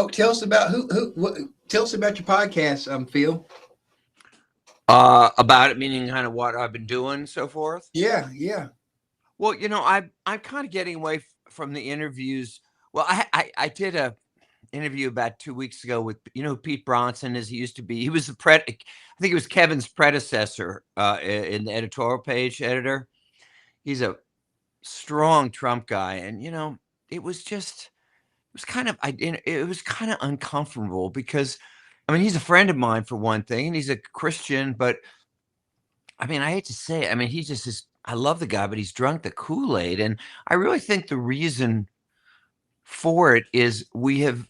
Oh, tell us about tell us about your podcast, Phil. About it, meaning kind of what I've been doing and so forth. Yeah, yeah. Well, I'm kind of getting away from the interviews. Well, I did a interview about 2 weeks ago with who Pete Bronson is. He used to be. He was I think it was Kevin's predecessor in the editorial page editor. He's a strong Trump guy, and it was just it was kind of it was kind of uncomfortable because I mean he's a friend of mine for one thing, and he's a Christian, but I mean, I hate to say it. I mean, he just is. I love the guy, but he's drunk the Kool-Aid. And I really think the reason for it is we have,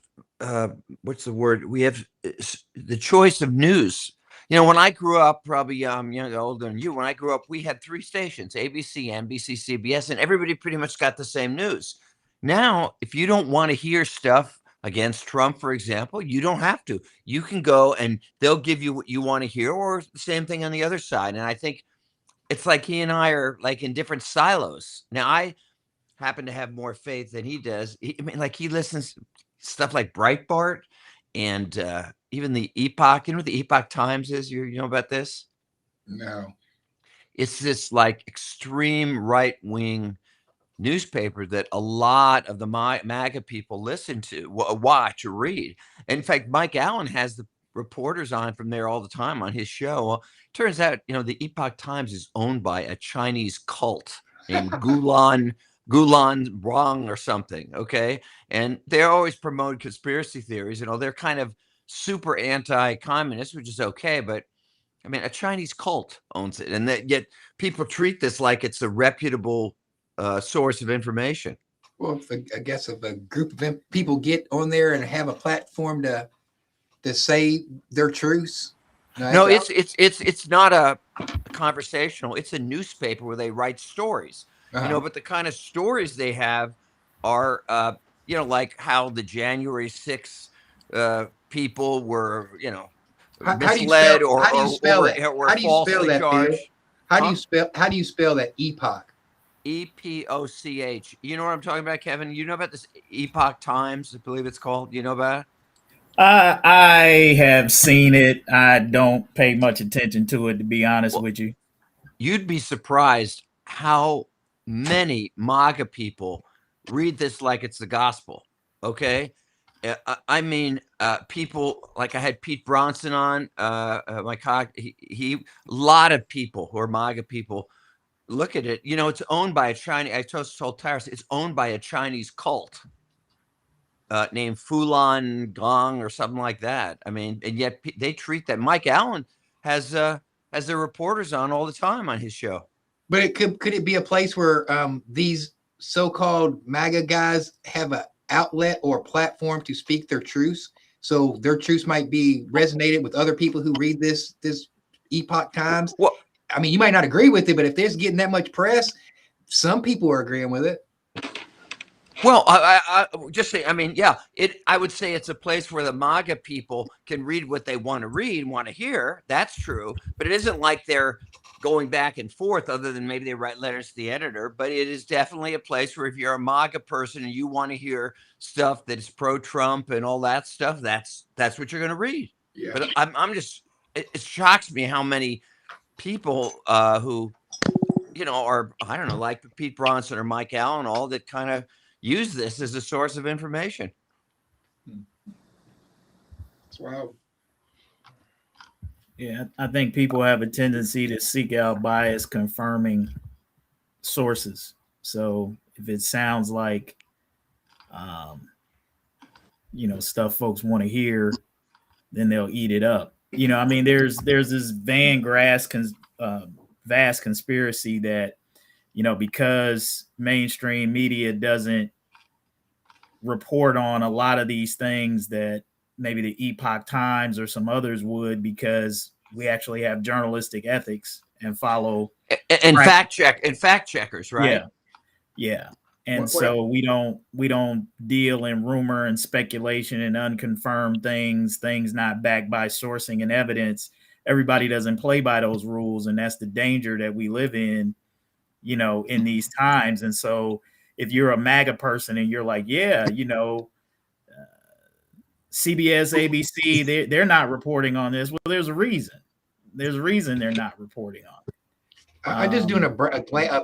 what's the word? We have the choice of news. When I grew up, probably older than you, when I grew up, we had three stations, ABC, NBC, CBS, and everybody pretty much got the same news. Now, if you don't want to hear stuff against Trump, for example, you don't have to. You can go and they'll give you what you want to hear, or the same thing on the other side. And I think it's like he and I are like in different silos. Now, I happen to have more faith than he does. I mean, like he listens to stuff like Breitbart and even the Epoch. You know what the Epoch Times is? You know about this? No. It's this like extreme right-wing newspaper that a lot of the MAGA people listen to, watch, or read. In fact, Mike Allen has the reporters on from there all the time on his show. Well, turns out, the Epoch Times is owned by a Chinese cult named Gulan Wrong or something. Okay. And they're always promoting conspiracy theories. They're kind of super anti-communist, which is okay. But I mean, a Chinese cult owns it. And yet people treat this like it's a reputable source of information. Well, I guess if a group of people get on there and have a platform to say their truths. No, it's not a conversational. It's a newspaper where they write stories. But the kind of stories they have are, like how the January 6th people were, misled or falsely charged. How do you spell that Epoch? EPOCH. You know what I'm talking about, Kevin? You know about this Epoch Times, I believe it's called. You know about it? I have seen it. I don't pay much attention to it, to be honest with you. You'd be surprised how many MAGA people read this like it's the gospel. Okay. I mean, people like I had Pete Bronson on, my colleague, a lot of people who are MAGA people look at it. It's owned by a Chinese, I told Tyrus, it's owned by a Chinese cult named Fulan Gong or something like that. I mean, and yet they treat that. Mike Allen has their reporters on all the time on his show. But could it be a place where these so-called MAGA guys have an outlet or platform to speak their truths? So their truths might be resonated with other people who read this Epoch Times. Well, I mean, you might not agree with it, but if there's getting that much press, some people are agreeing with it. Well, I just say, I mean, yeah, I would say it's a place where the MAGA people can read what they want to read and want to hear. That's true. But it isn't like they're going back and forth, other than maybe they write letters to the editor. But it is definitely a place where if you're a MAGA person and you want to hear stuff that is pro-Trump and all that stuff, that's what you're going to read. Yeah. But I'm just, it shocks me how many people who, are, I don't know, like Pete Bronson or Mike Allen, all that kind of use this as a source of information. That's wild. Yeah, I think people have a tendency to seek out bias confirming sources. So if it sounds like, stuff folks want to hear, then they'll eat it up. I mean, there's this vast conspiracy that, because mainstream media doesn't report on a lot of these things that maybe the Epoch Times or some others would, because we actually have journalistic ethics and follow and fact checkers, right? Yeah. And so we don't deal in rumor and speculation and unconfirmed things not backed by sourcing and evidence. Everybody doesn't play by those rules, and that's the danger that we live in, in these times. And so if you're a MAGA person and you're like, CBS, ABC, they're not reporting on this. Well, there's a reason. There's a reason they're not reporting on it. I'm just doing a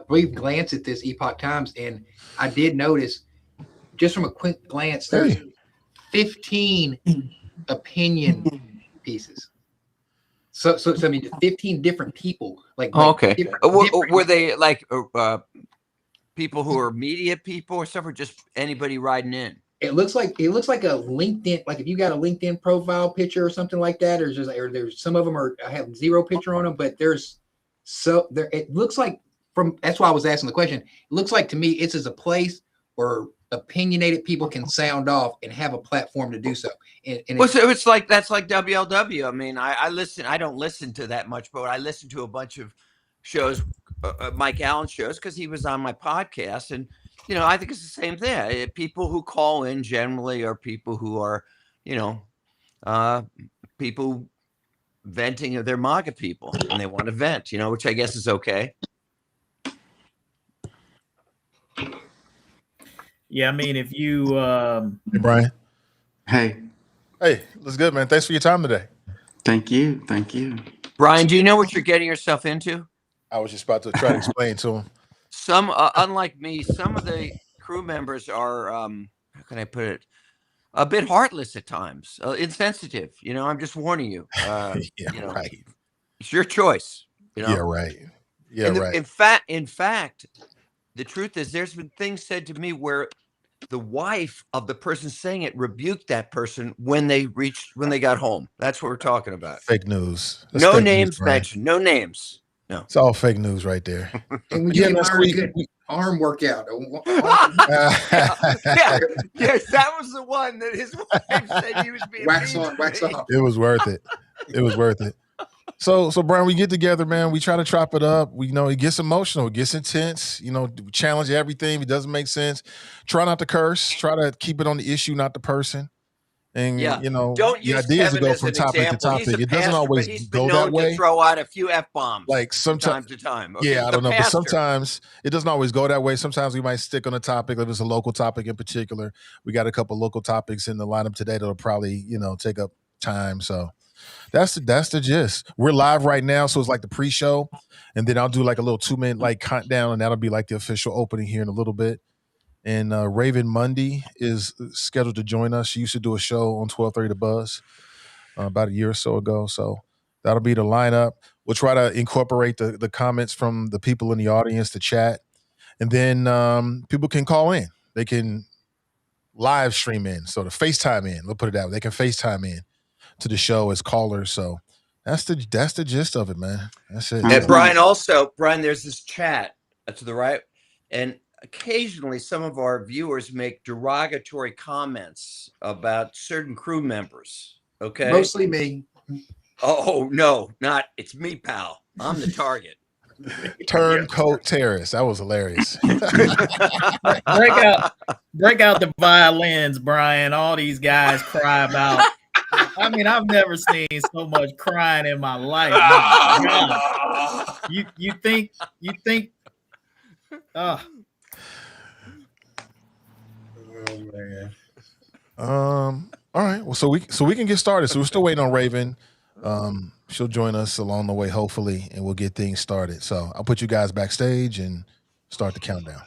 brief glance at this Epoch Times, and I did notice, just from a quick glance, there's 15 opinion pieces. So I mean, 15 different people. Okay. Different Were they like people who are media people or stuff, or just anybody writing in? It looks like a LinkedIn. Like if you got a LinkedIn profile picture or something like that, or there's some of them have zero picture on them, but it looks like that's why I was asking the question. It looks like to me it's as a place where opinionated people can sound off and have a platform to do so. So it's like that's like WLW. I mean, I listen. I don't listen to that much, but I listen to a bunch of shows, Mike Allen shows, because he was on my podcast, and I think it's the same thing. People who call in generally are people who are, people venting of their MAGA people, and they want to vent, which I guess is okay. Yeah, I mean, if you Hey, Brian. Hey, That's good, man. Thanks for your time today. thank you. Brian, do you know what you're getting yourself into? I was just about to try to explain to him. Some, unlike me, some of the crew members are, how can I put it, a bit heartless at times, insensitive. I'm just warning you. Right. It's your choice. Yeah, right. Yeah, right. In fact, the truth is, there's been things said to me where the wife of the person saying it rebuked that person when they got home. That's what we're talking about. Fake news. That's No fake names news, Brian. mentioned. No names. No. It's all fake news right there. And when Yeah, you that's get we- good arm workout. Yes, that was the one that his wife said he was being Wax mean on, to wax me. off. It was worth it. It was worth it. So Brian, we get together, man. We try to chop it up. It gets emotional, it gets intense. We challenge everything. If it doesn't make sense, try not to curse. Try to keep it on the issue, not the person. And Don't the use idea is to Kevin go as from an topic example. to He's topic. a It doesn't pastor, always but he's been go known that way. to throw out a few F-bombs. Like from time sometimes, to time. Okay, yeah, I the don't know, but pastor. sometimes it doesn't always go that way. Sometimes we might stick on a topic. If it's a local topic in particular, we got a couple local topics in the lineup today that'll probably take up time. So that's the gist. We're live right now, so it's like the pre-show, and then I'll do like a little 2-minute countdown, and that'll be like the official opening here in a little bit. And Raven Mundy is scheduled to join us. She used to do a show on 1230 The Buzz about a year or so ago. So that'll be the lineup. We'll try to incorporate the comments from the people in the audience to chat. And then people can call in. They can live stream in. So to FaceTime in, we'll put it that way. They can FaceTime in to the show as callers. So that's the gist of it, man. That's it. And Brian, there's this chat to the right. And occasionally some of our viewers make derogatory comments about certain crew members. Okay. Mostly me. Oh, no, it's me, pal. I'm the target. Turncoat Terrace. That was hilarious. break out the violins, Brian. All these guys cry about. I mean, I've never seen so much crying in my life. My God. You think Oh man. All right. Well, so we can get started. So we're still waiting on Raven. She'll join us along the way, hopefully, and we'll get things started. So I'll put you guys backstage and start the countdown.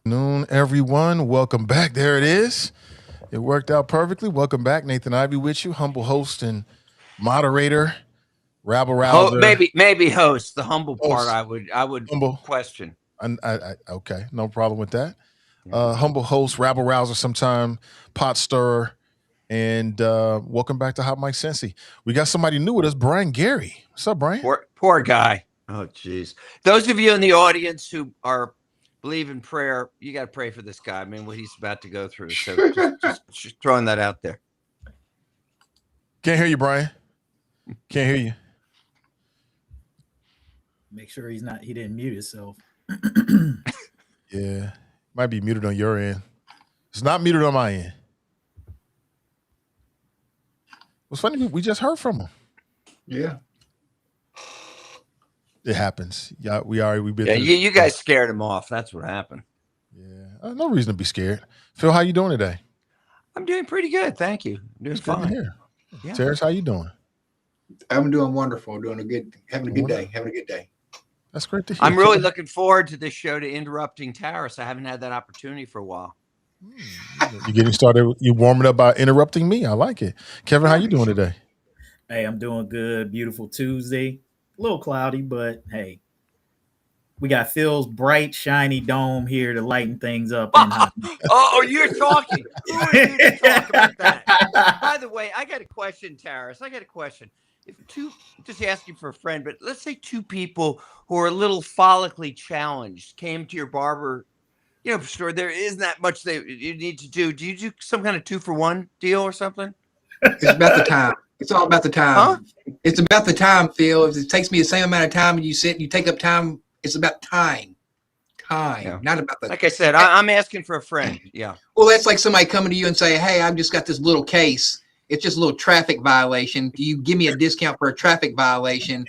Noon, everyone. Welcome back. There it is. It worked out perfectly. Welcome back. Nathan Ivey with you, humble host and moderator, rabble rouser. Maybe host. The humble part, I would humble question. Okay, no problem with that. Humble host, rabble rouser, sometime pot stirrer, and welcome back to Hot Mic Cincy. We got somebody new with us, Brian Gary. What's up, Brian? Poor guy. Oh, geez. Those of you in the audience who believe in prayer, you got to pray for this guy. I mean, what he's about to go through. So just throwing that out there. Can't hear you, Brian. Can't hear you. Make sure he didn't mute himself. Yeah, might be muted on your end. It's not muted on my end. What's funny, we just heard from him. Yeah. It happens. Yeah, we've been. Yeah, you guys scared him off. That's what happened. Yeah, no reason to be scared. Phil, how you doing today? I'm doing pretty good, thank you. I'm doing fine. Here. Yeah. Terrence, how you doing? I'm doing wonderful. Having a good day. That's great to hear. I'm really looking forward to this show to interrupting Taris. I haven't had that opportunity for a while. You getting started? You warming up by interrupting me? I like it. Kevin, how you doing today? Hey, I'm doing good. Beautiful Tuesday. A little cloudy, but hey, we got Phil's bright, shiny dome here to lighten things up. Oh, you're talking. Who are you to talk about that? By the way, I got a question, Taris. I got a question. If just asking for a friend, but let's say two people who are a little follically challenged came to your barber, store, there isn't that much you need to do. Do you do some kind of 2-for-1 deal or something? It's about the time. It's all about the time. Huh? It's about the time, Phil. If it takes me the same amount of time and you sit and you take up time, it's about time. Yeah. Not about the. Like I said, I'm asking for a friend. Yeah. Well, that's like somebody coming to you and say, "Hey, I've just got this little case. It's just a little traffic violation. Do you give me a discount for a traffic violation,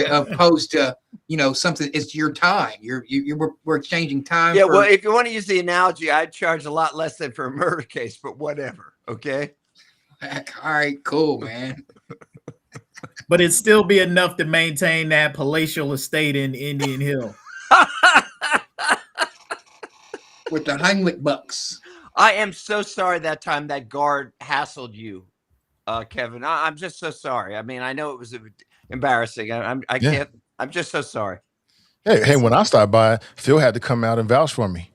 opposed to something? It's your time. We're exchanging time." Yeah. Well, if you want to use the analogy, I'd charge a lot less than for a murder case, but whatever. Okay. All right, cool, man. But it'd still be enough to maintain that palatial estate in Indian Hill. With the Heimlich bucks. I am so sorry that time that guard hassled you, Kevin. I'm just so sorry. I mean, I know it was embarrassing. I can't. I'm just so sorry. Hey, when I stopped by, Phil had to come out and vouch for me.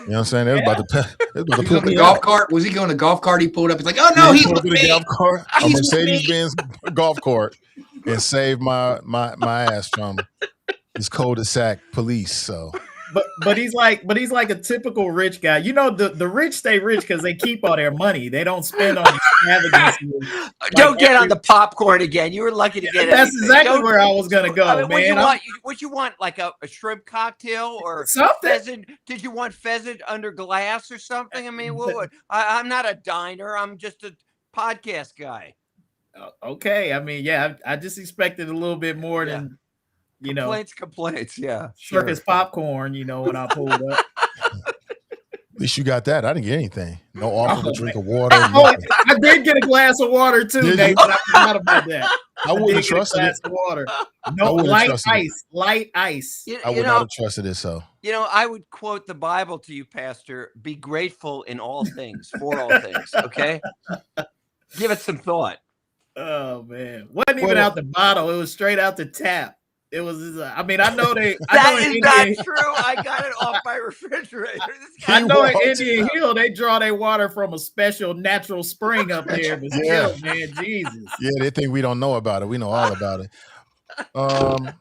You know what I'm saying? It was about to put the golf cart. Was he going to golf cart? He pulled up. He's like, "Oh no, he's with me." Golf cart. A Mercedes-Benz golf cart, and saved my ass from his cul-de-sac police. So, but he's like a typical rich guy. The rich stay rich because they keep all their money. They don't spend on extravagance. Don't get on the popcorn again. You were lucky to get it. That's exactly where I was gonna go, man. What you want, like a shrimp cocktail or something? Pheasant? Did you want pheasant under glass or something? I mean, I'm not a diner. I'm just a podcast guy. Okay, I mean, yeah, I just expected a little bit more than. Complaints. Yeah. Circus popcorn, when I pulled up. At least you got that. I didn't get anything. No offer to drink of water. I did get a glass of water too, Nate, but I forgot about that. I wouldn't have trusted it. Of water. No, light ice. I would not have trusted it. So, I would quote the Bible to you, Pastor. Be grateful in all things, for all things. Okay. Give it some thought. Oh man. Wasn't even out the bottle. It was straight out the tap. It was. I mean, I know they. That is not true. I got it off my refrigerator. I know in Indian Hill they draw their water from a special natural spring up there. But still, man, Jesus. Yeah, they think we don't know about it. We know all about it.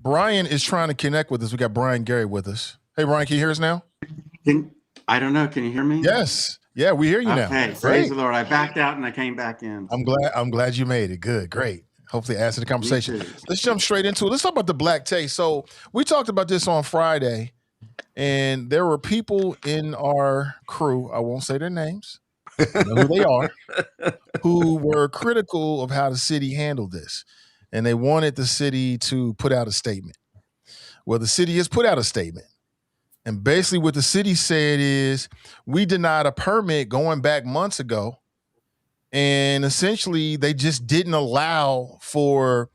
Brian is trying to connect with us. We got Brian Gary with us. Hey, Brian, can you hear us now? I don't know. Can you hear me? Yes. Yeah, we hear you now. Okay, praise the Lord. I backed out and I came back in. I'm glad you made it. Good, great. Hopefully answer the conversation. Let's jump straight into it. Let's talk about the Black Taste. So we talked about this on Friday, and there were people in our crew, I won't say their names, I know who they are, who were critical of how the city handled this. And they wanted the city to put out a statement. Well, the city has put out a statement. And basically what the city said is, we denied a permit going back months ago. And essentially, they just didn't allow for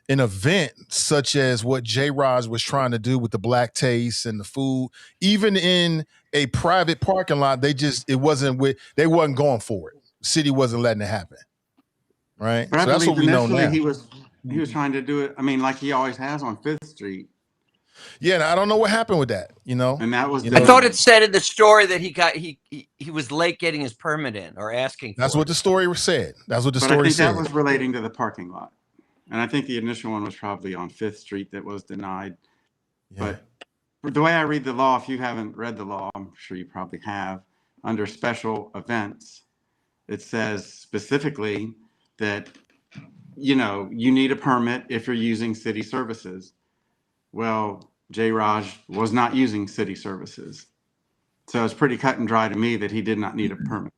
an event such as what J. Raj was trying to do with the Black Taste and the food, even in a private parking lot. They wasn't going for it. City wasn't letting it happen. Right. But so that's what we know now. He was trying to do it. I mean, like he always has on 5th Street. Yeah, and I don't know what happened with that, And that was. I thought it said in the story that he was late getting his permit in or asking. That's what the story said. That's what the story I think said. that was relating to the parking lot, and I think the initial one was probably on 5th Street that was denied. Yeah. But the way I read the law, if you haven't read the law, I'm sure you probably have. Under special events, it says specifically that you need a permit if you're using city services. Well, J. Raj was not using city services. So it's pretty cut and dry to me that he did not need a permit.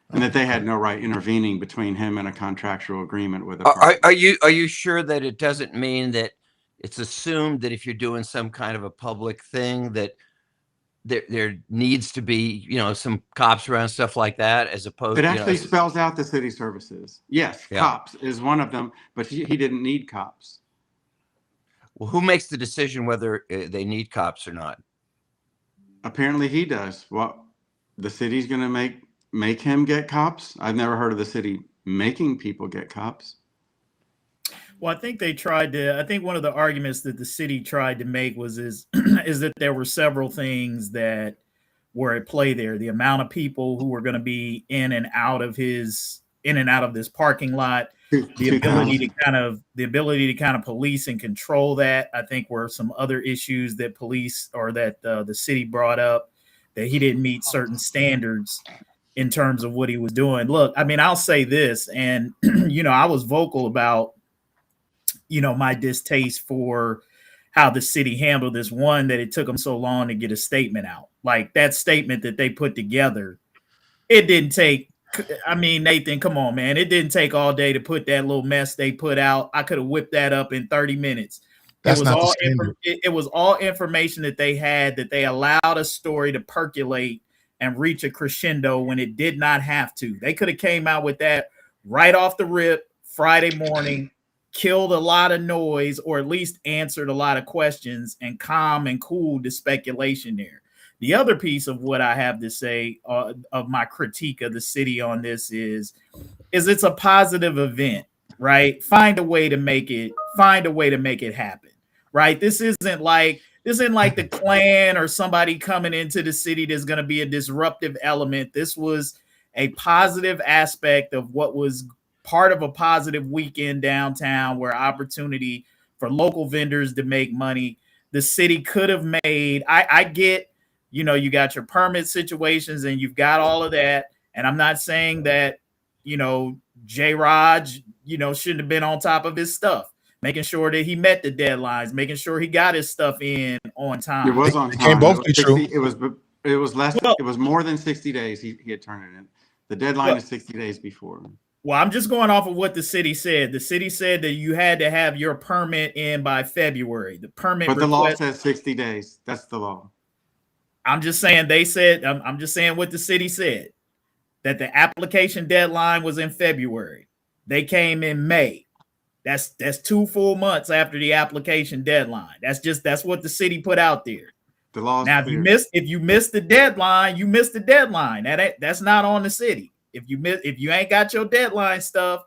And that they had no right intervening between him and a contractual agreement with a are you sure that it doesn't mean that it's assumed that if you're doing some kind of a public thing that there needs to be, some cops around, stuff like that, as opposed to... It actually spells out the city services. Yes, yeah. Cops is one of them, but he didn't need cops. Well, who makes the decision whether they need cops or not? Apparently he does. Well, the city's going to make him get cops. I've never heard of the city making people get cops. Well, I think one of the arguments that the city tried to make is that there were several things that were at play there. The amount of people who were going to be in and out of this parking lot, the ability to kind of police and control that, I think were some other issues that the city brought up, that he didn't meet certain standards in terms of what he was doing. Look, I mean, I'll say this, and I was vocal about my distaste for how the city handled this. One, that it took them so long to get a statement out. Like that statement that they put together, it didn't take, I mean, Nathan, come on, man. It didn't take all day to put that little mess they put out. I could have whipped that up in 30 minutes. It was all information that they had, that they allowed a story to percolate and reach a crescendo when it did not have to. They could have came out with that right off the rip Friday morning, killed a lot of noise, or at least answered a lot of questions and calm and cooled the speculation there. The other piece of what I have to say of my critique of the city on this is it's a positive event, right? Find a way to make it happen, right? This isn't like the Klan or somebody coming into the city that's going to be a disruptive element. This was a positive aspect of what was part of a positive weekend downtown, where opportunity for local vendors to make money. The city could have made, I get, you got your permit situations and you've got all of that. And I'm not saying that, J. Raj, shouldn't have been on top of his stuff, making sure that he met the deadlines, making sure he got his stuff in on time. It was on time. It can both be true. It was less. It was more than 60 days. He had turned it in. The deadline is 60 days before. Well, I'm just going off of what the city said. The city said that you had to have your permit in by February. The permit, but the law says 60 days. That's the law. I'm just saying I'm just saying what the city said, that the application deadline was in February. They came in May. That's 2 full months after the application deadline. That's what the city put out there. The law. Now, if you miss the deadline, you missed the deadline. That's not on the city. If you ain't got your deadline stuff,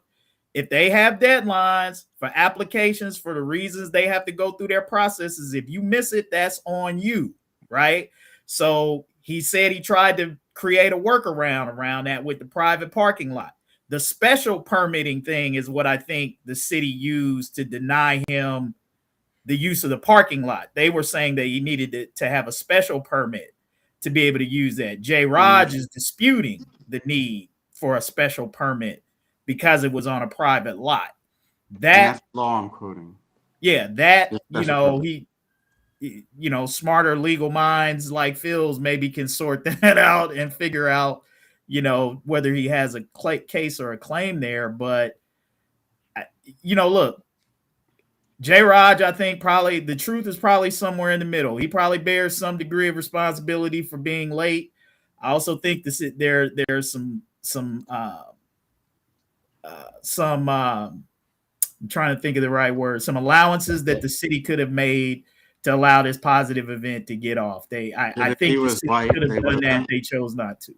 if they have deadlines for applications for the reasons they have to go through their processes, if you miss it, that's on you, right? So he said he tried to create a workaround around that with the private parking lot. The special permitting thing is what I think the city used to deny him the use of the parking lot. They were saying that he needed to have a special permit to be able to use that. J. Raj is disputing the need for a special permit because it was on a private lot. That's law I'm quoting. Yeah, that, smarter legal minds like Phil's maybe can sort that out and figure out, whether he has a case or a claim there. But, look, J. Raj, I think probably the truth is probably somewhere in the middle. He probably bears some degree of responsibility for being late. I also think there's some I'm trying to think of the right word, some allowances that the city could have made to allow this positive event to get off. I think he was white, could have done that. They chose not to.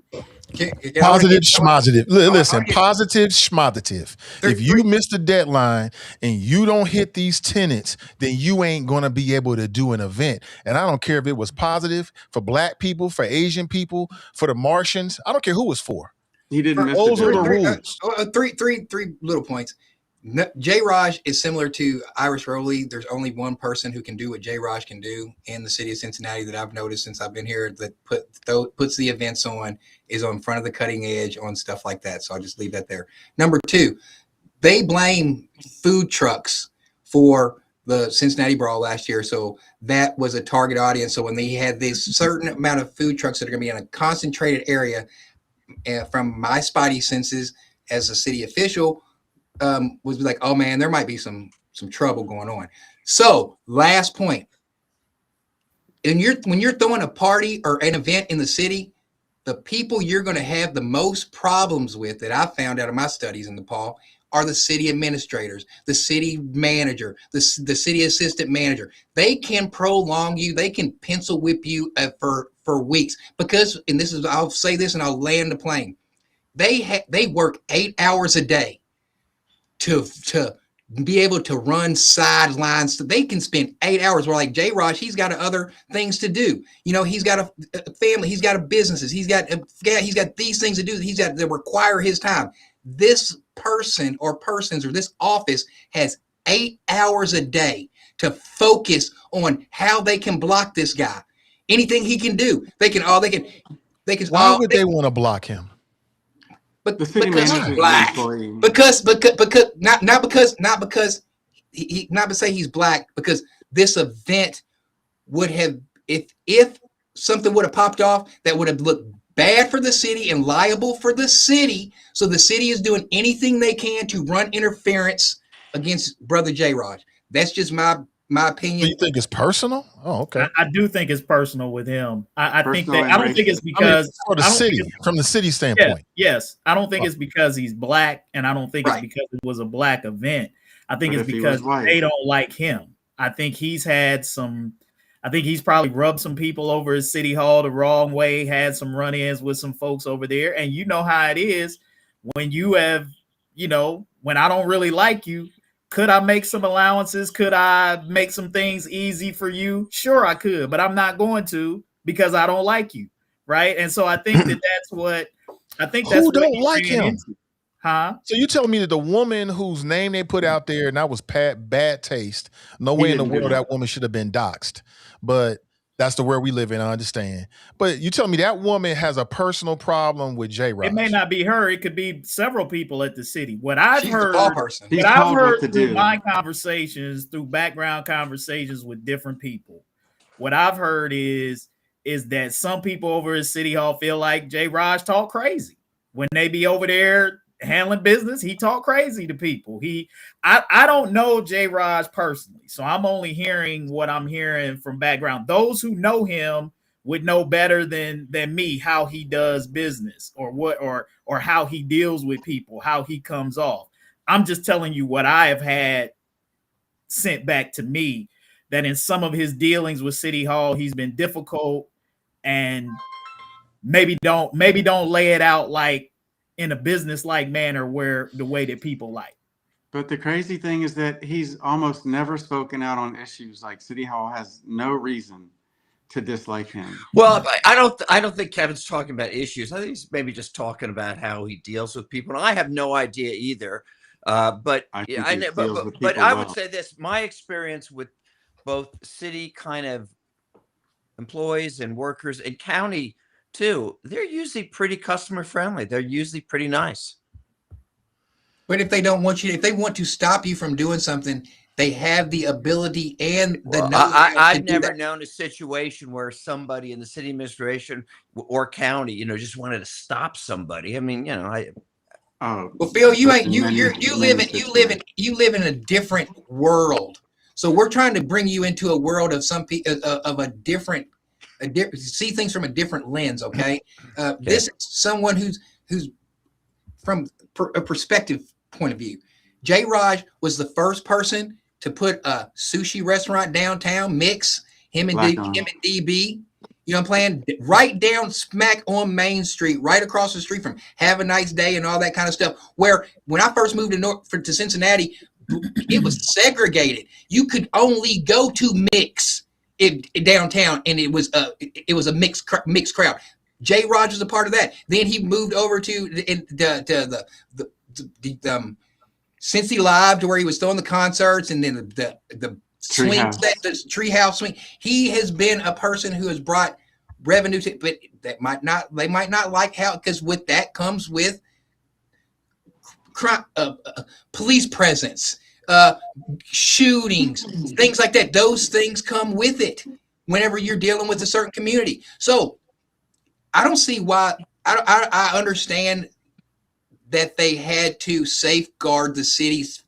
Positive schmosative. Listen, positive schmosative. If you miss the deadline and you don't hit these tenets, then you ain't going to be able to do an event. And I don't care if it was positive for Black people, for Asian people, for the Martians. I don't care who it's for. He didn't miss those are the rules. Three little points. J. Raj is similar to Irish Rowley. There's only one person who can do what J. Raj can do in the city of Cincinnati that I've noticed since I've been here, that puts the events on, is on front of the cutting edge on stuff like that. So I'll just leave that there. Number two, they blame food trucks for the Cincinnati Brawl last year. So that was a target audience. So when they had this certain amount of food trucks that are going to be in a concentrated area, from my spidey senses as a city official, was like, oh man, there might be some trouble going on. So last point, when you're throwing a party or an event in the city, the people you're going to have the most problems with, that I found out of my studies in Paul, are the city administrators, the city manager, the city assistant manager. They can prolong you. They can pencil whip you for weeks because, and this is, I'll say this and I'll land the plane. They work 8 hours a day to be able to run sidelines. They can spend 8 hours where, like J. Raj, he's got other things to do. You know, he's got a family, he's got a businesses, he's got these things to do. He's got to require his time. This person or persons or this office has 8 hours a day to focus on how they can block this guy. Anything he can do, they can. Why would they want to block him? But the city because he's manager Black, because not because to say he's Black, because this event would have, if something would have popped off that would have looked bad for the city and liable for the city. So the city is doing anything they can to run interference against Brother J. Raj. That's just my opinion. Do you think it's personal? Oh, okay. I do think it's personal with him. I think that I don't think it's because for the city, from the city standpoint. Yes, I don't think it's because he's Black, and I don't think it's because it was a Black event. I think it's because they don't like him. I think he's had some. I think he's probably rubbed some people over at City Hall the wrong way, had some run-ins with some folks over there, and you know how it is when you have, when I don't really like you. Could I make some allowances? Could I make some things easy for you? Sure, I could, but I'm not going to because I don't like you, right? And so I think that's what I think. That's who don't like him, into. Huh? So you telling me that the woman whose name they put out there and that was bad taste? No way in the world that woman should have been doxxed, but that's the world we live in. I understand, but you tell me that woman has a personal problem with J. Raj. It may not be her. It could be several people at the city. What I've heard, through my conversations, through background conversations with different people, what I've heard is that some people over at City Hall feel like J. Raj talk crazy when they be over there handling business. He talk crazy to people. I don't know J. Raj personally, so I'm only hearing what I'm hearing from background. Those who know him would know better than me how he does business or how he deals with people, how he comes off. I'm just telling you what I have had sent back to me, that in some of his dealings with City Hall, he's been difficult, and maybe don't lay it out like in a business-like manner where the way that people like. But the crazy thing is that he's almost never spoken out on issues. Like City Hall has no reason to dislike him. Well, I don't think Kevin's talking about issues. I think he's maybe just talking about how he deals with people. And I have no idea either. But I would say this: my experience with both city kind of employees and workers and county too, they're usually pretty customer friendly. They're usually pretty nice. But if they don't want you, if they want to stop you from doing something, they have the ability and the know-how. I've never known a situation where somebody in the city administration or county, just wanted to stop somebody. I mean, well, Phil, you live in a different world. So we're trying to bring you into a world of see things from a different lens. Okay. This is someone who's from a perspective point of view. J. Raj was the first person to put a sushi restaurant downtown, Mix, him and Black owned. DB. You know what I'm saying? Right down smack on Main Street, right across the street from Have a Nice Day and all that kind of stuff. Where when I first moved to Cincinnati, it was segregated. You could only go to Mix downtown, and it was a mixed crowd. J. Raj was a part of that. Then he moved over to the Cincy Live, to where he was throwing the concerts, and then the swing set, the treehouse swing. He has been a person who has brought revenue to, but they might not like how, because with that comes with crime, police presence, shootings, things like that. Those things come with it whenever you're dealing with a certain community. So I don't see why. I understand that they had to safeguard the cities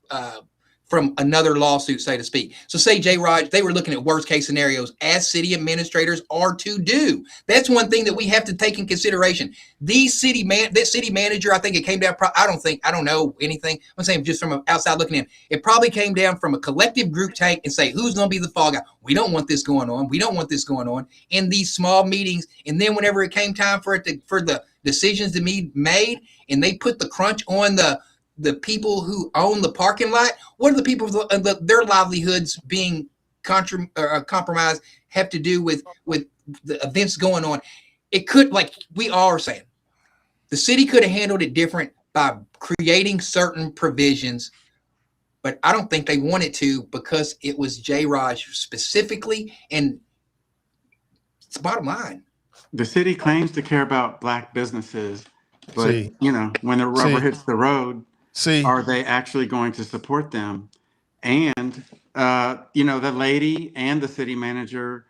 from another lawsuit, so to speak. So say, J. Raj, they were looking at worst case scenarios, as city administrators are to do. That's one thing that we have to take in consideration. That city manager, I think it came down, I don't know anything. I'm saying just from outside looking in, it probably came down from a collective group tank and say, who's going to be the fall guy? We don't want this going on. We don't want this going on in these small meetings. And then whenever it came time for the decisions to be made, and they put the crunch on the people who own the parking lot, what are the people, their livelihoods being compromised have to do with the events going on? It could, like we all are saying, the city could have handled it different by creating certain provisions, but I don't think they wanted to, because it was J. Raj specifically, and it's the bottom line. The city claims to care about Black businesses, but when the rubber hits the road, are they actually going to support them? And the lady and the city manager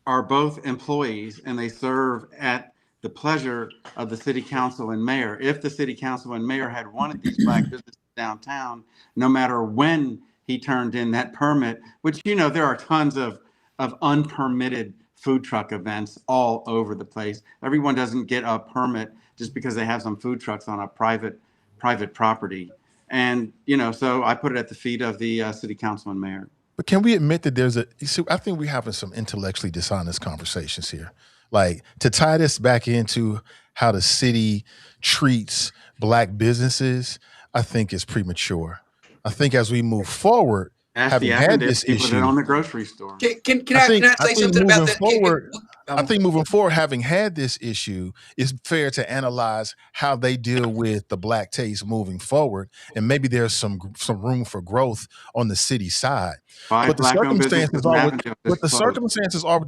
are both employees, and they serve at the pleasure of the city council and mayor. If the city council and mayor had wanted these Black businesses downtown, no matter when he turned in that permit, which there are tons of unpermitted food truck events all over the place. Everyone doesn't get a permit just because they have some food trucks on a private property. And, so I put it at the feet of the city council and mayor. But can we admit that I think we're having some intellectually dishonest conversations here. Like, to tie this back into how the city treats Black businesses, I think is premature. I think as we move forward, having had this issue on the grocery store. Can I say something about that? I think moving forward, having had this issue, it's fair to analyze how they deal with the Black taste moving forward, and maybe there's some room for growth on the city side. But the circumstances are what the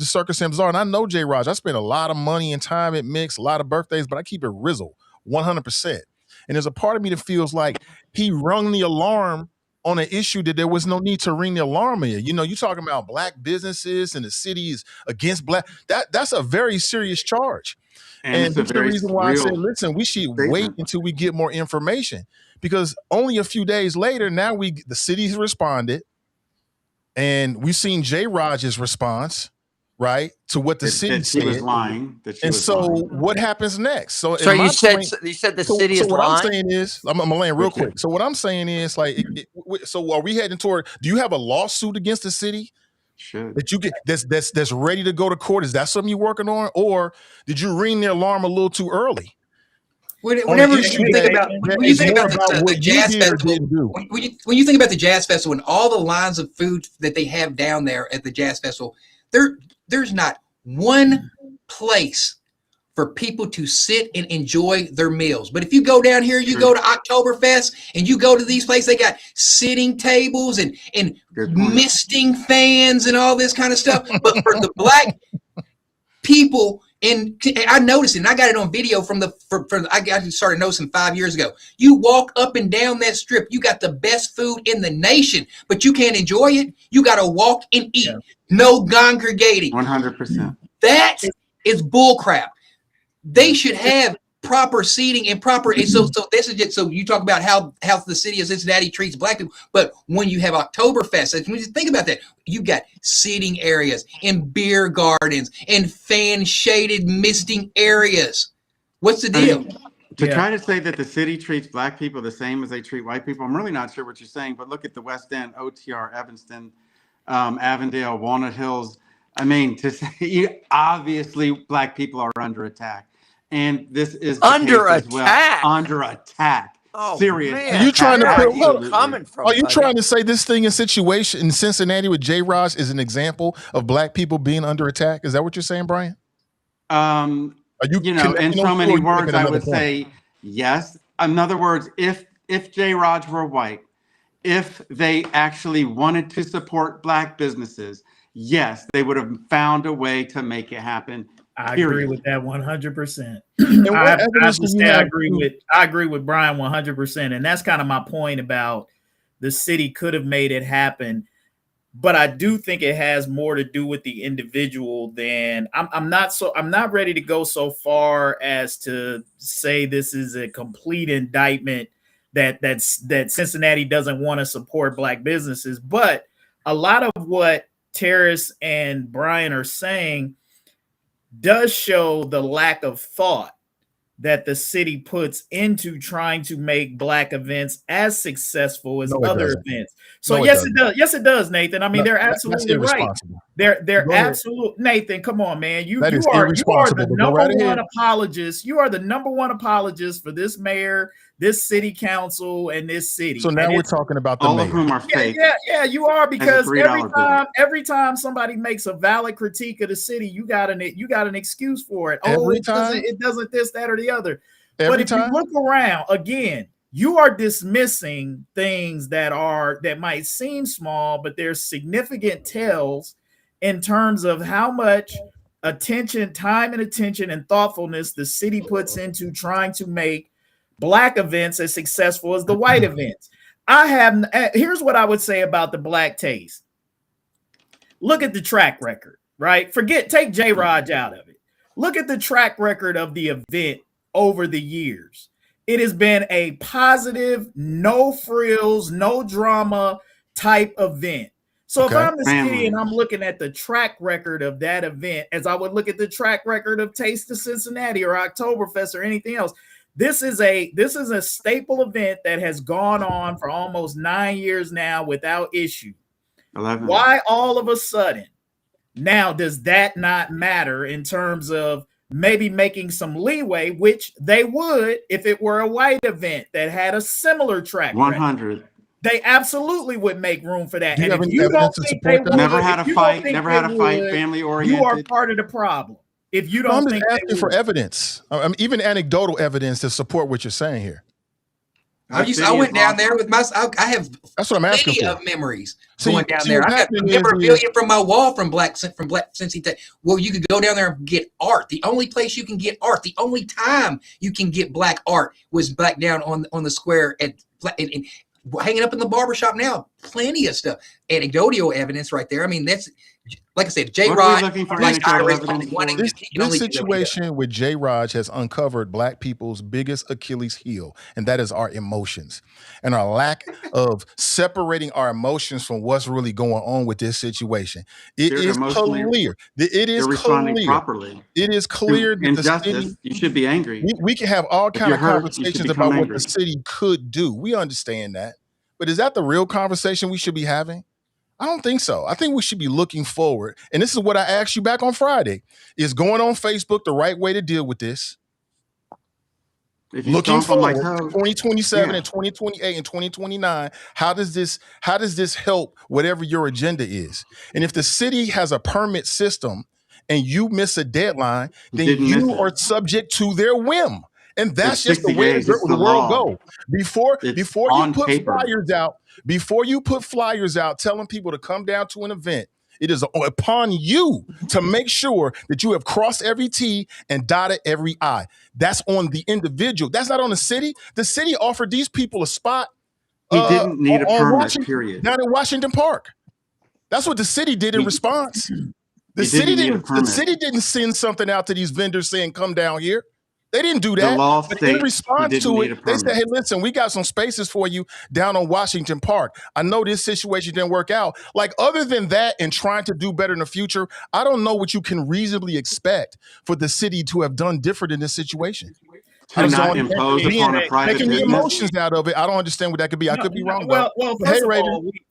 circumstances are. And I know, J. Raj, I spent a lot of money and time at Mix, a lot of birthdays, but I keep it rizzle 100%. And there's a part of me that feels like he rung the alarm on an issue that there was no need to ring the alarm here. You're talking about Black businesses and the city is against Black. That's a very serious charge. And that's the reason why I said, listen, we should wait until we get more information, because only a few days later, now the city's responded, and we've seen J. Raj's response, right, to what the city said. Was lying. What happens next? So you said the city is lying? What I'm saying is, I'm gonna land real quick. So what I'm saying is, like, so are we heading toward? Do you have a lawsuit against the city? Sure. That you get that's ready to go to court? Is that something you're working on, or did you ring the alarm a little too early? Whenever you think about the jazz festival, when you think about the jazz festival and all the lines of food that they have down there at the jazz festival, there's not one place for people to sit and enjoy their meals. But if you go down here, you go to Oktoberfest and you go to these places, they got sitting tables and misting fans and all this kind of stuff. But for the Black people, and I noticed it, and I got it on video I started noticing 5 years ago. You walk up and down that strip, you got the best food in the nation, but you can't enjoy it. You got to walk and eat. Yeah. No congregating. 100%. That is bullcrap. They should have proper seating and proper. So this is just, so you talk about how the city of Cincinnati treats Black people, but when you have Oktoberfest, when you think about that, you got seating areas and beer gardens and fan shaded misting areas. What's the deal? Try to say that the city treats Black people the same as they treat white people, I'm really not sure what you're saying. But look at the West End, OTR, Evanston, Avondale, Walnut Hills. I mean, to say obviously black people are under attack, and this is the Under case as well. attack? Under attack. Oh, Serious. man. Are you trying to Where put? are you coming from, Are you buddy? trying to say this thing in situation in Cincinnati with J. Raj is an example of black people being under attack? Is that what you're saying, Brian? Are you know, in so many words, I would say yes. In other words, if J. Raj were white, if they actually wanted to support black businesses, yes, they would have found a way to make it happen. I Period. agree with that 100%. I agree with Brian 100%. And that's kind of my point about the city could have made it happen. But I do think it has more to do with the individual than I'm not ready to go so far as to say this is a complete indictment that Cincinnati doesn't want to support black businesses. But a lot of what Terrace and Brian are saying does show the lack of thought that the city puts into trying to make black events as successful as other events. So yes, it does. Yes, it does, Nathan. I mean, they're absolutely right. They're absolute. Nathan, come on, man. You are the number one apologist. You are the number one apologist for this mayor, this city council, and this city. So now we're talking about the all mayor. of whom are fake. Yeah, you are, because every time somebody makes a valid critique of the city, you got an excuse for it. It doesn't this, that, or the other. But if you look around again, you are dismissing things that might seem small, but there's significant tells in terms of how much time and thoughtfulness the city puts into trying to make black events as successful as the white events. Here's what I would say about the Black Taste. Look at the track record, right? Take J. Raj out of it. Look at the track record of the event over the years. It has been a positive, no frills, no drama type event. So if I'm the city and I'm looking at the track record of that event, as I would look at the track record of Taste of Cincinnati or Oktoberfest or anything else, this is a staple event that has gone on for almost 9 years now without issue. 11. Why all of a sudden now does that not matter in terms of maybe making some leeway, which they would if it were a white event that had a similar track 100 record. They absolutely would make room for that. Do you and have if any you don't evidence to think support they that? would, Never had a fight, family oriented. You are part of the problem. If you don't I'm just think asking for evidence. Even anecdotal evidence to support what you're saying here. I went down there with my. I have. That's what I'm asking plenty for. of memories See, going down there. I got memorabilia from my wall from Black Cincy. Well, you could go down there and get art. The only place you can get art, the only time you can get black art was back down on the square at and hanging up in the barbershop now. Plenty of stuff. Anecdotal evidence right there. I mean, that's like I said, J. Raj. This situation with J. Raj has uncovered black people's biggest Achilles heel, and that is our emotions and our lack of separating our emotions from what's really going on with this situation. It is clear. It is clear. Properly. It is clear that the city, you should be angry. We can have all kind of conversations about what the city could do. We understand that. But is that the real conversation we should be having? I don't think so. I think we should be looking forward. And this is what I asked you back on Friday. Is going on Facebook the right way to deal with this? Looking forward to 2027 and 2028 and 2029, how does this help whatever your agenda is? And if the city has a permit system and you miss a deadline, then you are subject to their whim. And that's just the way the world go. Before you put flyers out telling people to come down to an event, it is upon you to make sure that you have crossed every T and dotted every I. That's on the individual. That's not on the city. The city offered these people a spot. He didn't need a permit, period. Down in Washington Park. That's what the city did in response. The city didn't send something out to these vendors saying, come down here. They didn't do that. But in response to it, they said, hey, listen, we got some spaces for you down on Washington Park. I know this situation didn't work out. Like, other than that and trying to do better in the future, I don't know what you can reasonably expect for the city to have done different in this situation. To not impose upon a private taking business. the emotions out of it. I don't understand what that could be. I could be wrong. Well,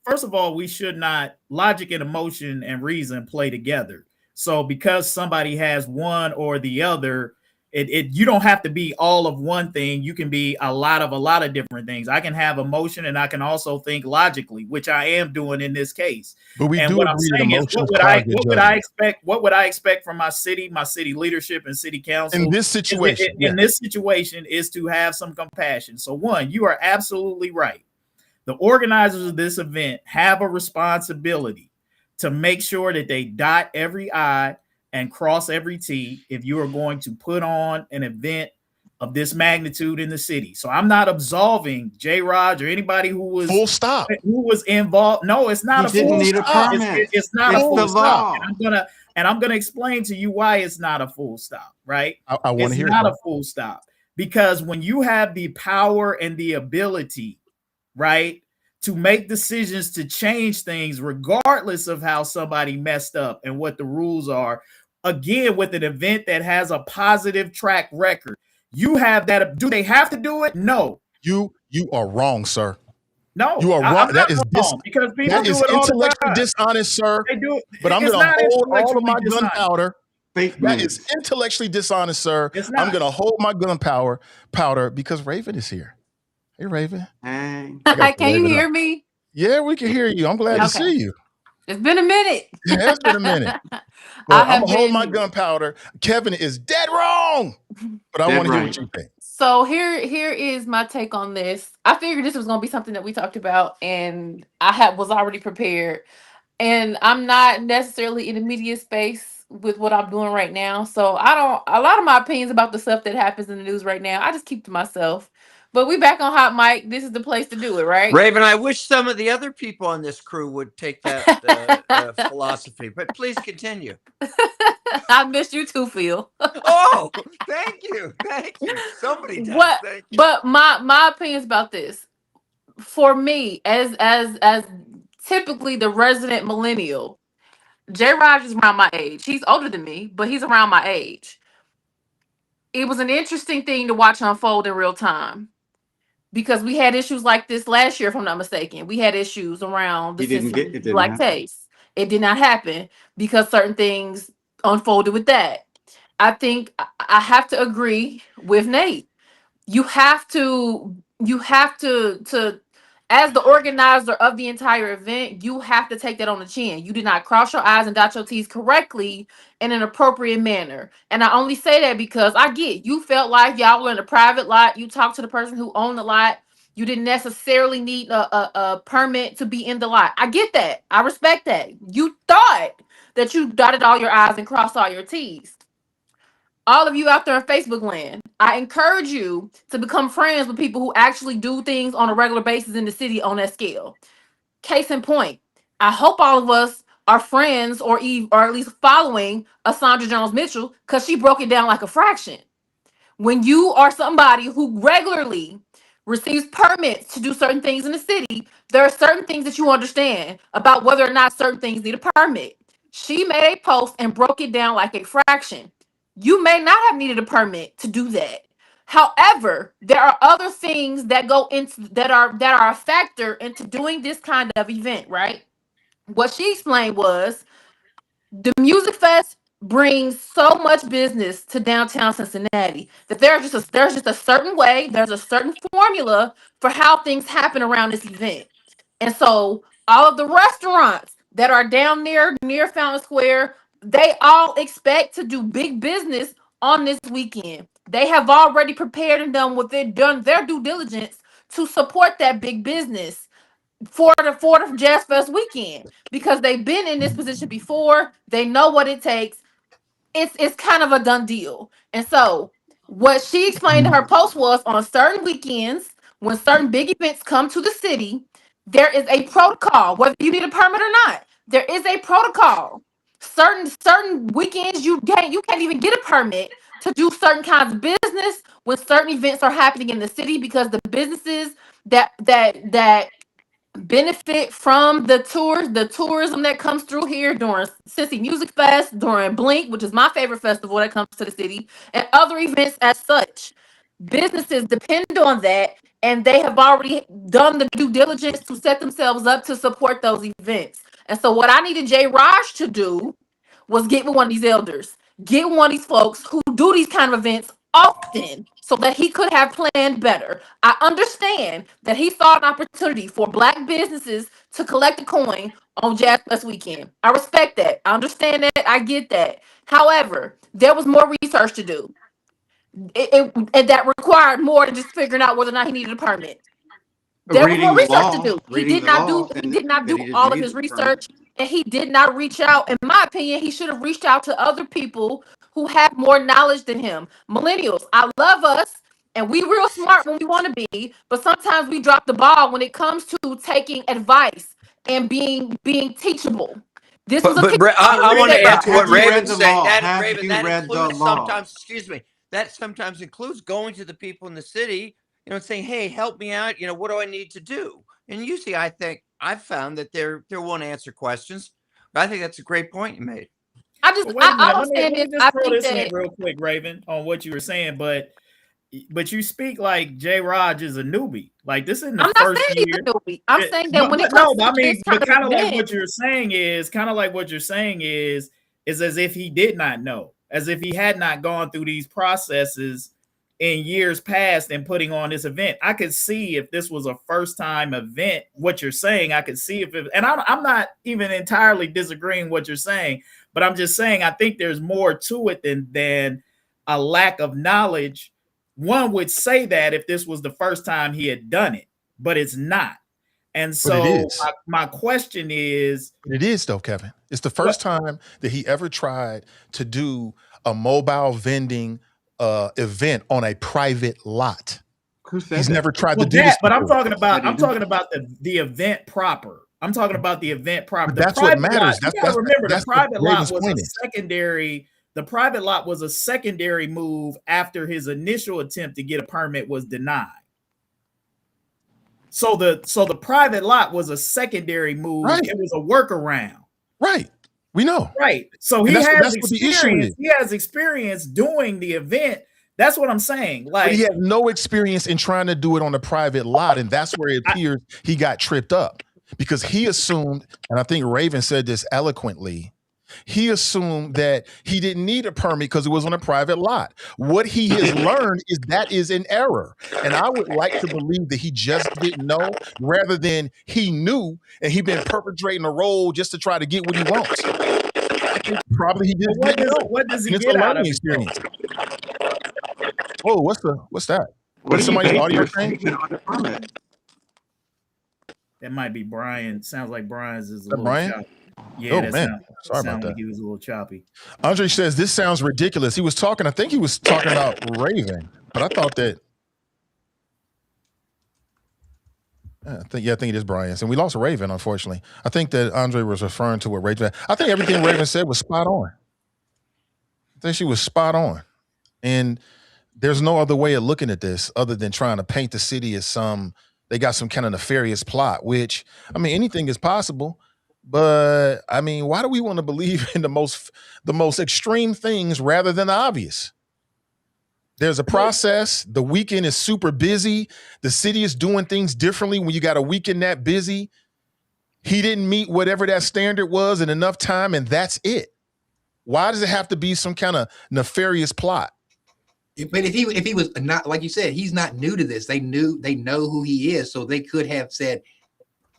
first of all, we should not. Logic and emotion and reason play together. So because somebody has one or the other, you don't have to be all of one thing. You can be a lot of different things. I can have emotion and I can also think logically, which I am doing in this case. But we and do what I'm agree that saying is, emotions what would I expect? What would I expect from my city leadership and city council in this situation? In this situation is to have some compassion. So one, you are absolutely right. The organizers of this event have a responsibility to make sure that they dot every I and cross every T if you are going to put on an event of this magnitude in the city. So I'm not absolving J. Raj or anybody who was involved. No, it's not He didn't need a permit. It's not a full stop. Law. And I'm gonna explain to you why it's not a full stop, right? I want to hear it's not a full stop because when you have the power and the ability, right, to make decisions to change things regardless of how somebody messed up and what the rules are. Again, with an event that has a positive track record, you have that. Do they have to do it? No. You are wrong, sir. No, you are wrong. That is because people do it all the time. Intellectually dishonest, sir. They do it. But I'm going to hold all of my gunpowder. That is intellectually dishonest, sir. I'm going to hold my gunpowder because Raven is here. Hey, Raven. Hey. Can you hear me? Yeah, we can hear you. I'm glad to see you. It's been a minute. Yeah, it's been a minute. Well, I'm gonna hold my gunpowder. Kevin is dead wrong, but I want to hear what you think. So here is my take on this. I figured this was gonna be something that we talked about, and I was already prepared. And I'm not necessarily in the media space with what I'm doing right now, so a lot of my opinions about the stuff that happens in the news right now, I just keep to myself. But we back on Hot Mic. This is the place to do it, right? Raven, I wish some of the other people on this crew would take that philosophy, but please continue. I miss you too, Phil. Oh, thank you. Thank you. Somebody does. Thank you. But my opinions about this, for me, as typically the resident millennial, J. Raj is around my age. He's older than me, but he's around my age. It was an interesting thing to watch unfold in real time. Because we had issues like this last year, if I'm not mistaken. We had issues around the Black Taste. It did not happen because certain things unfolded with that. I think I have to agree with Nate. You have to as the organizer of the entire event, you have to take that on the chin. You did not cross your I's and dot your T's correctly in an appropriate manner. And I only say that because I get you felt like y'all were in a private lot. You talked to the person who owned the lot. You didn't necessarily need a permit to be in the lot. I get that. I respect that. You thought that you dotted all your I's and crossed all your T's. All of you out there in Facebook land, I encourage you to become friends with people who actually do things on a regular basis in the city on that scale. Case in point, I hope all of us are friends or at least following Asandra Jones-Mitchell because she broke it down like a fraction. When you are somebody who regularly receives permits to do certain things in the city, there are certain things that you understand about whether or not certain things need a permit. She made a post and broke it down like a fraction. You may not have needed a permit to do that. However, there are other things that go into that are a factor into doing this kind of event, right? What she explained was the Music Fest brings so much business to downtown Cincinnati that there's just a certain way, there's a certain formula for how things happen around this event. And so all of the restaurants that are down near Fountain Square, they all expect to do big business on this weekend. They have already prepared and done their due diligence to support that big business for the Jazz Fest weekend because they've been in this position before. They know what it takes. It's kind of a done deal. And so what she explained in her post was on certain weekends, when certain big events come to the city, there is a protocol, whether you need a permit or not. There is a protocol. Certain weekends you can't even get a permit to do certain kinds of business when certain events are happening in the city because the businesses that benefit from the tourism that comes through here during Cincy Music Fest, during Blink, which is my favorite festival that comes to the city, and other events as such. Businesses depend on that, and they have already done the due diligence to set themselves up to support those events. And so what I needed J. Raj to do was get with one of these elders, get one of these folks who do these kind of events often so that he could have planned better. I understand that he saw an opportunity for Black businesses to collect a coin on Jazz Fest weekend. I respect that. I understand that. I get that. However, there was more research to do. And that required more than just figuring out whether or not he needed a permit. There was more Reading the research to law, do. He reading did the not law, do. He and did not that do he didn't all of need his the permit. research, and he did not reach out. In my opinion, he should have reached out to other people who have more knowledge than him. Millennials, I love us, and we real smart when we want to be, but sometimes we drop the ball when it comes to taking advice and being teachable. This was a But I want to teachable add to what Have you read Raven's the saying. law? That Have Raven, you that read the includes law? sometimes. Excuse me. That sometimes includes going to the people in the city, and saying, "Hey, help me out. What do I need to do?" And usually, I think I've found that they're willing to answer questions. But I think that's a great point you made. I just, But wait a minute, all I'm saying let is, me just I throw think this in that real quick, Raven, on what you were saying. But you speak like J. Raj is a newbie. Like this isn't the I'm not first saying he's year. a newbie. I'm saying that when it But comes no, to I mean, this kind but of kind of like event, what you're saying is as if he did not know, as if he had not gone through these processes in years past and putting on this event. I could see if this was a first time event, what you're saying, I could see if it, and I'm not even entirely disagreeing what you're saying, but I'm just saying, I think there's more to it than a lack of knowledge. One would say that if this was the first time he had done it, but it's not. And so my question is, it is though, Kevin. It's the first time that he ever tried to do a mobile vending event on a private lot. He's never tried to do this but before. I'm talking about the event proper. I'm talking about the event proper. But that's what matters. You gotta remember, the private lot was a secondary. The private lot was a secondary move after his initial attempt to get a permit was denied. So the private lot was a secondary move. Right. It was a workaround. Right. We know. Right. So he has experience. He has experience doing the event. That's what I'm saying. Like, but he had no experience in trying to do it on a private lot, and that's where it appears he got tripped up because he assumed, and I think Raven said this eloquently, he assumed that he didn't need a permit because it was on a private lot. What he has learned is that is an error. And I would like to believe that he just didn't know rather than he knew and he been perpetrating a role just to try to get what he wants. I think probably he just didn't know. What does he get out of experience? Oh, what's that? What is somebody's audio thing? That might be Brian. Sounds like Brian's is a little Brian? choppy. Yeah, oh man, sorry about that. Like he was a little choppy. Andre says this sounds ridiculous. He was talking. I think he was talking about Raven, but I thought that. I think it is Brian's, and we lost Raven, unfortunately. I think that Andre was referring to what Raven. I think everything Raven said was spot on. I think she was spot on, and there's no other way of looking at this other than trying to paint the city as they got some kind of nefarious plot. Which I mean, anything is possible. But I mean, why do we want to believe in the most extreme things rather than the obvious? There's a process. The weekend is super busy. The city is doing things differently when you got a weekend that busy. He didn't meet whatever that standard was in enough time, and that's it. Why does it have to be some kind of nefarious plot? But if he was not, like you said, he's not new to this. They know who he is, so they could have said,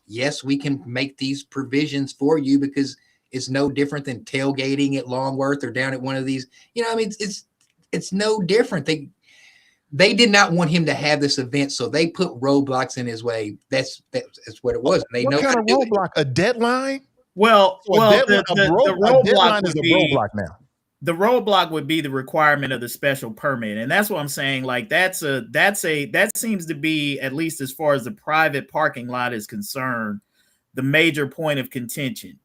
yes, we can make these provisions for you because it's no different than tailgating at Longworth or down at one of these. I mean, it's no different. They did not want him to have this event, so they put roadblocks in his way. That's what it was. And they what know kind of roadblock? A deadline? Well, the roadblock is a roadblock now. The roadblock would be the requirement of the special permit, and that's what I'm saying. Like that seems to be, at least as far as the private parking lot is concerned, the major point of contention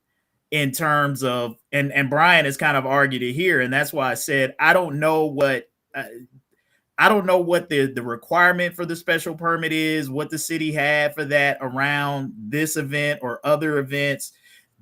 in terms of, and Brian has kind of argued it here, and that's why I said I don't know what the requirement for the special permit is, what the city had for that around this event or other events.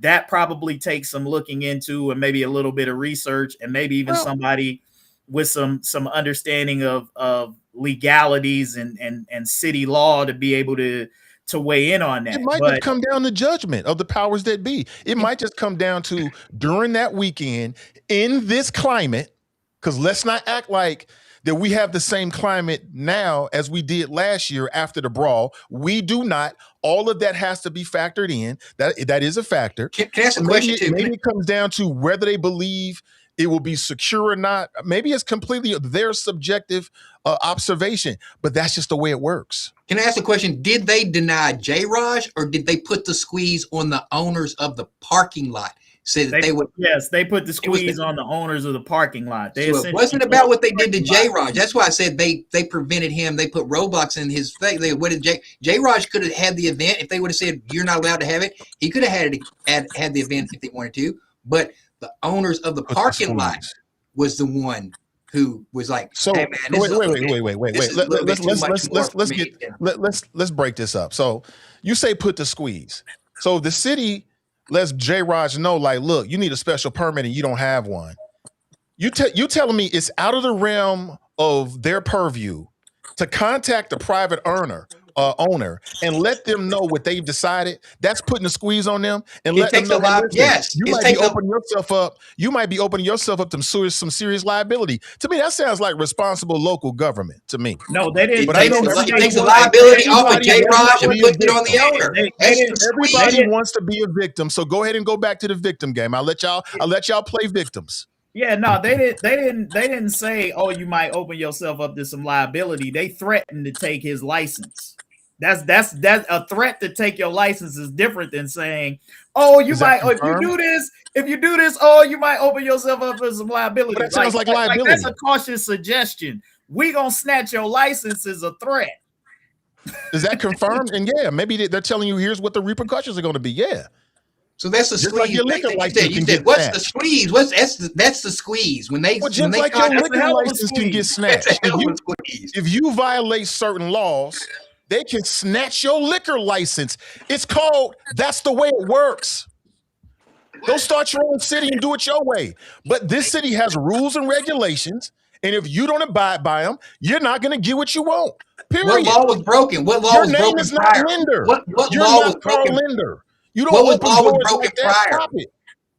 That probably takes some looking into and maybe a little bit of research and maybe even somebody with some understanding of legalities and city law to be able to to weigh in on that. It might just come down to judgment of the powers that be. It might just come down to during that weekend in this climate, because let's not act like that we have the same climate now as we did last year after the brawl. We do not. All of that has to be factored in. That is a factor. Can I ask a question too? Maybe it comes down to whether they believe it will be secure or not. Maybe it's completely their subjective observation, but that's just the way it works. Can I ask a question? Did they deny J-Raj, or did they put the squeeze on the owners of the parking lot? Said that they would. Yes, they put the squeeze on the owners of the parking lot. So it wasn't about what they did to J-Raj. That's why I said they prevented him. They put roadblocks in his face. What did J-Raj could have had the event if they would have said you're not allowed to have it. He could have had the event if they wanted to. But the owners of the parking lot was the one who was like, so hey, man, let's break this up. So you say put the squeeze. So the city lets J-Raj know, like, look, you need a special permit and you don't have one. You telling me it's out of the realm of their purview to contact the private owner and let them know what they've decided? That's putting a squeeze on them and let them know. Yes, you might be opening yourself up. You might be opening yourself up to some serious liability. To me, that sounds like responsible local government. To me, no, they didn't. It takes a liability off of J-Raj and puts it on the owner. Everybody wants to be a victim, so go ahead and go back to the victim game. I'll let y'all play victims. Yeah, no, they didn't say, oh, you might open yourself up to some liability. They threatened to take his license. That's a threat to take your license is different than saying, oh, you might, if you do this, oh, you might open yourself up for some liability. But that sounds like liability. That's a cautious suggestion. We gonna snatch your license is a threat. Is that confirmed? And yeah, maybe they're telling you here's what the repercussions are going to be. Yeah. So that's the squeeze. Like your liquor license you said what's the squeeze? That's the squeeze. When they your liquor license can get snatched. If you violate certain laws, they can snatch your liquor license. It's called, that's the way it works. Go start your own city and do it your way. But this city has rules and regulations, and if you don't abide by them, you're not going to get what you want. Period. What law was broken? What law was broken? Your name is not Linder. What law was broken? Linder. You don't what law was broken prior?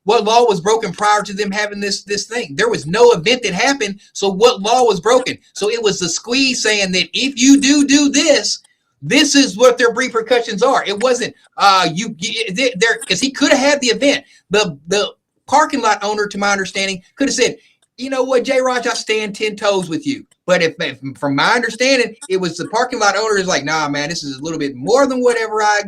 What law was broken prior to them having this thing? There was no event that happened. So what law was broken? So it was the squeeze saying that if you do this, this is what their repercussions are. It wasn't there because he could have had the event. The parking lot owner, to my understanding, could have said, you know what, J-Raj, I stand 10 toes with you. But if from my understanding, it was the parking lot owner is like, nah, man, this is a little bit more than whatever I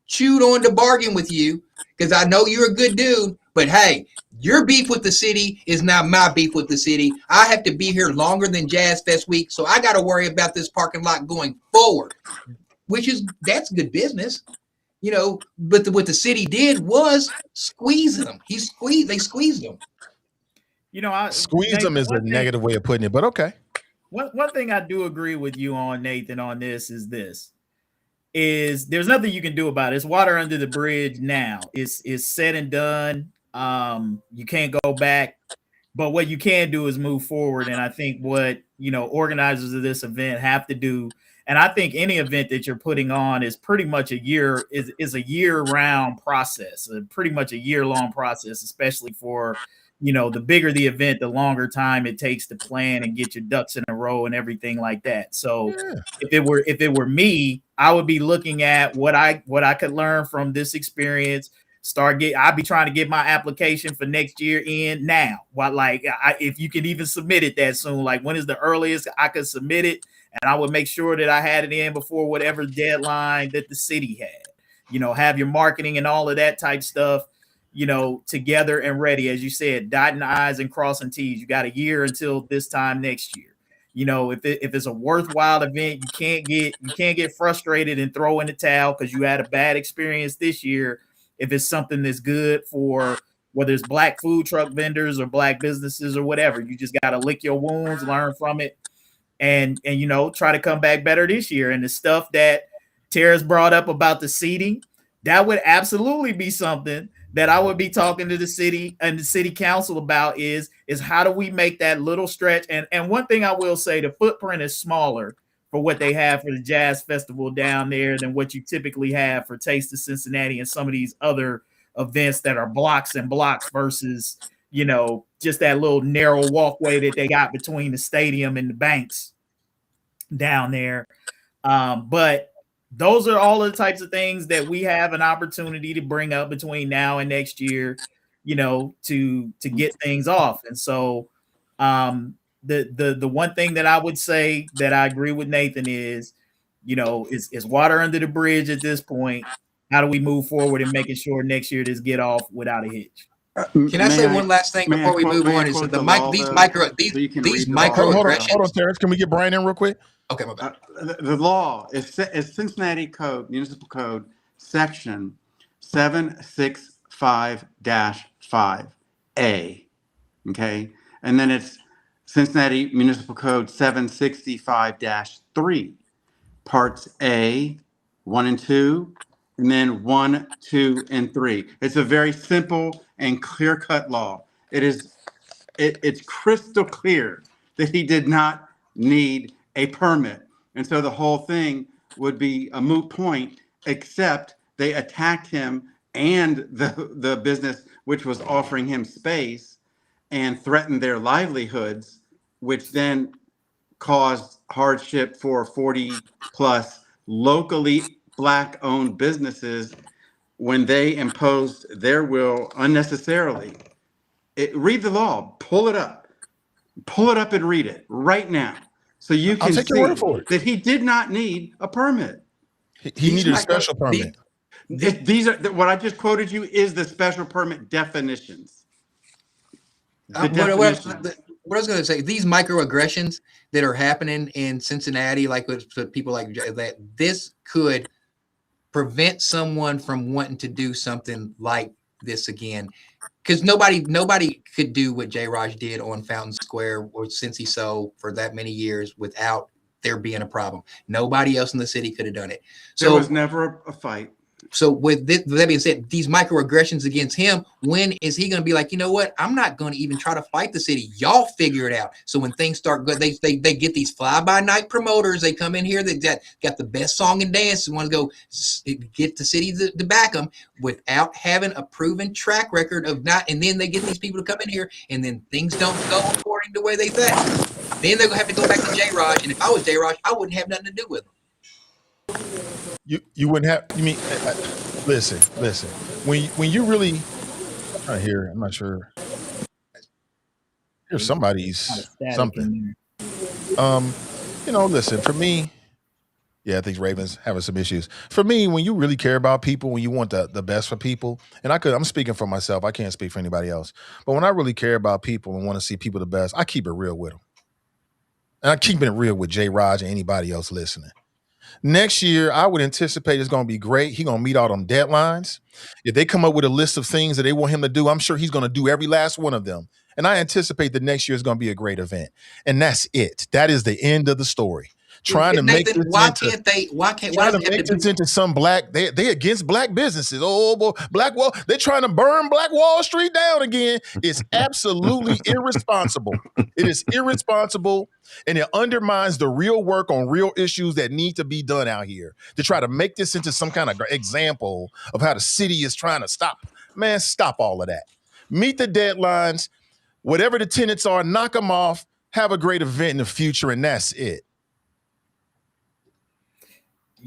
chewed on to bargain with you because I know you're a good dude. But hey, your beef with the city is not my beef with the city. I have to be here longer than Jazz Fest week, so I got to worry about this parking lot going forward, that's good business, you know. But what the city did was squeeze them. They squeezed them. You know, squeeze them is a negative way of putting it, but okay. One thing I do agree with you on, Nathan, on this is there's nothing you can do about it. It's water under the bridge now. It's said and done. You can't go back, but what you can do is move forward. And I think what, you know, organizers of this event have to do, and I think any event that you're putting on is pretty much a year-round process, pretty much a year-long process, especially for, you know, the bigger the event, the longer time it takes to plan and get your ducks in a row and everything like that. So if it were me, I would be looking at what I could learn from this experience. I'd be trying to get my application for next year in now. If you can even submit it that soon, like when is the earliest I could submit it? And I would make sure that I had it in before whatever deadline that the city had. You know, have your marketing and all of that type stuff, you know, together and ready. As you said, dotting I's and crossing T's. You got a year until this time next year. You know, if it's a worthwhile event, you can't get frustrated and throw in the towel because you had a bad experience this year. If it's something that's good for whether it's black food truck vendors or black businesses or whatever, you just got to lick your wounds, learn from it, and you know, try to come back better this year. And the stuff that Tara's brought up about the seating, that would absolutely be something that I would be talking to the city and the city council about is how do we make that little stretch? And one thing I will say, the footprint is smaller for what they have for the jazz festival down there than what you typically have for Taste of Cincinnati and some of these other events that are blocks and blocks versus, you know, just that little narrow walkway that they got between the stadium and the banks down there. But those are all the types of things that we have an opportunity to bring up between now and next year, you know, to get things off. And so the one thing that I would say that I agree with Nathan is, you know, is water under the bridge at this point. How do we move forward in making sure next year this get off without a hitch? Can I say one last thing before we move on? Is these microaggressions. Hold on, Terrence. Can we get Brian in real quick? Okay, my bad. The law is Cincinnati Code, Municipal Code, Section 765-5A. Okay, and then it's Cincinnati Municipal Code 765-3, Parts A, 1 and 2, and then 1, 2, and 3. It's a very simple and clear-cut law. It's crystal clear that he did not need a permit. And so the whole thing would be a moot point, except they attacked him and the business which was offering him space and threatened their livelihoods, which then caused hardship for 40 plus locally Black owned businesses when they imposed their will unnecessarily. Read the law, pull it up and read it right now. So you can see that he did not need a permit. He needed a special permit. These are what I just quoted you is the special permit definitions. What I was going to say, these microaggressions that are happening in Cincinnati, like with people like that, this could prevent someone from wanting to do something like this again. Because nobody could do what J. Raj did on Fountain Square or Cincy So for that many years without there being a problem. Nobody else in the city could have done it. So there was never a fight. So with that being said, these microaggressions against him, when is he going to be like, you know what? I'm not going to even try to fight the city. Y'all figure it out. So when things start good, they get these fly-by-night promoters. They come in here. They got the best song and dance and want to go get the city to back them without having a proven track record of not. And then they get these people to come in here, and then things don't go according to the way they think. Then they're going to have to go back to J. Raj. And if I was J. Raj, I wouldn't have nothing to do with them. You wouldn't have. You mean? Listen. When you really, I hear. I'm not sure. Here's somebody's something. You know, listen. For me, yeah, I think Ravens having some issues. For me, when you really care about people, when you want the best for people, and I'm speaking for myself. I can't speak for anybody else. But when I really care about people and want to see people the best, I keep it real with them, and I keep it real with J. Raj and anybody else listening. Next year, I would anticipate it's going to be great. He's going to meet all them deadlines. If they come up with a list of things that they want him to do, I'm sure he's going to do every last one of them. And I anticipate that next year is going to be a great event. And that's it. That is the end of the story. Trying to make this into some black, they against black businesses. Oh boy, Black Wall, they're trying to burn Black Wall Street down again. It's absolutely irresponsible. It is irresponsible, and it undermines the real work on real issues that need to be done out here. To try to make this into some kind of example of how the city is trying to stop. Man, stop all of that. Meet the deadlines, whatever the tenets are, knock them off, have a great event in the future, and that's it.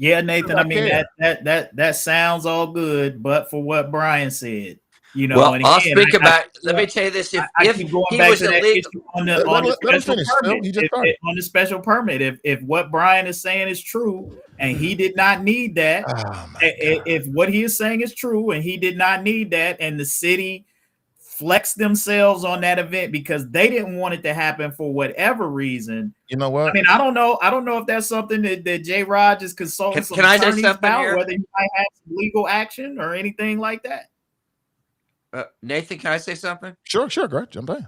Yeah, Nathan. I mean that sounds all good, but for what Brian said, you know. Well, and again, I'll speak about. Let me tell you this: if he was illegal on the special permit, if what Brian is saying is true, and he did not need that, if what he is saying is true, and he did not need that, and the city flex themselves on that event because they didn't want it to happen for whatever reason. You know what? I mean, I don't know if that's something that J. Raj is consulting some attorneys about, whether you might have some legal action or anything like that. Nathan, can I say something? Sure. Go ahead, jump in.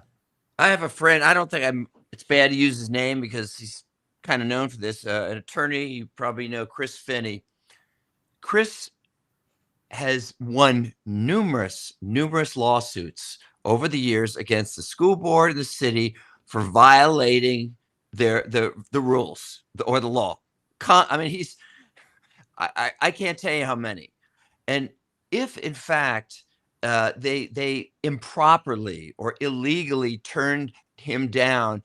I have a friend. I don't think it's bad to use his name because he's kind of known for this. An attorney, you probably know Chris Finney. Chris has won numerous lawsuits over the years against the school board and the city for violating the rules or the law. I mean, I can't tell you how many. And if in fact they improperly or illegally turned him down,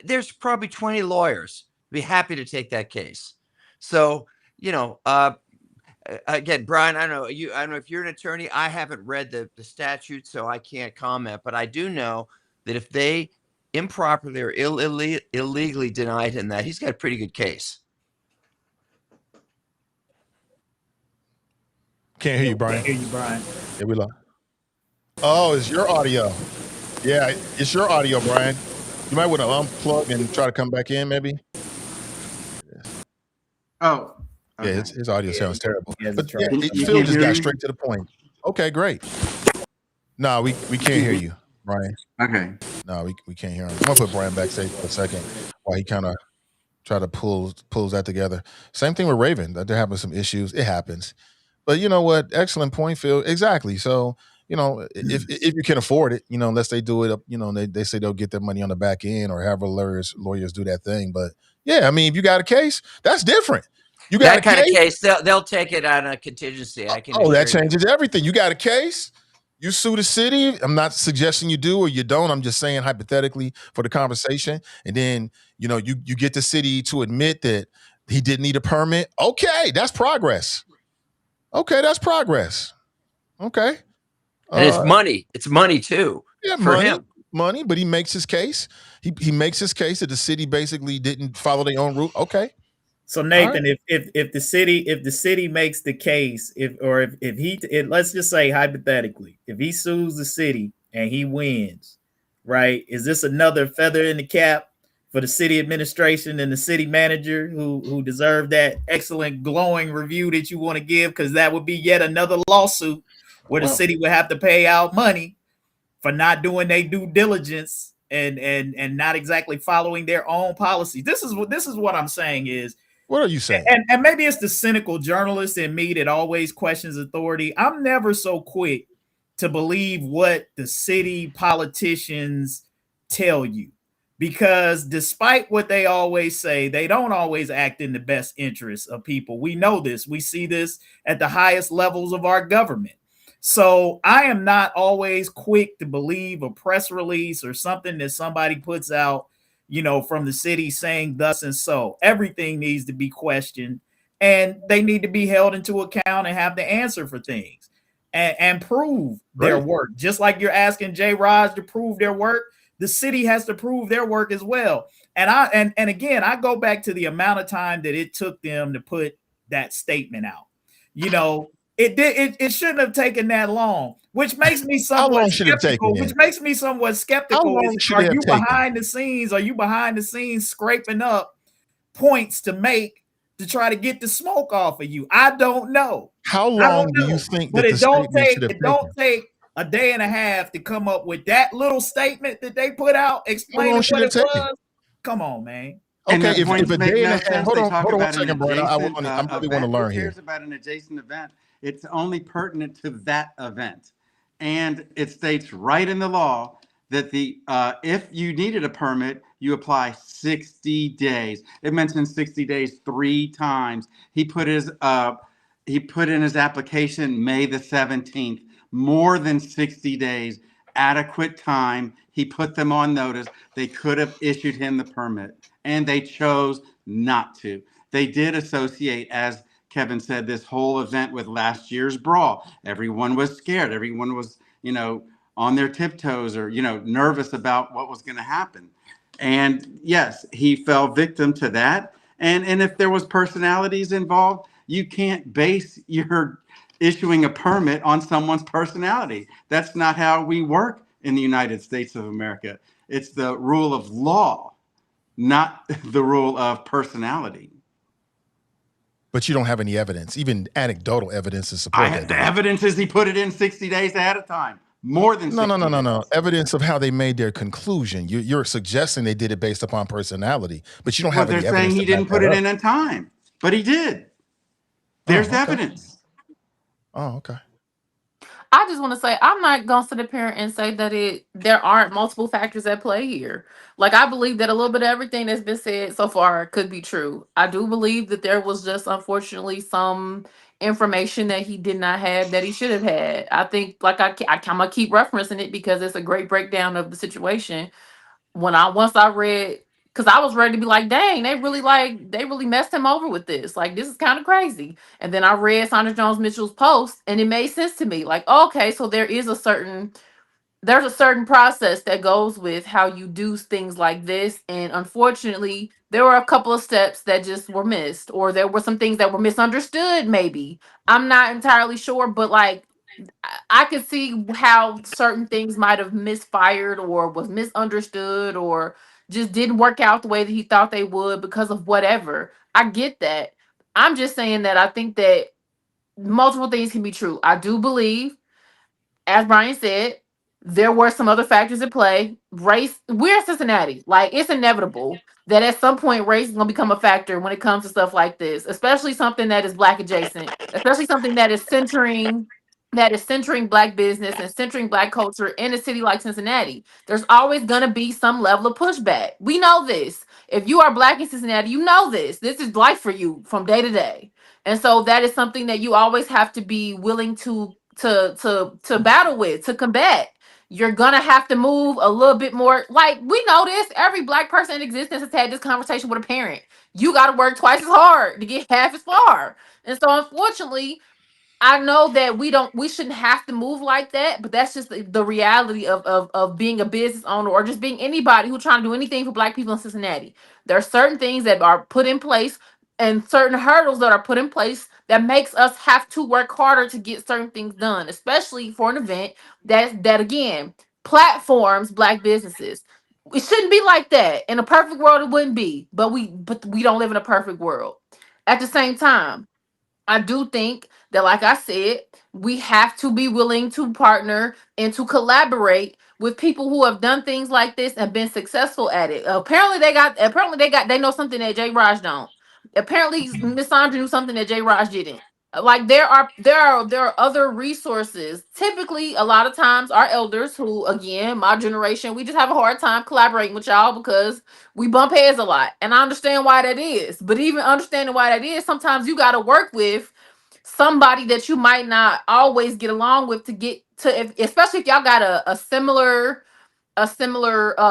there's probably 20 lawyers be happy to take that case. So, again, Brian, I don't know if you're an attorney. I haven't read the statute, so I can't comment. But I do know that if they improperly or illegally denied him that, he's got a pretty good case. Can't hear you, Brian. Can't hear you, Brian. Yeah, we lost. Oh, it's your audio. Yeah, it's your audio, Brian. You might want to unplug and try to come back in, maybe. Oh. Okay. Yeah, his audio sounds terrible. Yeah, but right. Phil just got straight to the point. Okay, great. No, we can't hear you, Brian. Okay. No, we can't hear him. I'm gonna put Brian backstage for a second while he kind of try to pulls that together. Same thing with Raven. They're having some issues. It happens. But you know what? Excellent point, Phil. Exactly. So, if you can afford it, unless they do it up, they say they'll get their money on the back end or however lawyers do that thing. But yeah, I mean, if you got a case, that's different. You got that kind of case, they'll take it on a contingency. That changes everything. You got a case, you sue the city. I'm not suggesting you do or you don't. I'm just saying hypothetically for the conversation. And then, you get the city to admit that he didn't need a permit. Okay, that's progress. Okay, that's progress. Okay. And it's money. It's money too. Yeah, for him. Money, but he makes his case. He makes his case that the city basically didn't follow their own route. Okay. So Nathan, right. if the city makes the case, let's just say hypothetically, if he sues the city and he wins, right? Is this another feather in the cap for the city administration and the city manager who deserve that excellent glowing review that you want to give? Because that would be yet another lawsuit where the city would have to pay out money for not doing their due diligence and not exactly following their own policy. This is what I'm saying is. What are you saying? And maybe it's the cynical journalist in me that always questions authority. I'm never so quick to believe what the city politicians tell you, because despite what they always say, they don't always act in the best interests of people. We know this. We see this at the highest levels of our government. So I am not always quick to believe a press release or something that somebody puts out, from the city saying thus and so. Everything needs to be questioned, and they need to be held into account and have the answer for things and prove their work. Just like you're asking J. Raj to prove their work, the city has to prove their work as well. And again, I go back to the amount of time that it took them to put that statement out. It shouldn't have taken that long, which makes me somewhat skeptical. Are you behind the scenes scraping up points to make to try to get the smoke off of you? I don't know. How long do you think? But it don't take a day and a half to come up with that little statement that they put out explaining what it was. Come on, man. Okay, if a day and a half, hold on 1 second, Brian. I really want to learn here. Who cares about an adjacent event? It's only pertinent to that event. And it states right in the law that if you needed a permit, you apply 60 days. It mentions 60 days 3 times. He put in his application May the 17th, more than 60 days, adequate time. He put them on notice. They could have issued him the permit, and they chose not to. They did associate, as Kevin said, this whole event with last year's brawl. Everyone was scared. Everyone was, on their tiptoes or, nervous about what was going to happen. And yes, he fell victim to that. And if there was personalities involved, you can't base your issuing a permit on someone's personality. That's not how we work in the United States of America. It's the rule of law, not the rule of personality. But you don't have any evidence, even anecdotal evidence to support that. The evidence is he put it in 60 days ahead of time. More than 60 No. Evidence of how they made their conclusion. You're suggesting they did it based upon personality, but you don't have any evidence. They're saying he didn't put it in time, but he did. There's evidence. Oh, okay. I just want to say I'm not gonna sit up here and say that there aren't multiple factors at play here. Like I believe that a little bit of everything that's been said so far could be true. I do believe that there was just unfortunately some information that he did not have that he should have had. I think like I kind of keep referencing it because it's a great breakdown of the situation. Once I read, because I was ready to be like, dang, they really messed him over with this. Like this is kind of crazy. And then I read Sandra Jones Mitchell's post and it made sense to me. Like, okay, so there's a certain process that goes with how you do things like this. And unfortunately, there were a couple of steps that just were missed, or there were some things that were misunderstood, maybe. I'm not entirely sure, but like I could see how certain things might have misfired or was misunderstood or just didn't work out the way that he thought they would because of whatever. I get that. I'm just saying that I think that multiple things can be true. I do believe, as Brian said, there were some other factors at play. Race, we're in Cincinnati. Like, it's inevitable that at some point race is going to become a factor when it comes to stuff like this, especially something that is Black adjacent, especially something that is centering Black business and centering Black culture in a city like Cincinnati. There's always going to be some level of pushback. We know this. If you are Black in Cincinnati, you know this. This is life for you from day to day. And so that is something that you always have to be willing to battle with, to combat. You're gonna have to move a little bit more. Like we know this, every Black person in existence has had this conversation with a parent. You got to work twice as hard to get half as far. And so, unfortunately, I know that we shouldn't have to move like that, but that's just the reality of being a business owner or just being anybody who's trying to do anything for Black people in Cincinnati. There are certain things that are put in place and certain hurdles that are put in place that makes us have to work harder to get certain things done, especially for an event that again platforms Black businesses. It shouldn't be like that. In a perfect world, it wouldn't be, but we don't live in a perfect world. At the same time, I do think that, like I said, we have to be willing to partner and to collaborate with people who have done things like this and been successful at it. They know something that J. Raj don't. Apparently, Miss Sandra knew something that J. Raj didn't. Like there are other resources. Typically, a lot of times our elders, who again, my generation, we just have a hard time collaborating with y'all because we bump heads a lot, and I understand why that is. But even understanding why that is, sometimes you got to work with somebody that you might not always get along with to get to, especially if y'all got a similar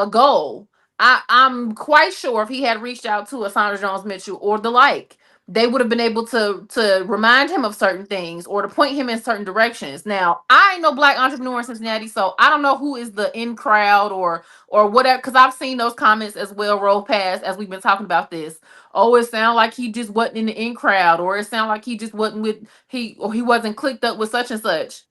goal. I'm quite sure if he had reached out to a Sandra Jones Mitchell or the like, they would have been able to remind him of certain things or to point him in certain directions. Now, I ain't no Black entrepreneur in Cincinnati, so I don't know who is the in crowd or whatever, because I've seen those comments as well roll past as we've been talking about this. Oh, it sounded like he just wasn't in the in crowd, or it sounded like he just wasn't with he wasn't clicked up with such and such.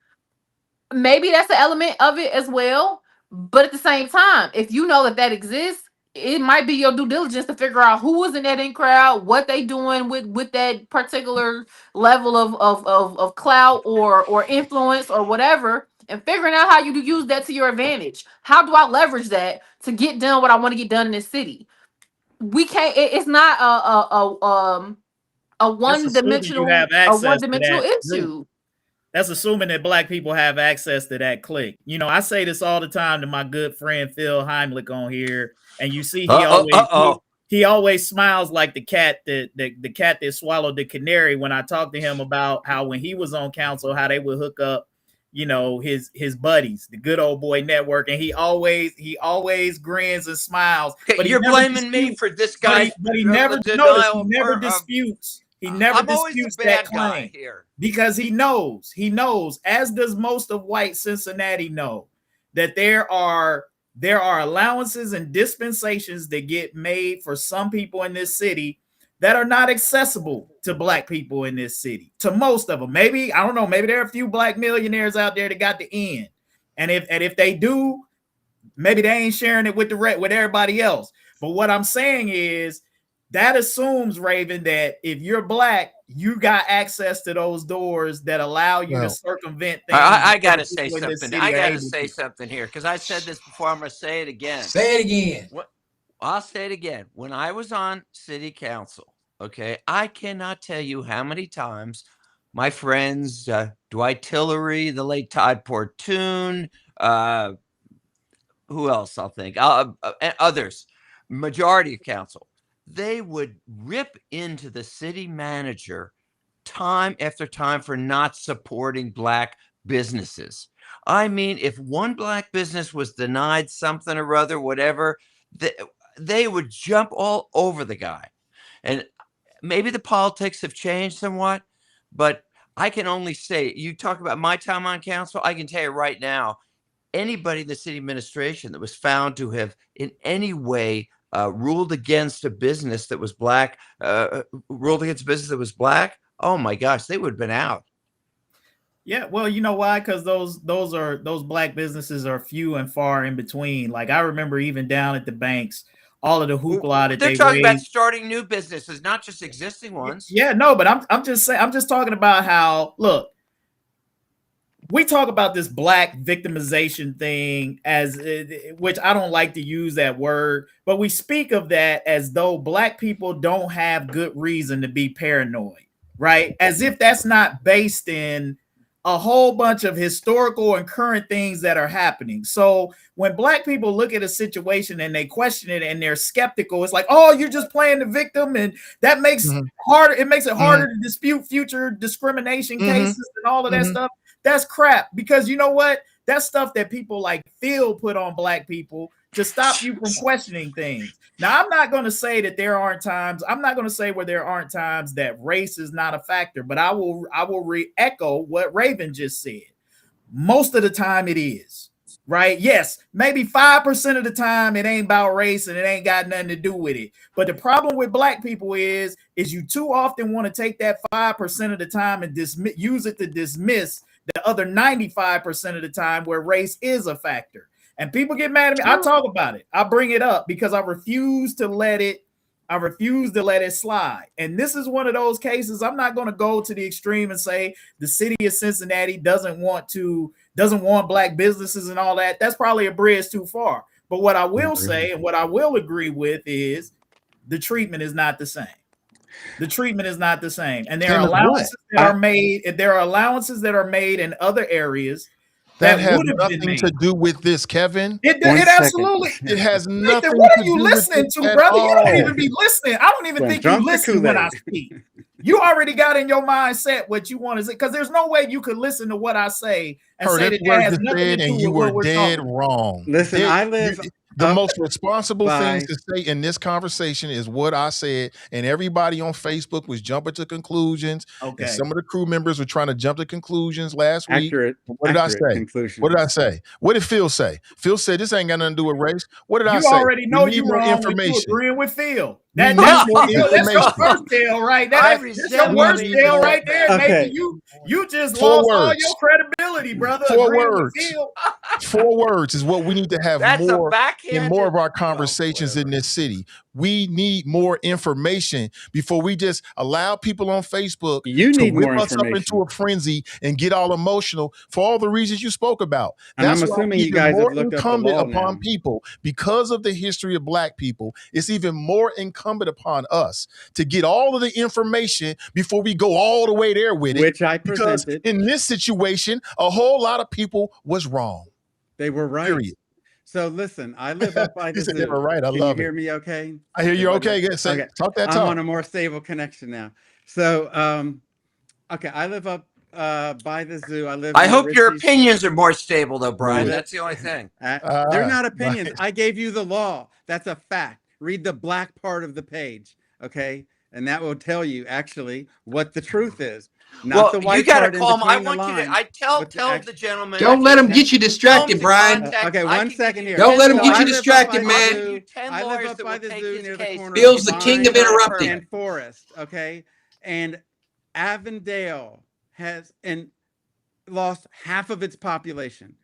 Maybe that's an element of it as well. But at the same time, if you know that exists, it might be your due diligence to figure out who was in that in crowd, what they doing with that particular level of clout or influence or whatever, and figuring out how you do use that to your advantage. How do I leverage that to get done what I want to get done in this city? We can't. It's not a That's assuming you have access to one-dimensional that group. issue. That's assuming that Black people have access to that clique. You know, I say this all the time to my good friend Phil Heimlich on here, and you see he always smiles like the cat that swallowed the canary when I talk to him about how when he was on council, how they would hook up, you know, his buddies, the Good Old Boy Network, and he always grins and smiles. But you're blaming me for this guy. But he never disputes. He never disputes that claim here because he knows, as does most of white Cincinnati know, that there are allowances and dispensations that get made for some people in this city that are not accessible to Black people in this city. To most of them, maybe, I don't know, maybe there are a few Black millionaires out there that got the end, and if they do, maybe they ain't sharing it with everybody else. But what I'm saying is, that assumes, Raven, that if you're Black, you got access to those doors that allow you to circumvent things. I got to say something. I got to say something here because I said this before. I'm going to say it again. Say it again. I'll say it again. When I was on city council, okay, I cannot tell you how many times my friends, Dwight Tillery, the late Todd Portune, who else I'll think, and others, majority of council, they would rip into the city manager time after time for not supporting Black businesses. I mean, if one Black business was denied something or other, whatever, they would jump all over the guy. And maybe the politics have changed somewhat, but I can only say, you talk about my time on council, I can tell you right now, anybody in the city administration that was found to have in any way ruled against a business that was Black, oh my gosh, they would have been out. Yeah, well, you know why? Because those Black businesses are few and far in between. Like I remember even down at the banks, all of the hoopla that they're they talking about raised. Starting new businesses, not just existing ones. Yeah, no, but I'm just saying, I'm just talking about how, look, we talk about this Black victimization thing as, which I don't like to use that word, but we speak of that as though Black people don't have good reason to be paranoid, right? As if that's not based in a whole bunch of historical and current things that are happening. So when Black people look at a situation and they question it and they're skeptical, it's like, oh, you're just playing the victim, and that makes harder. It makes it harder to dispute future discrimination cases and all of that stuff. That's crap, because you know what? That's stuff that people like Phil put on Black people to stop you from questioning things. Now, I'm not going to say that there aren't times. I'm not going to say where there aren't times that race is not a factor, but I will re-echo what Raven just said. Most of the time it is, right? Yes, maybe 5% of the time it ain't about race and it ain't got nothing to do with it. But the problem with Black people is you too often want to take that 5% of the time and use it to dismiss the other 95% of the time where race is a factor. And people get mad at me. I talk about it. I bring it up because I refuse to let it slide. And this is one of those cases. I'm not going to go to the extreme and say the city of Cincinnati doesn't want Black businesses and all that. That's probably a bridge too far. But what I will say and what I will agree with is the treatment is not the same. The treatment is not the same. And there are allowances that are made. There are allowances that are made in other areas that has nothing to do with this, Kevin. It absolutely. It has nothing. What are you listening to, brother? You don't even be listening. I don't even think you listen when I speak. You already got in your mindset what you want to say, because there's no way you could listen to what I say and say that has nothing to do with you what were dead wrong. Listen, I live. The most responsible things to say in this conversation is what I said, and everybody on Facebook was jumping to conclusions. Okay. And some of the crew members were trying to jump to conclusions last week. What did I say? Conclusion. What did I say? What did Phil say? Phil said this ain't got nothing to do with race. What did I say? You already know you were information. Agreeing with Phil. That's your first deal right there. That's your worst deal right there. Okay. Maybe you just lost all your credibility, brother. 4 words. 4 words is what we need to have more in more of our conversations in this city. We need more information before we just allow people on Facebook to whip us up into a frenzy and get all emotional for all the reasons you spoke about. That's I'm assuming you guys have looked incumbent up the law upon now. people because of the history of Black people. It's even more incumbent upon us to get all of the information before we go all the way there with it. Which I presented. Because in this situation, a whole lot of people was wrong. They were right. Period. So listen, I live up by the zoo. They were right. I love it. Can you hear me okay? I hear you okay. Okay. Talk that talk. I'm on a more stable connection now. So, okay, I live up by the zoo. I hope your opinions are more stable though, Brian. That's the only thing. They're not opinions. I gave you the law. That's a fact. Read the black part of the page, okay? And that will tell you actually what the truth is. Not the white part. You got to call him. I want you to. Tell the gentleman. Don't let him get you distracted, Brian. Okay, 1 second here. Don't let him get you distracted, man. I live up by the zoo near the corner. Bill's the king of interrupting. And Forest, okay, and Avondale has lost half of its population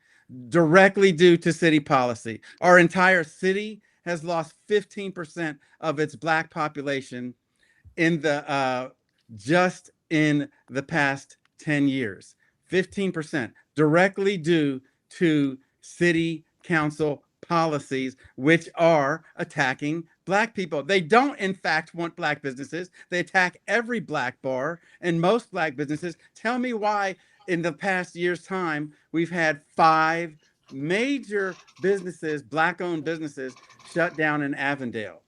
directly due to city policy. Our entire city has lost 15% of its Black population in the just in the past 10 years. 15% directly due to city council policies, which are attacking Black people. They don't, in fact, want Black businesses. They attack every Black bar and most Black businesses. Tell me why in the past year's time, we've had 5 major businesses, Black-owned businesses, shut down in Avondale,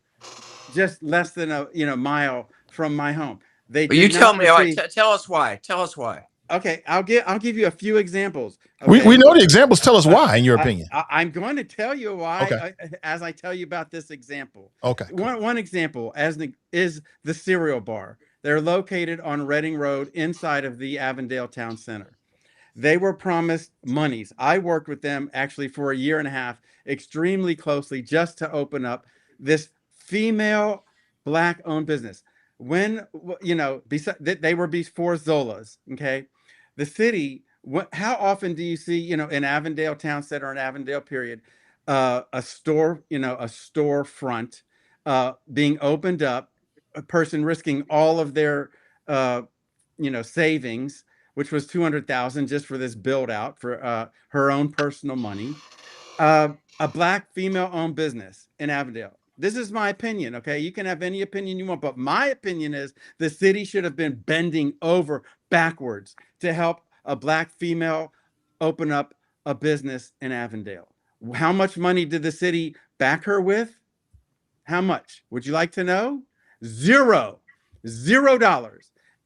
just less than a mile from my home. Well, you tell me. All right, tell us why. Tell us why. Okay, I'll give you a few examples. Okay? We know the examples. Tell us why, in your opinion. I'm going to tell you why, Okay. as I tell you about this example. Okay. One example is the Cereal Bar. They're located on Reading Road inside of the Avondale Town Center. They were promised monies. I worked with them actually for a year and a half, extremely closely, just to open up this female Black-owned business. When they were before Zola's, okay? The city, how often do you see, in Avondale Town Center and Avondale period, a storefront being opened up, a person risking all of their, savings, which was $200,000 just for this build out for her own personal money, a Black female-owned business in Avondale. This is my opinion, okay? You can have any opinion you want, but my opinion is the city should have been bending over backwards to help a Black female open up a business in Avondale. How much money did the city back her with? How much? Would you like to know? $0.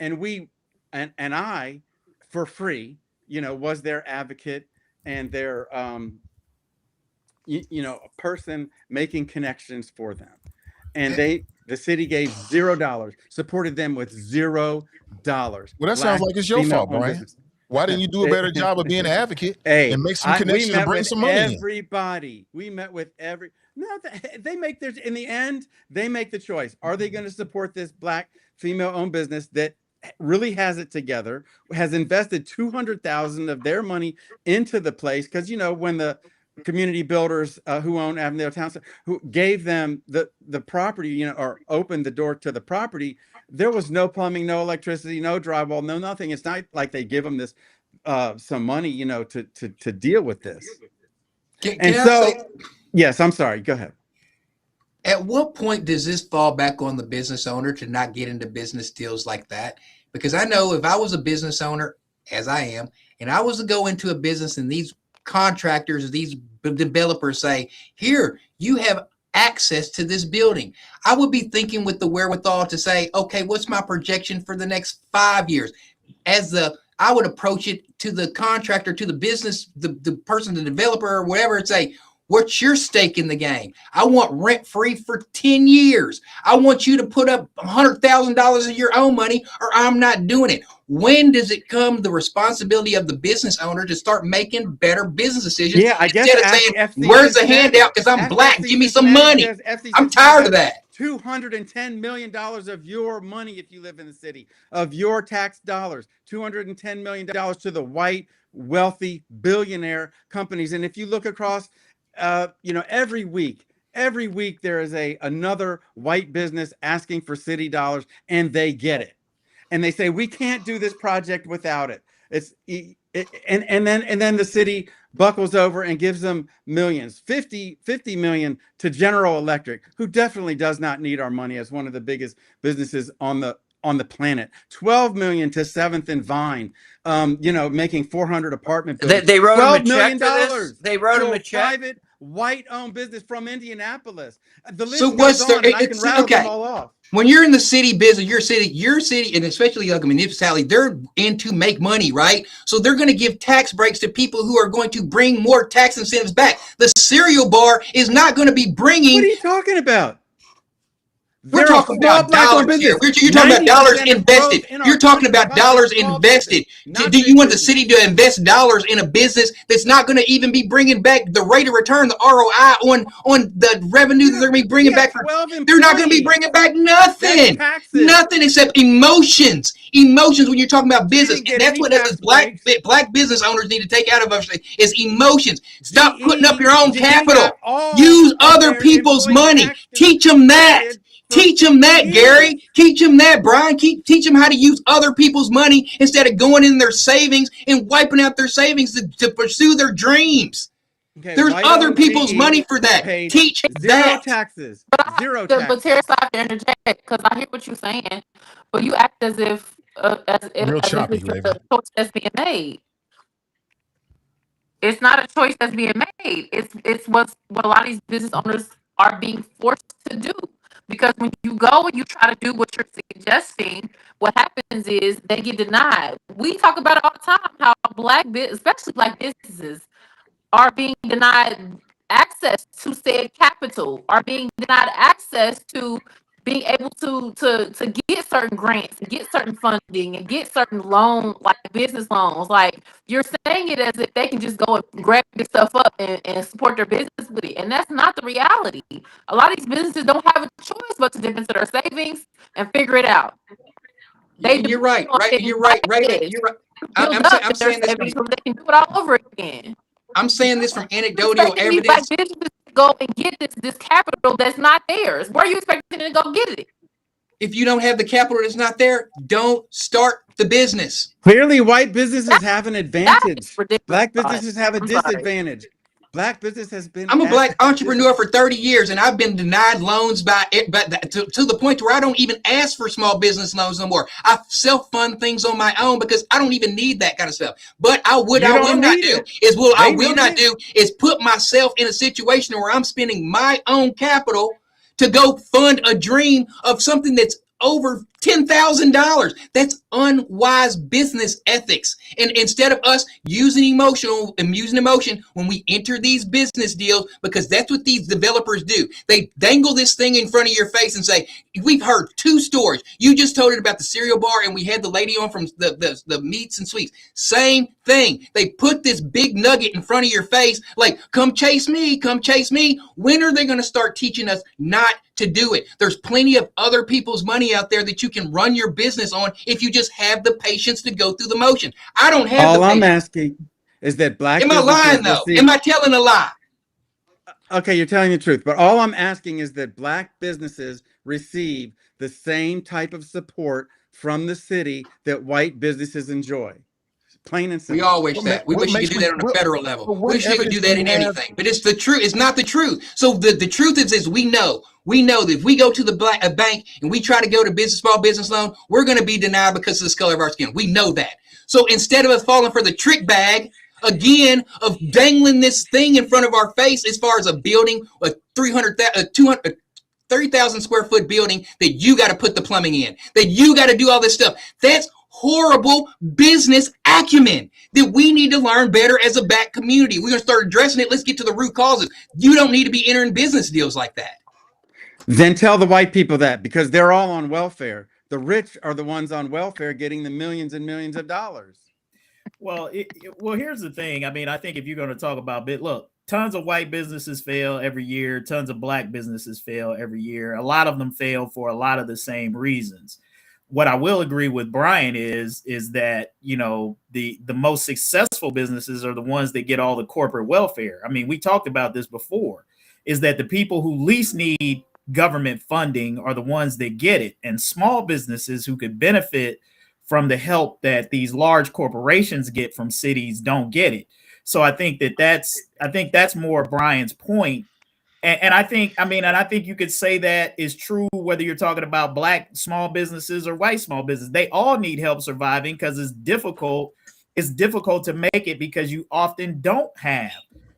And I, for free, was their advocate and their a person making connections for them. And the city gave $0, supported them with $0. Well, that sounds like it's your fault, Brian. Business. Why didn't you do a better job of being an advocate and make some connections and bring some money everybody. We met with they make their, in the end, they make the choice. Are they going to support this Black female-owned business that really has it together, has invested $200,000 of their money into the place? Because, when the community builders who own Avondale Town Center, who gave them the property, or opened the door to the property, there was no plumbing, no electricity, no drywall, no nothing. It's not like they give them this some money, to deal with this. Yes, I'm sorry. Go ahead. At what point does this fall back on the business owner to not get into business deals like that? Because I know if I was a business owner, as I am, and I was to go into a business and these contractors, these developers say, here, you have access to this building, I would be thinking with the wherewithal to say, okay, what's my projection for the next 5 years? I would approach it to the contractor, to the business, the person, the developer or whatever, and say, what's your stake in the game? I want rent free for 10 years. I want you to put up $100,000 of your own money or I'm not doing it. When does it come the responsibility of the business owner to start making better business decisions? Yeah, I guess instead of saying, where's the handout because I'm Black, give me some money. I'm tired of that. $210 million of your money, if you live in the city, of your tax dollars, $210 million to the white, wealthy, billionaire companies. And if you look across, every week there is another white business asking for city dollars, and they get it. And they say, we can't do this project without it. And then the city buckles over and gives them millions, 50 million to General Electric, who definitely does not need our money as one of the biggest businesses on the planet. 12 million to 7th and Vine, making 400 apartment buildings. They wrote $12 him a check million for this? They wrote him a check? Private white-owned business from Indianapolis. The list So goes what's on, and I can rattle them all off. When you're in the city business, your city, and especially like a municipality, they're in to make money, right? So they're going to give tax breaks to people who are going to bring more tax incentives back. The cereal bar is not going to be bringing. What are you talking about? We're talking about dollars here. You're talking about dollars invested. You're talking about dollars invested. Do you want the city to invest dollars in a business that's not going to even be bringing back the rate of return, the ROI on the revenue that they're going to be bringing back? They're not going to be bringing back nothing. Nothing except emotions. Emotions when you're talking about business. And that's what us as black business owners need to take out of us is emotions. Stop putting up your own capital. Use other people's money. Teach them that. Teach them that, Gary. Teach them that, Brian. Teach them how to use other people's money instead of going in their savings and wiping out their savings to pursue their dreams. Okay, There's white other owned people's GE money for that. paid Teach zero that. taxes. Zero But taxes. Terrace, I have to interject because I hear what you're saying, but you act as if Real as if choppy, it's just Raven. a choice that's being made. It's not a choice that's being made. It's what a lot of these business owners are being forced to do. Because when you go and you try to do what you're suggesting, what happens is they get denied. We talk about it all the time how especially black businesses, are being denied access to said capital, are being denied access to being able to get certain grants and get certain funding and get certain like business loans. Like, you're saying it as if they can just go and grab this stuff up and support their business with it. And that's not the reality. A lot of these businesses don't have a choice but to dip into their savings and figure it out. You're right, right? You're right, Raven. You're right. I'm saying this. So they can do it all over again. I'm saying this from anecdotal Expecting these black evidence. businesses to go and get this capital that's not theirs. Where are you expecting them to go get it? If you don't have the capital that's not there, don't start the business. Clearly, white businesses have an advantage. ridiculous. Black businesses have a I'm sorry. disadvantage. Black business has been. I'm a black entrepreneur for 30 years, and I've been denied loans to the point where I don't even ask for small business loans no more. I self-fund things on my own because I don't even need that kind of stuff. But I will not do is put myself in a situation where I'm spending my own capital to go fund a dream of something that's over $10,000. That's unwise business ethics. And instead of us using emotion when we enter these business deals, because that's what these developers do. They dangle this thing in front of your face and say, we've heard two stories. You just told it about the cereal bar, and we had the lady on from the meats and sweets. Same thing. They put this big nugget in front of your face, like, come chase me, come chase me. When are they going to start teaching us not to do it? There's plenty of other people's money out there that you can run your business on if you just have the patience to go through the motion. I don't have All the patience. I'm asking is that black. Am I lying though? Am I telling a lie? Okay, you're telling the truth, but all I'm asking is that black businesses receive the same type of support from the city that white businesses enjoy. Plain and simple. We all wish that. We wish you could do that on a federal level. We wish you could do that in anything. But it's the truth. It's not the truth. So the truth is we know that if we go to the bank and we try to go to small business loan, we're going to be denied because of the color of our skin. We know that. So instead of us falling for the trick bag, again, of dangling this thing in front of our face as far as a building, a 30,000 square foot building that you got to put the plumbing in, that you got to do all this stuff. That's horrible business acumen that we need to learn better as a black community. We're going to start addressing it. Let's get to the root causes. You don't need to be entering business deals like that. Then tell the white people that, because they're all on welfare. The rich are the ones on welfare getting the millions and millions of dollars. Well, here's the thing. I mean, I think if you're going to talk about look, tons of white businesses fail every year. Tons of black businesses fail every year. A lot of them fail for a lot of the same reasons. What I will agree with Brian is that, you know, the most successful businesses are the ones that get all the corporate welfare. I mean, we talked about this before, is that the people who least need government funding are the ones that get it. And small businesses who could benefit from the help that these large corporations get from cities don't get it. So I think that's more Brian's point. And I think you could say that is true whether you're talking about black small businesses or white small businesses. They all need help surviving because it's difficult to make it because you often don't have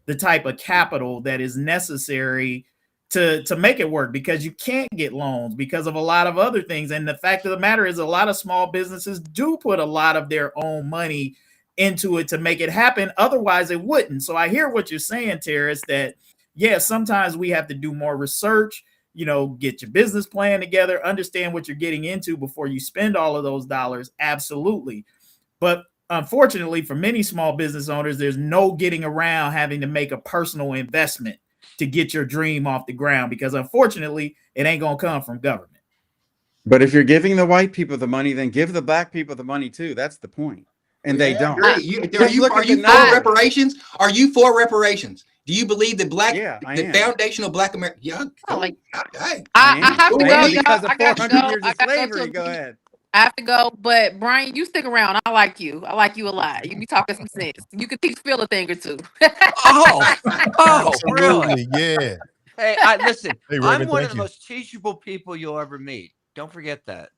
the type of capital that is necessary to make it work, because you can't get loans because of a lot of other things. And the fact of the matter is a lot of small businesses do put a lot of their own money into it to make it happen. Otherwise it wouldn't. So I hear what you're saying, Terrace, that yeah, sometimes we have to do more research, you know, get your business plan together, understand what you're getting into before you spend all of those dollars. Absolutely. But unfortunately, for many small business owners, there's no getting around having to make a personal investment to get your dream off the ground, because unfortunately, it ain't going to come from government. But if you're giving the white people the money, then give the black people the money too. That's the point. And they don't. Are you for reparations? Are you for reparations? Do you believe that foundational black America? Yeah, I have to go. Because of 400 years of slavery. Go ahead. I have to go, but Brian, you stick around. I like you. I like you a lot. You be talking some sense. You can teach Phil a thing or two. Oh, really? Absolutely, yeah. Hey, listen. Hey, I'm Raven, one of thank the you. most teachable people you'll ever meet. Don't forget that.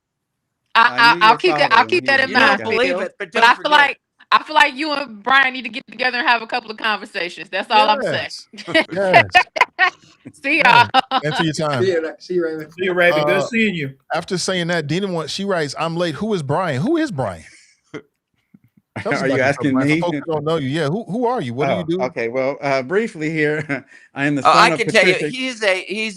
I knew I'll your keep that. father I'll when keep he that was in a You good mind, don't guy. believe Phil. it, but But don't forget. I feel like you and Brian need to get together and have a couple of conversations. That's all I'm saying. Yes. Yes. See Yes. y'all. Thanks for your time. See you, Raymond. See you, Raven. Good seeing you. After saying that, Dina she writes, "I'm late. Who is Brian? Who is Brian? Tell us Are about you yourself, asking Brian. For me? folks who don't know you, yeah. Who are you? What do you do? Okay. Well, briefly here, I am the I son of can tell you, Patricia. he's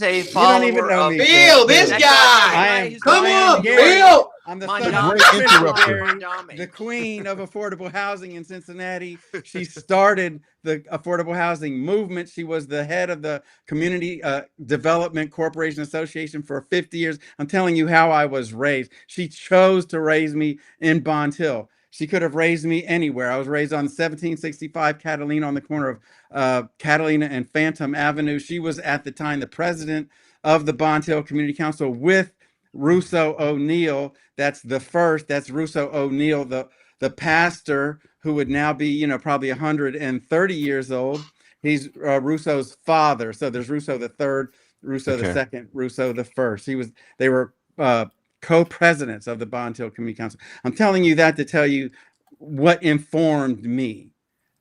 a You don't even follower know of me, Phil, this That's guy. not my I guy. am He's Come Brian on, Gary. Phil. I'm the Mondami. son of Great Patricia interrupter. Gary, Mondami. the queen of affordable housing in Cincinnati. She started the affordable housing movement. She was the head of the Community Development Corporation Association for 50 years. I'm telling you how I was raised. She chose to raise me in Bond Hill. She could have raised me anywhere. I was raised on 1765 Catalina on the corner of Catalina and Phantom Avenue. She was at the time the president of the Bond Hill Community Council with Russo O'Neill. That's the first. That's Russo O'Neill, the pastor who would now be, probably 130 years old. He's Russo's father. So there's Russo the third, Russo the second, Russo the first. They were co-presidents of the Bond Hill Community Council. I'm telling you that to tell you what informed me.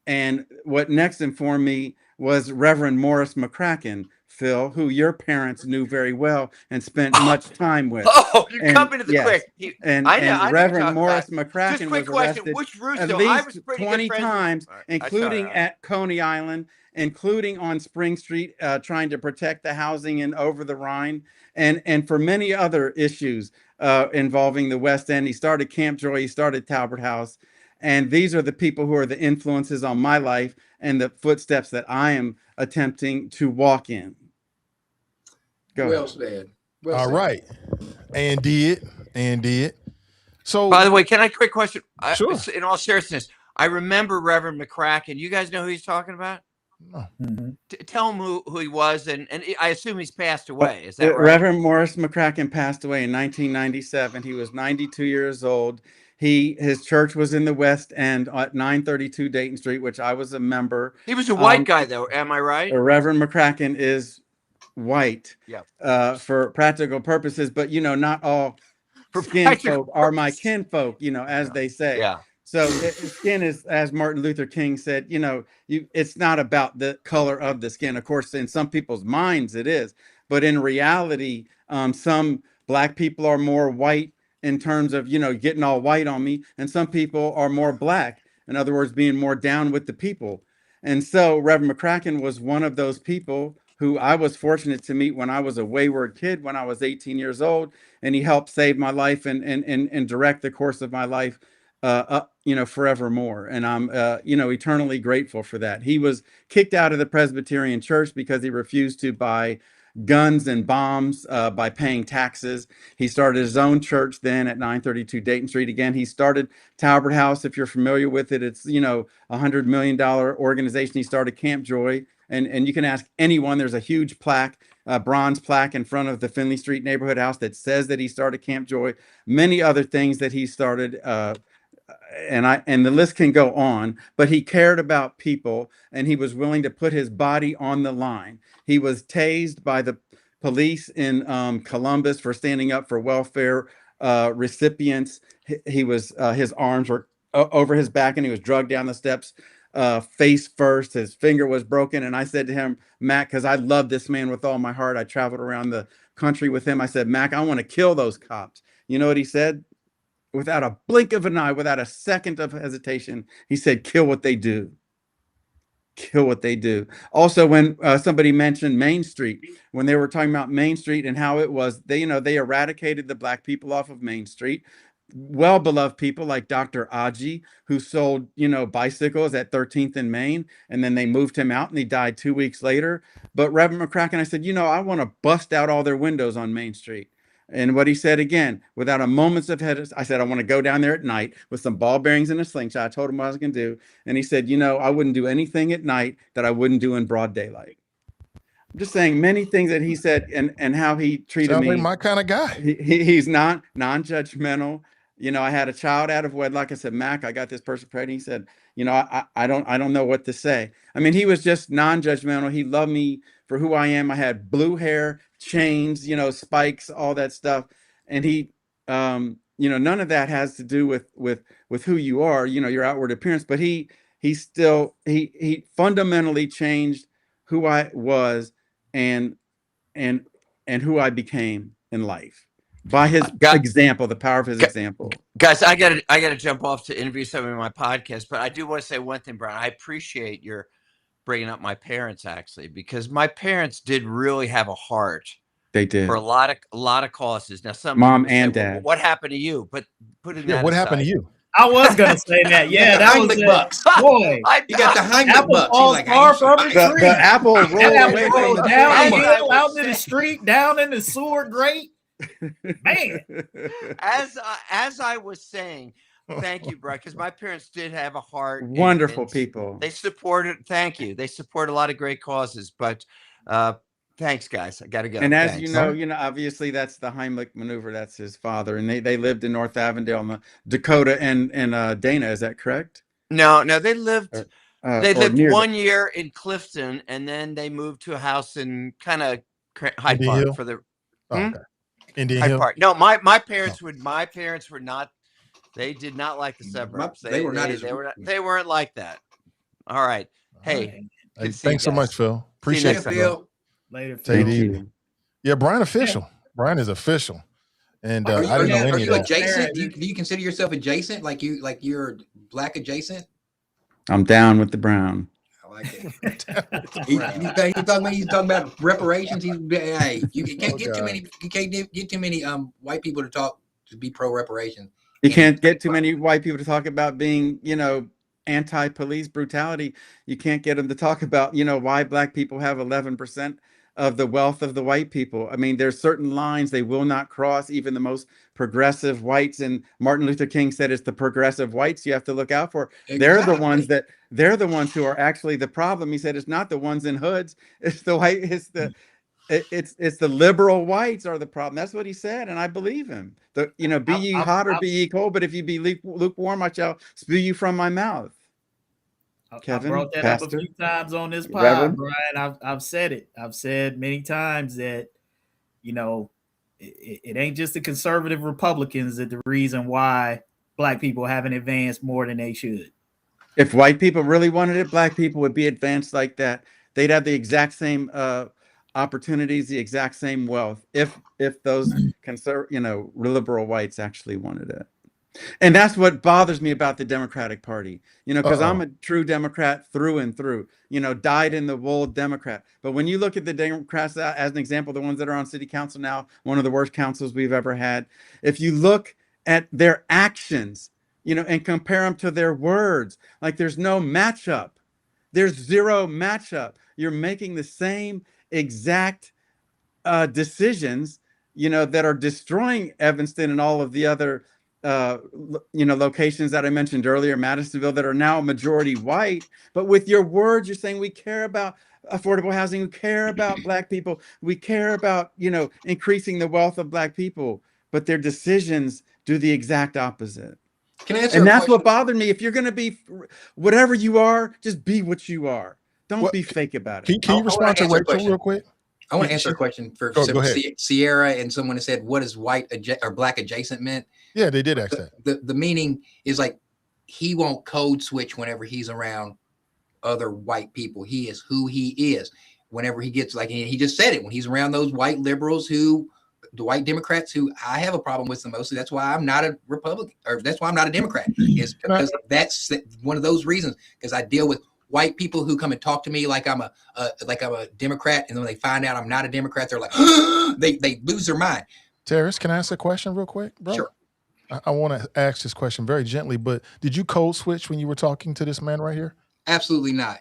And what next informed me was Reverend Morris McCracken, Phil, who your parents knew very well and spent much time with. Oh, you're And coming to the yes, quick. and I know you're Reverend talking Morris about. McCracken Just quick was question: arrested which at Russo? I least was pretty 20 good friends times, with. including at Coney Island, including on Spring Street, trying to protect the housing and over the Rhine, and for many other issues involving the West End. He started Camp Joy. He started Talbot House. And these are the people who are the influences on my life and the footsteps that I am attempting to walk in. Go Well ahead. said. Well All said. right. And did. So, By the way, can I quick question? Sure. In all seriousness, I remember Reverend McCracken. You guys know who he's talking about? no. Tell him who he was, and I assume he's passed away. Is that right? Reverend Morris McCracken passed away in 1997. He was 92 years old. His church was in the West End at 932 Dayton Street, which I was a member. He was a white guy, though. Am I right? Reverend McCracken is white, Yeah. for practical purposes, but not all For skin practical folk are my purposes. kinfolk, as they say. Yeah. So skin is, as Martin Luther King said, it's not about the color of the skin. Of course, in some people's minds it is, but in reality, some Black people are more white in terms of, getting all white on me, and some people are more Black. In other words, being more down with the people. And so Reverend McCracken was one of those people who I was fortunate to meet when I was a wayward kid, when I was 18 years old, and he helped save my life and direct the course of my life, forevermore. And I'm, eternally grateful for that. He was kicked out of the Presbyterian Church because he refused to buy guns and bombs by paying taxes. He started his own church then at 932 Dayton Street. Again, he started Talbot House. If you're familiar with it, it's, $100 million organization. He started Camp Joy. And you can ask anyone. There's a huge plaque, bronze plaque in front of the Finley Street neighborhood house that says that he started Camp Joy. Many other things that he started, and the list can go on. But he cared about people, and he was willing to put his body on the line. He was tased by the police in Columbus for standing up for welfare recipients. He was his arms were over his back, and he was drugged down the steps. Face first. His finger was broken. And I said to him, Mac, because I love this man with all my heart. I traveled around the country with him. I said, Mac, I want to kill those cops. You know what he said? Without a blink of an eye, without a second of hesitation, he said, kill what they do. Kill what they do. Also, when somebody mentioned Main Street, when they were talking about Main Street and how it was, they eradicated the Black people off of Main Street. Well-beloved people like Dr. Aji, who sold, bicycles at 13th and Main, and then they moved him out and he died 2 weeks later. But Reverend McCracken, I said, I want to bust out all their windows on Main Street. And what he said again, without a moment's of hesitation, I said, I want to go down there at night with some ball bearings and a slingshot. I told him what I was going to do. And he said, I wouldn't do anything at night that I wouldn't do in broad daylight. I'm just saying many things that he said and how he treated Sounds me. like my kind of guy. He's not non-judgmental. I had a child out of wedlock. I said, Mac, I got this person pregnant. He said, I don't know what to say. I mean, he was just non-judgmental. He loved me for who I am. I had blue hair, chains, spikes, all that stuff. And he, none of that has to do with who you are, your outward appearance, but he fundamentally changed who I was and who I became in life by his example, the power of his example. Guys, I gotta jump off to interview somebody on my podcast, but I do want to say one thing, Brian. I appreciate your bringing up my parents, actually, because my parents did really have a heart. They did for a lot of causes. Now, some mom people and say, dad. well, what happened to you? But putting that what aside, happened to you? I was gonna say that. Yeah, that was bucks. Boy, You got the Heimlich apple bucks. falls Like, far from the tree. The apple rolled away from Rolled the down the tree. hill, out in the street, down in the sewer grate. Man, as I was saying, thank you, Brian, because my parents did have a heart. Wonderful and people. They supported. Thank you. They support a lot of great causes. But thanks, guys. I gotta go. And as thanks. obviously that's the Heimlich maneuver. That's his father, and they lived in North Avondale, Dakota, and Dana. Is that correct? No, they lived. They lived 1 the... year in Clifton, and then they moved to a house in kind of Hyde Indian Park Hill? for the Okay. Indian Hyde Hill. Park. No, my parents would. My parents were not. They did not like the suburbs. They were not. They weren't like that. All right. Hey, Hey, thanks so much, Phil. Appreciate it, Phil. later. Take it Thank easy. you. Yeah, Brian official. Yeah. Brian is official. And Are I didn't know any you of that. adjacent? Do you consider yourself adjacent? Like you're black adjacent? I'm down with the brown. I like it. He's talking about reparations. You can't get too many. You can't get too many white people to be pro reparations. You can't get too many white people to talk about being, anti-police brutality. You can't get them to talk about, why black people have 11% of the wealth of the white people. I mean, there's certain lines they will not cross, even the most progressive whites. And Martin Luther King said it's the progressive whites you have to look out for. Exactly. They're the ones who are actually the problem. He said it's not the ones in hoods. It's the white. It's the liberal whites are the problem. That's what he said, and I believe him. Be ye hot or be ye cold, but if you be lukewarm, I shall spew you from my mouth. Kevin, I brought that Pastor, up a few times on this pod, Reverend. Brian. I've said it. I've said many times that, it ain't just the conservative Republicans that the reason why black people haven't advanced more than they should. If white people really wanted it, black people would be advanced like that. They'd have the exact same opportunities, the exact same wealth. If those liberal whites actually wanted it. And that's what bothers me about the Democratic Party, because I'm a true Democrat through and through, dyed in the wool Democrat. But when you look at the Democrats, as an example, the ones that are on city council now, one of the worst councils we've ever had, if you look at their actions, and compare them to their words, like there's no matchup. There's zero matchup. You're making the same exact decisions, that are destroying Evanston and all of the other locations that I mentioned earlier, Madisonville, that are now majority white. But with your words, you're saying we care about affordable housing, we care about black people, we care about, increasing the wealth of black people, but their decisions do the exact opposite. Can I answer? And that's what bothered me. If you're going to be whatever you are, just be what you are. Don't be fake about it. Can you respond to Rachel real quick? I want to answer a question for go ahead. Sierra and someone that said, what does white or black adjacent meant? Yeah, they did ask that. The meaning is like he won't code switch whenever he's around other white people. He is who he is. Whenever he gets he just said it, when he's around those white liberals the white Democrats who I have a problem with them mostly. That's why I'm not a Republican, or that's why I'm not a Democrat, is because that's one of those reasons, because I deal with white people who come and talk to me like I'm a Democrat, and then when they find out I'm not a Democrat, they're like, they lose their mind. Terrace, can I ask a question real quick, bro? Sure. I want to ask this question very gently, but did you code switch when you were talking to this man right here? Absolutely not.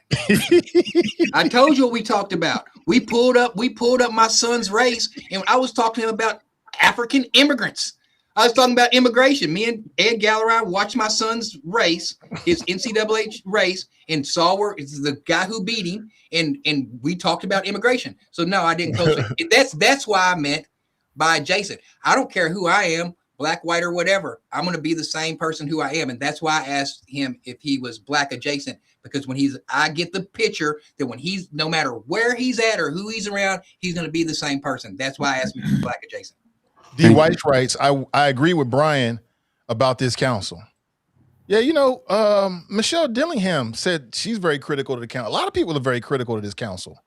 I told you what we talked about. We pulled up my son's race, and I was talking to him about African immigrants. I was talking about immigration. Me and Ed Gallery watched my son's race, his NCAA race, and saw where it's the guy who beat him, and we talked about immigration. So no, I didn't code switch. That's why I meant by adjacent. I don't care who I am. black, white, or whatever. I'm going to be the same person who I am. And that's why I asked him if he was black adjacent, because when I get the picture that when he's, no matter where he's at or who he's around, he's going to be the same person. That's why I asked him if he was black adjacent. D. White writes, I agree with Brian about this council. Yeah, Michelle Dillingham said she's very critical to the council. A lot of people are very critical to this council.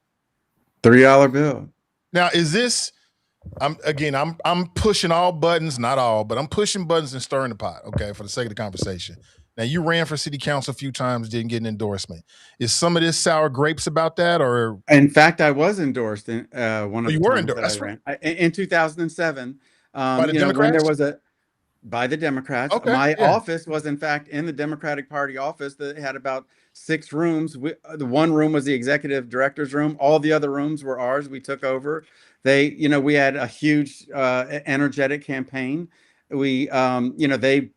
$3 bill. Now, is this? I'm pushing all buttons, not all, but I'm pushing buttons and stirring the pot. Okay, for the sake of the conversation. Now, you ran for city council a few times, didn't get an endorsement. Is some of this sour grapes about that, or? In fact, I was endorsed in one of the times that That's I ran in 2007. By the Democrats? When there was by the Democrats. Okay, My office was, in fact, in the Democratic Party office that had about 6 rooms. The one room was the executive director's room. All the other rooms were ours. We took over. We had a huge, energetic campaign. They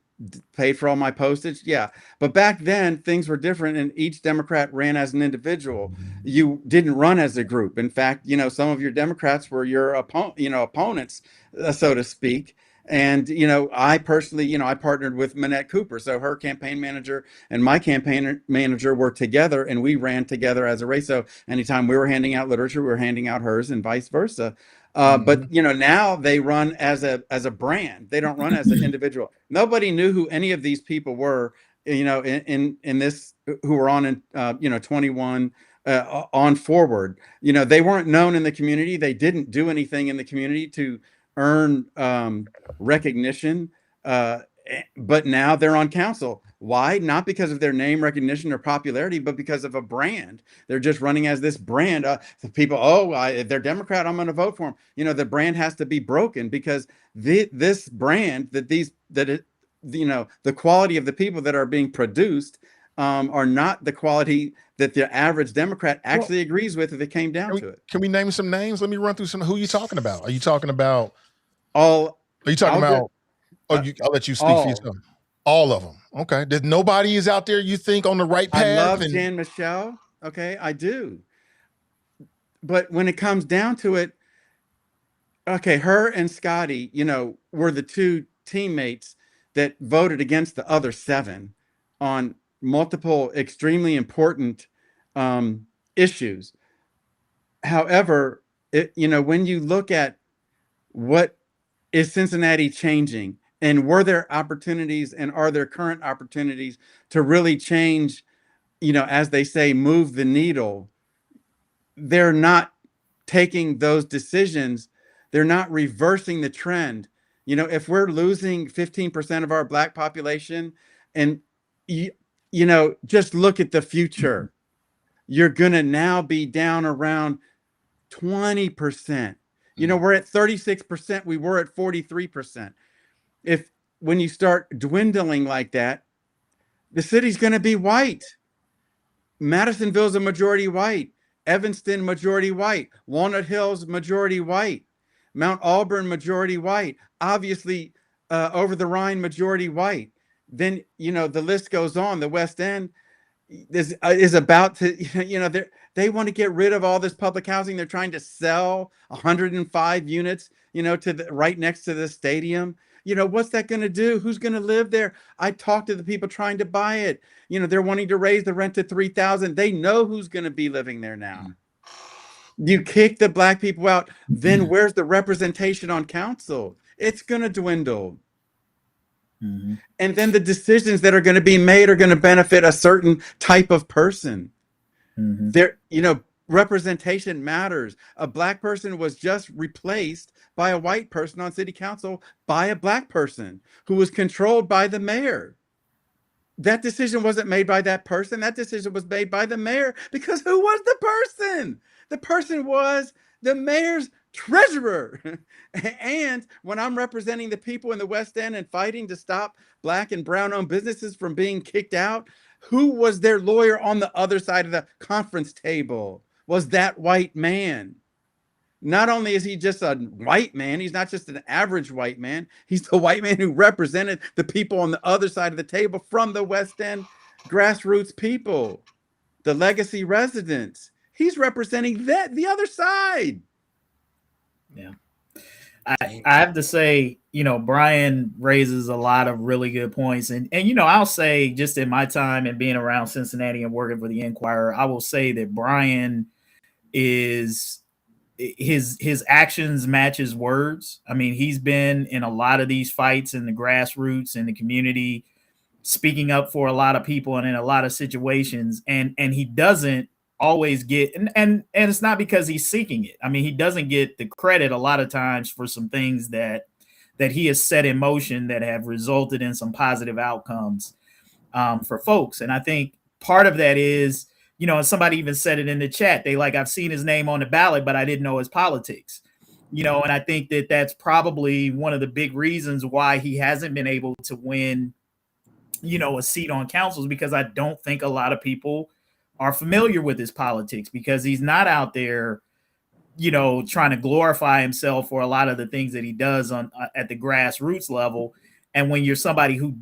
paid for all my postage. Yeah. But back then things were different, and each Democrat ran as an individual. You didn't run as a group. In fact, some of your Democrats were your opponents, so to speak. And, I personally, I partnered with Minette Cooper. So her campaign manager and my campaign manager were together, and we ran together as a race. So anytime we were handing out literature, we were handing out hers, and vice versa. But now they run as a brand. They don't run as an individual. Nobody knew who any of these people were, in this, who were on in 21 on forward. They weren't known in the community. They didn't do anything in the community to earn recognition, but now they're on council. Why? Not because of their name recognition or popularity, but because of a brand. They're just running as this brand. The people, if they're Democrat, I'm going to vote for them. The brand has to be broken, because this brand, the quality of the people that are being produced are not the quality that the average Democrat actually agrees with if it came down to it. Can we name some names? Let me run through some. Who are you talking about? Are you talking about I'll let you speak for yourself. All of them. Okay. There's nobody is out there you think on the right path. I love Jan Michelle. Okay, I do. But when it comes down to it, okay, her and Scotty, were the 2 teammates that voted against the other 7 on multiple extremely important issues. However, when you look at what is Cincinnati changing, and were there opportunities, and are there current opportunities to really change, as they say, move the needle, they're not taking those decisions. They're not reversing the trend. If we're losing 15% of our Black population, and just look at the future, you're going to now be down around 20%. We're at 36%. We were at 43%. When you start dwindling like that, the city's going to be white. Madisonville's a majority white. Evanston, majority white. Walnut Hills, majority white. Mount Auburn, majority white. Obviously, over the Rhine, majority white. Then, the list goes on. The West End is about to, they want to get rid of all this public housing. They're trying to sell 105 units, right next to the stadium. What's that going to do? Who's going to live there? I talked to the people trying to buy it. They're wanting to raise the rent to $3,000. They know who's going to be living there now. You kick the Black people out, then where's the representation on council? It's going to dwindle. Mm-hmm. And then the decisions that are going to be made are going to benefit a certain type of person. Mm-hmm. There, representation matters. A Black person was just replaced by a white person on city council by a Black person who was controlled by the mayor. That decision wasn't made by that person. That decision was made by the mayor, because who was the person? The person was the mayor's treasurer. And when I'm representing the people in the West End and fighting to stop Black and brown owned businesses from being kicked out, who was their lawyer on the other side of the conference table? Was that white man. Not only is he just a white man, he's not just an average white man. He's the white man who represented the people on the other side of the table from the West End grassroots people, the legacy residents. He's representing the other side. Yeah. I have to say, Brian raises a lot of really good points. And I'll say, just in my time and being around Cincinnati and working for the Inquirer, I will say that Brian is his actions match his words. I mean, he's been in a lot of these fights in the grassroots, in the community, speaking up for a lot of people and in a lot of situations. And he doesn't always get, and it's not because he's seeking it. I mean, he doesn't get the credit a lot of times for some things that he has set in motion that have resulted in some positive outcomes for folks. And I think part of that is, and somebody even said it in the chat, I've seen his name on the ballot, but I didn't know his politics, and I think that that's probably one of the big reasons why he hasn't been able to win, a seat on councils, because I don't think a lot of people are familiar with his politics, because he's not out there, trying to glorify himself for a lot of the things that he does at the grassroots level. And when you're somebody who,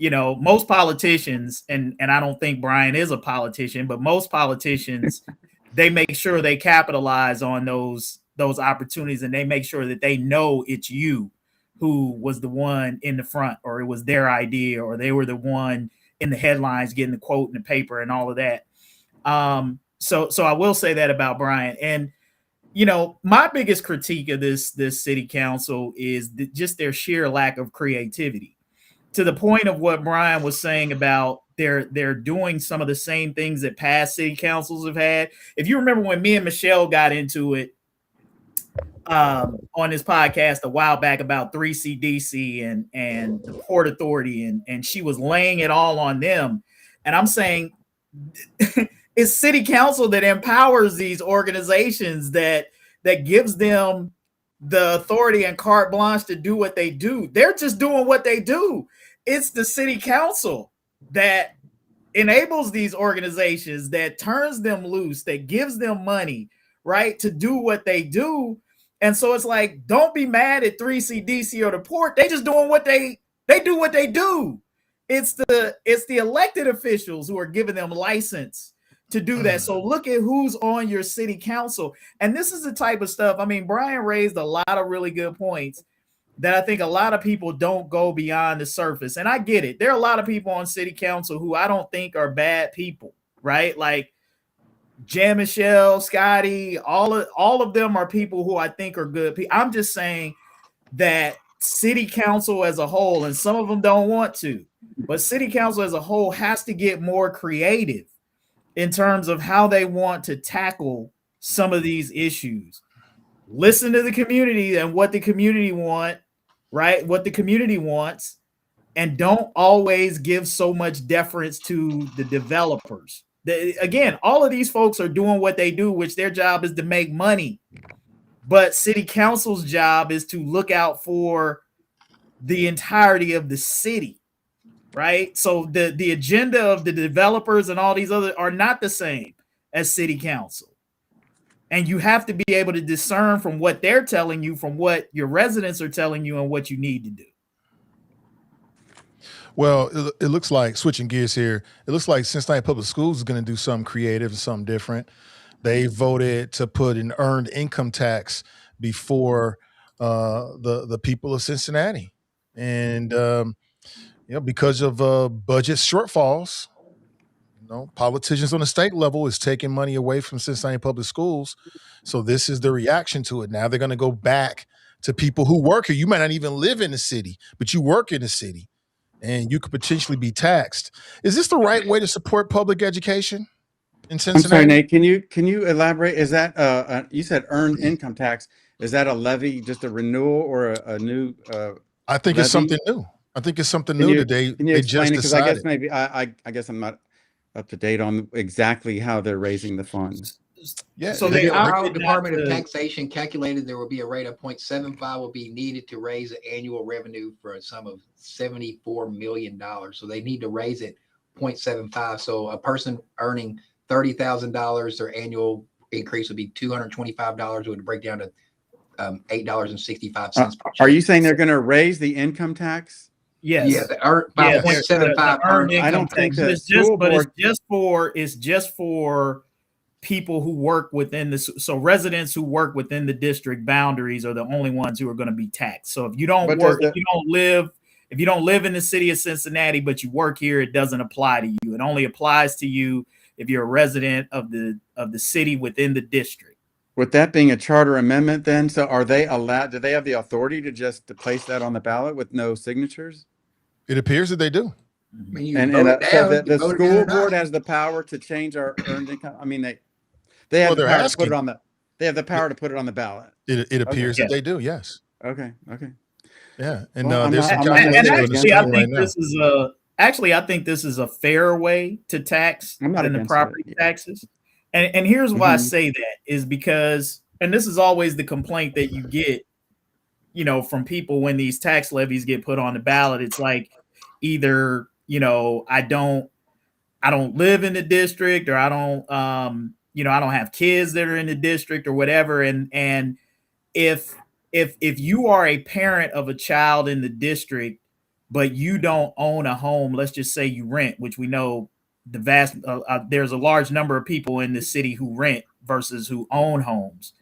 most politicians, and I don't think Brian is a politician, but most politicians, they make sure they capitalize on those opportunities, and they make sure that they know it's you who was the one in the front, or it was their idea, or they were the one in the headlines getting the quote in the paper and all of that. So I will say that about Brian. And my biggest critique of this city council is just their sheer lack of creativity, to the point of what Brian was saying about they're doing some of the same things that past city councils have had. If you remember when me and Michelle got into it on this podcast a while back about 3CDC and the Port Authority, and she was laying it all on them. And I'm saying it's city council that empowers these organizations, that gives them the authority and carte blanche to do what they do. They're just doing what they do. It's the city council that enables these organizations, that turns them loose, that gives them money, right, to do what they do. And so it's like, don't be mad at 3CDC or the port. They just doing what they do what they do. It's the elected officials who are giving them license to do that. So look at who's on your city council. And this is the type of stuff. I mean, Brian raised a lot of really good points that I think a lot of people don't go beyond the surface. And I get it. There are a lot of people on city council who I don't think are bad people, right? Like Jan Michelle, Scotty, all of them are people who I think are good people. I'm just saying that city council as a whole, and some of them don't want to, but city council as a whole has to get more creative in terms of how they want to tackle some of these issues. Listen to the community and what the community want, right? What the community wants, and don't always give so much deference to the developers. Again, all of these folks are doing what they do, which their job is to make money. But city council's job is to look out for the entirety of the city, right? So the agenda of the developers and all these other are not the same as city council. And you have to be able to discern from what they're telling you, from what your residents are telling you, and what you need to do. Well, it looks like, switching gears here, it looks like Cincinnati Public Schools is going to do something creative and something different. They voted to put an earned income tax before the people of Cincinnati. And, because of budget shortfalls, politicians on the state level is taking money away from Cincinnati Public Schools. So this is the reaction to it. Now they're going to go back to people who work here. You might not even live in the city, but you work in the city, and you could potentially be taxed. Is this the right way to support public education in Cincinnati? I'm sorry, Nate, can you elaborate? Is that you said earned income tax? Is that a levy, just a renewal, or a new I think levy? It's something new. I think it's something new that they just decided. Because I guess maybe I guess I'm not up to date on exactly how they're raising the funds. Yeah. So the Ohio Department of Taxation calculated there will be a rate of 0.75 will be needed to raise the annual revenue for a sum of $74 million. So they need to raise it 0.75. So a person earning $30,000, their annual increase would be $225, would break down to $8.65. Are you saying they're going to raise the income tax? Yes. Yeah, by 0.75. I don't think that it's just for people who work within the, so residents who work within the district boundaries are the only ones who are going to be taxed. So if you don't work, if you don't live in the city of Cincinnati, but you work here, it doesn't apply to you. It only applies to you if you're a resident of the city within the district. With that being a charter amendment, then, so are they allowed? Do they have the authority to place that on the ballot with no signatures? It appears that they do. I mean, So the school board has the power to change our earned income. I mean, they have the power to put it on the. They have the power to put it on the ballot. It appears that they do. Yes. Okay. Yeah, and Well, there's some actually, I think this is a fairer way to tax than the property taxes. And here's why I say that is because, and this is always the complaint that you get, you know, from people when these tax levies get put on the ballot. It's like either, you know, I don't live in the district, or I don't, you know, I don't have kids that are in the district or whatever. And if you are a parent of a child in the district, but you don't own a home, let's just say you rent, which we know there's a large number of people in the city who rent versus who own homes.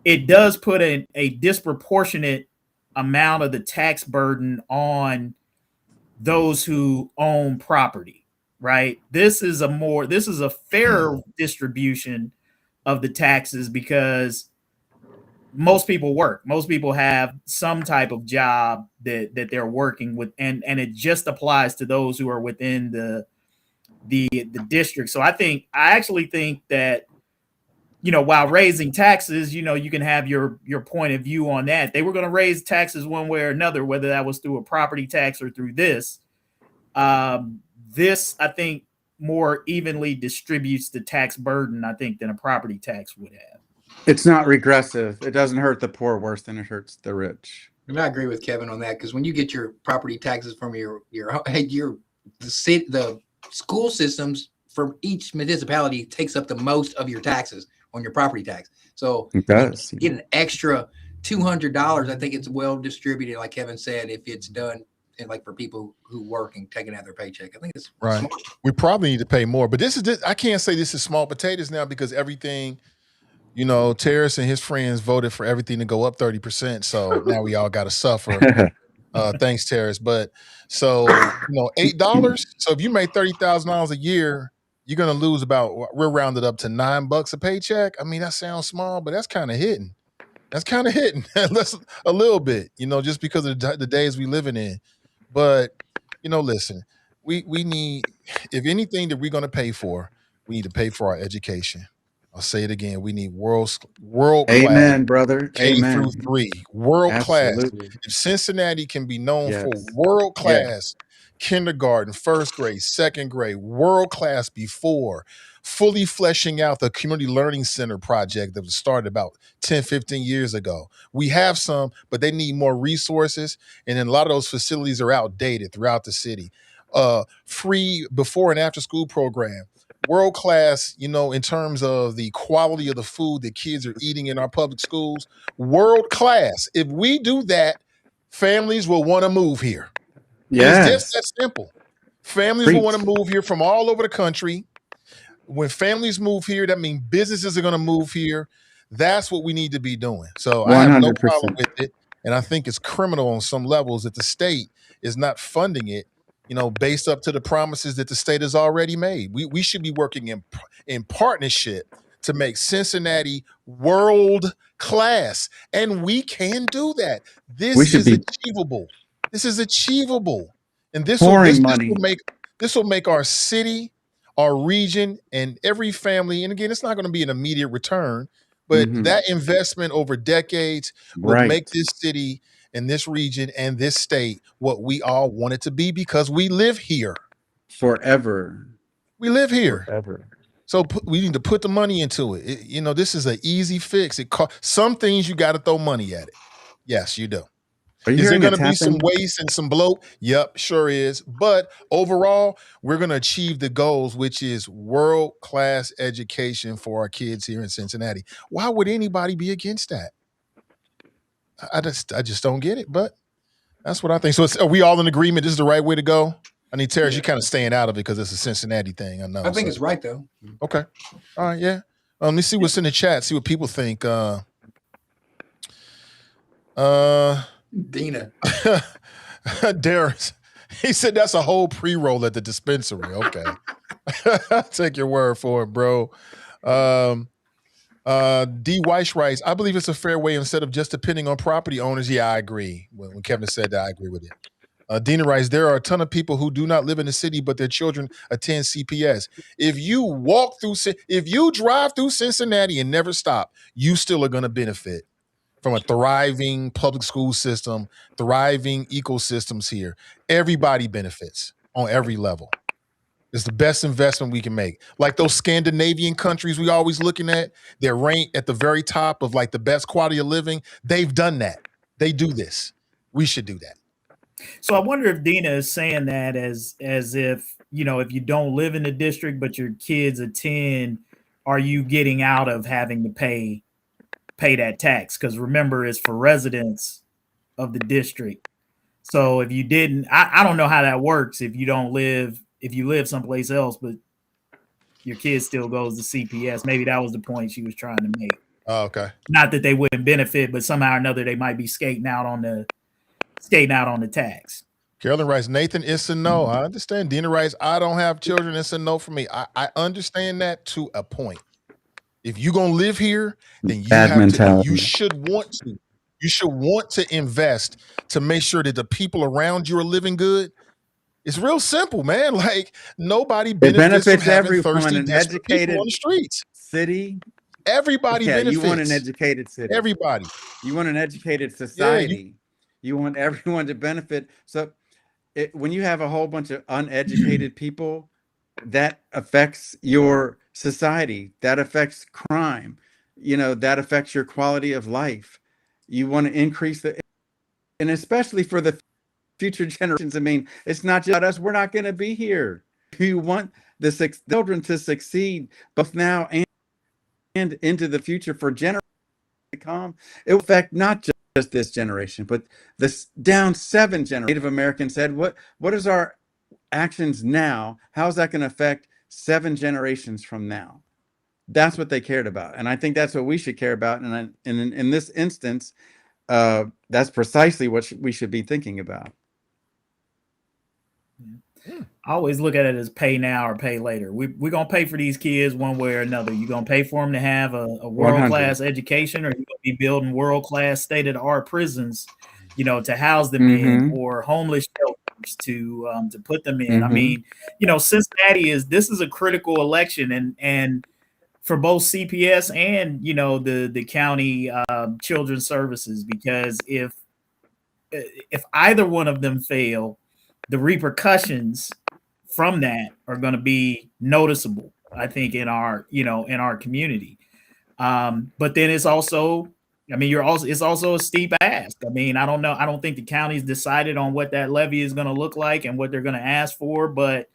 It does put a disproportionate amount of the tax burden on those who own property, right? This is a fairer distribution of the taxes because most people work. Most people have some type of job that they're working with, and it just applies to those who are within the district. So I actually think that, you know, while raising taxes, you know, you can have your point of view on that. They were going to raise taxes one way or another, whether that was through a property tax or through this. This, I think, more evenly distributes the tax burden, I think, than a property tax would have. It's not regressive. It doesn't hurt the poor worse than it hurts the rich. And I agree with Kevin on that, because when you get your property taxes from the school systems from each municipality takes up the most of your taxes on your property tax. So it does. You get an extra $200. I think it's well distributed, like Kevin said, if it's done and like for people who work and taking out their paycheck. I think it's right. Smart. We probably need to pay more, but I can't say this is small potatoes now, because everything, you know, Terrace and his friends voted for everything to go up 30%. So now we all got to suffer. Thanks, Terrace. But so, you know, $8. So if you make $30,000 a year, you're going to lose we're rounded up to $9 a paycheck. I mean, that sounds small, but that's kind of hitting. That's a little bit, you know, just because of the days we living in. But, you know, listen, we need, if anything that we're going to pay for, we need to pay for our education. I'll say it again. We need world class. Amen, brother. K Amen. through 3. World Absolutely. class. If Cincinnati can be known for world class kindergarten, first grade, second grade, world class before fully fleshing out the community learning center project that was started about 10, 15 years ago. We have some, but they need more resources. And then a lot of those facilities are outdated throughout the city. Free before and after school program. World class, you know, in terms of the quality of the food that kids are eating in our public schools. World class. If we do that, families will want to move here. It's just that simple. Families will want to move here from all over the country. When families move here, that means businesses are going to move here. That's what we need to be doing. So 100%. I have no problem with it. And I think it's criminal on some levels that the state is not funding it, you know, based up to the promises that the state has already made. We should be working in partnership to make Cincinnati world class. And we can do that. This is achievable. This is achievable. And this will make our city, our region, and every family, and again, it's not going to be an immediate return, but that investment over decades will make this city and this region and this state what we all want it to be, because we live here. Forever. We live here. Forever. So we need to put the money into it. You know, this is an easy fix. Some things you got to throw money at it. Yes, you do. Is there going to be some waste and some bloat? Yep, sure is. But overall, we're going to achieve the goals, which is world-class education for our kids here in Cincinnati. Why would anybody be against that? I just don't get it, but that's what I think. So are we all in agreement this is the right way to go? I need Terrence, you kind of staying out of it because it's a Cincinnati thing. I know. I think it's right, though. Okay. All right, yeah. Let me see what's in the chat. See what people think. Dina. Darius, he said that's a whole pre-roll at the dispensary. Okay. Take your word for it, bro. D. Weiss writes, I believe it's a fair way instead of just depending on property owners. Yeah, I agree. When Kevin said that, I agree with it. Dina writes, there are a ton of people who do not live in the city, but their children attend CPS. If you drive through Cincinnati and never stop, you still are going to benefit from a thriving public school system, thriving ecosystems here. Everybody benefits on every level. It's the best investment we can make. Like those Scandinavian countries we always looking at, they're ranked at the very top of like the best quality of living. They've done that. They do this. We should do that. So I wonder if Dina is saying that as if, you know, if you don't live in the district, but your kids attend, are you getting out of having to pay that tax? Because remember, it's for residents of the district. So if you didn't, I don't know how that works if you live someplace else, but your kid still goes to CPS. Maybe that was the point she was trying to make. Oh, okay. Not that they wouldn't benefit, but somehow or another they might be skating out on the tax. Carolyn writes, Nathan, it's a no. I understand. Dina writes, I don't have children. It's a no for me. I understand that to a point. If you're going to live here, then you should want to. You should want to invest to make sure that the people around you are living good. It's real simple, man. Like nobody benefits from having everyone, thirsty, an desperate educated people on the streets. City. Everybody benefits. You want an educated city. Everybody. You want an educated society. You want everyone to benefit. So when you have a whole bunch of uneducated people, that affects your society. That affects crime. You know, that affects your quality of life. You want to increase and especially for the future generations. I mean, it's not just us. We're not going to be here. You want the children to succeed both now and into the future for generations to come. It will affect not just this generation, but this down 7 generations. Native Americans said, what is our actions now? How is that going to affect 7 generations from now? That's what they cared about. And I think that's what we should care about. And in this instance, that's precisely what we should be thinking about. I always look at it as pay now or pay later. We're going to pay for these kids one way or another. You're going to pay for them to have a world-class education, or you're going to be building world-class state-of-the-art prisons, you know, to house them in, or homeless shelters to put them in. I mean, you know, Cincinnati this is a critical election, and for both CPS and, you know, the county children's services, because if either one of them fail, the repercussions from that are going to be noticeable, I think, in our community. But then it's also, I mean, it's also a steep ask. I mean, I don't know. I don't think the county's decided on what that levy is going to look like and what they're going to ask for. But,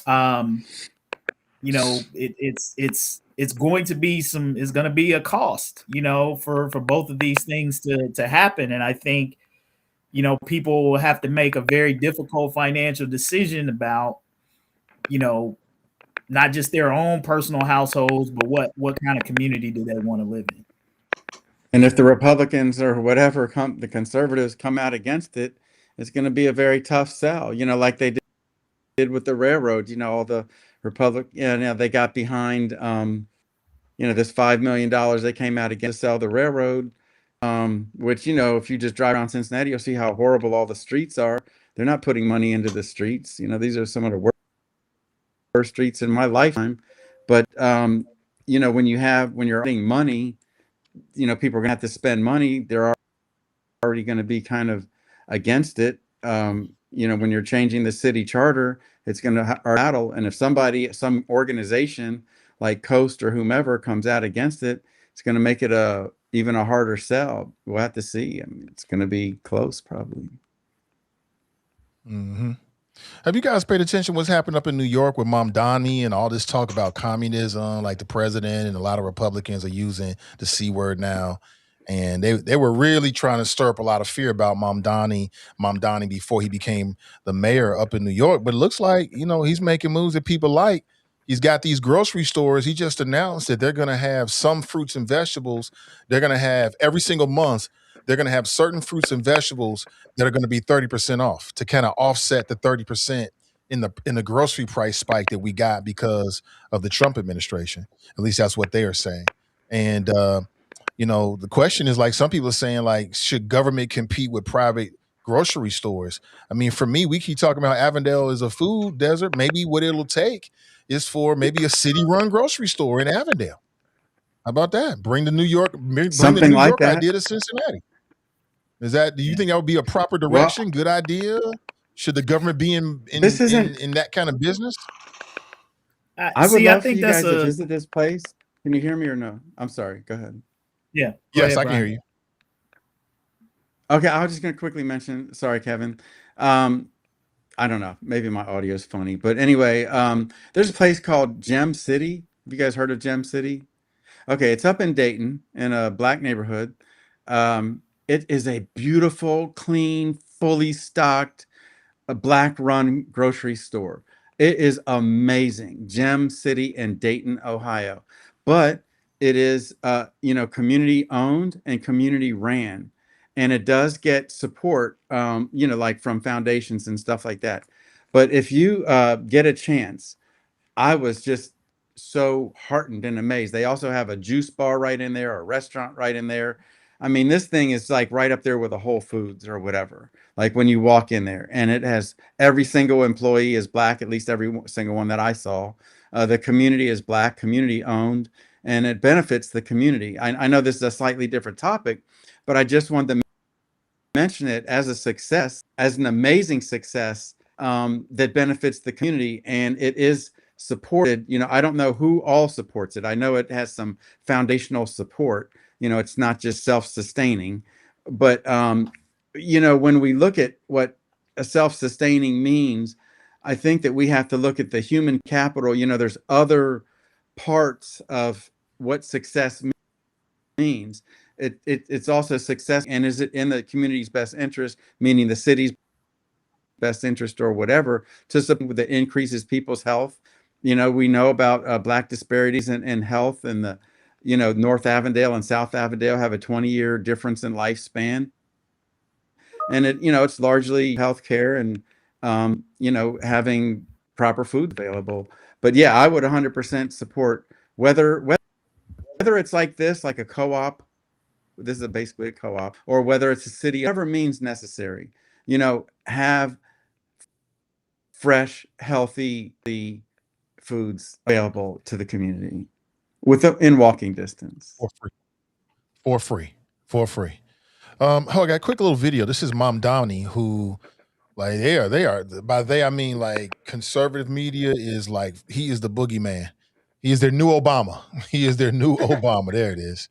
you know, it's going to be a cost, you know, for both of these things to happen. And I think, you know, people will have to make a very difficult financial decision about, you know, not just their own personal households, but what kind of community do they want to live in. And if the Republicans or whatever the conservatives come out against it, it's going to be a very tough sell, you know, like they did with the railroads. You know, all the they got behind, you know, this $5 million they came out against to sell the railroad. Which, you know, if you just drive around Cincinnati, you'll see how horrible all the streets are. They're not putting money into the streets. You know, these are some of the worst streets in my lifetime. But, you know, when you're getting money, you know, people are going to have to spend money. They're already going to be kind of against it. You know, when you're changing the city charter, it's going to battle. And if some organization like Coast or whomever comes out against it, it's going to make it even a harder sell. We'll have to see. I mean, it's going to be close, probably. Have you guys paid attention what's happened up in New York with Mamdani and all this talk about communism? Like the president and a lot of Republicans are using the C word now. And they were really trying to stir up a lot of fear about Mamdani before he became the mayor up in New York. But it looks like, you know, he's making moves that people like. He's got these grocery stores. He just announced that they're going to have some fruits and vegetables. They're going to have every single month, they're going to have certain fruits and vegetables that are going to be 30% off to kind of offset the 30% in the grocery price spike that we got because of the Trump administration. At least that's what they are saying. And, the question is, like, some people are saying, like, should government compete with private grocery stores? I mean, for me, we keep talking about Avondale is a food desert. Maybe what it'll take is for maybe a city-run grocery store in Avondale. How about that? Bring the New York idea to Cincinnati. Do you think that would be a proper direction? Good idea? Should the government be in that kind of business? I would love for you guys to visit this place. Can you hear me or no? I'm sorry. Go ahead. Yeah. Yes, I can hear you. Okay, I was just going to quickly mention. Sorry, Kevin. I don't know. Maybe my audio is funny, but anyway, there's a place called Gem City. Have you guys heard of Gem City? Okay, it's up in Dayton in a Black neighborhood. It is a beautiful, clean, fully stocked, Black-run grocery store. It is amazing. Gem City in Dayton, Ohio. But it is, community owned and community ran. And it does get support, like from foundations and stuff like that. But if you get a chance, I was just so heartened and amazed. They also have a juice bar right in there, a restaurant right in there. I mean, this thing is like right up there with a Whole Foods or whatever. Like when you walk in there, and it has every single employee is Black, at least every single one that I saw. The community is Black, community owned, and it benefits the community. I know this is a slightly different topic, but I just wanted to mention it as a success, as an amazing success that benefits the community, and it is supported. I don't know who all supports it. I know it has some foundational support. It's not just self-sustaining, but when we look at what a self-sustaining means, I think that we have to look at the human capital. There's other parts of what success means. It's also success, and is it in the community's best interest, meaning the city's best interest or whatever, to something that increases people's health. We know about Black disparities in health, and the North Avondale and South Avondale have a 20-year difference in lifespan, and it's largely healthcare and having proper food available. But yeah, I would 100% support whether it's like this, like a co-op. This is basically a co-op, or whether it's a city, whatever means necessary. Have fresh, healthy foods available to the community in walking distance for free. I got a quick little video. This is Mom Downey, who, like, they are by they I mean, like, conservative media is like, he is the boogeyman. He is their new Obama. He is their new Obama. There it is.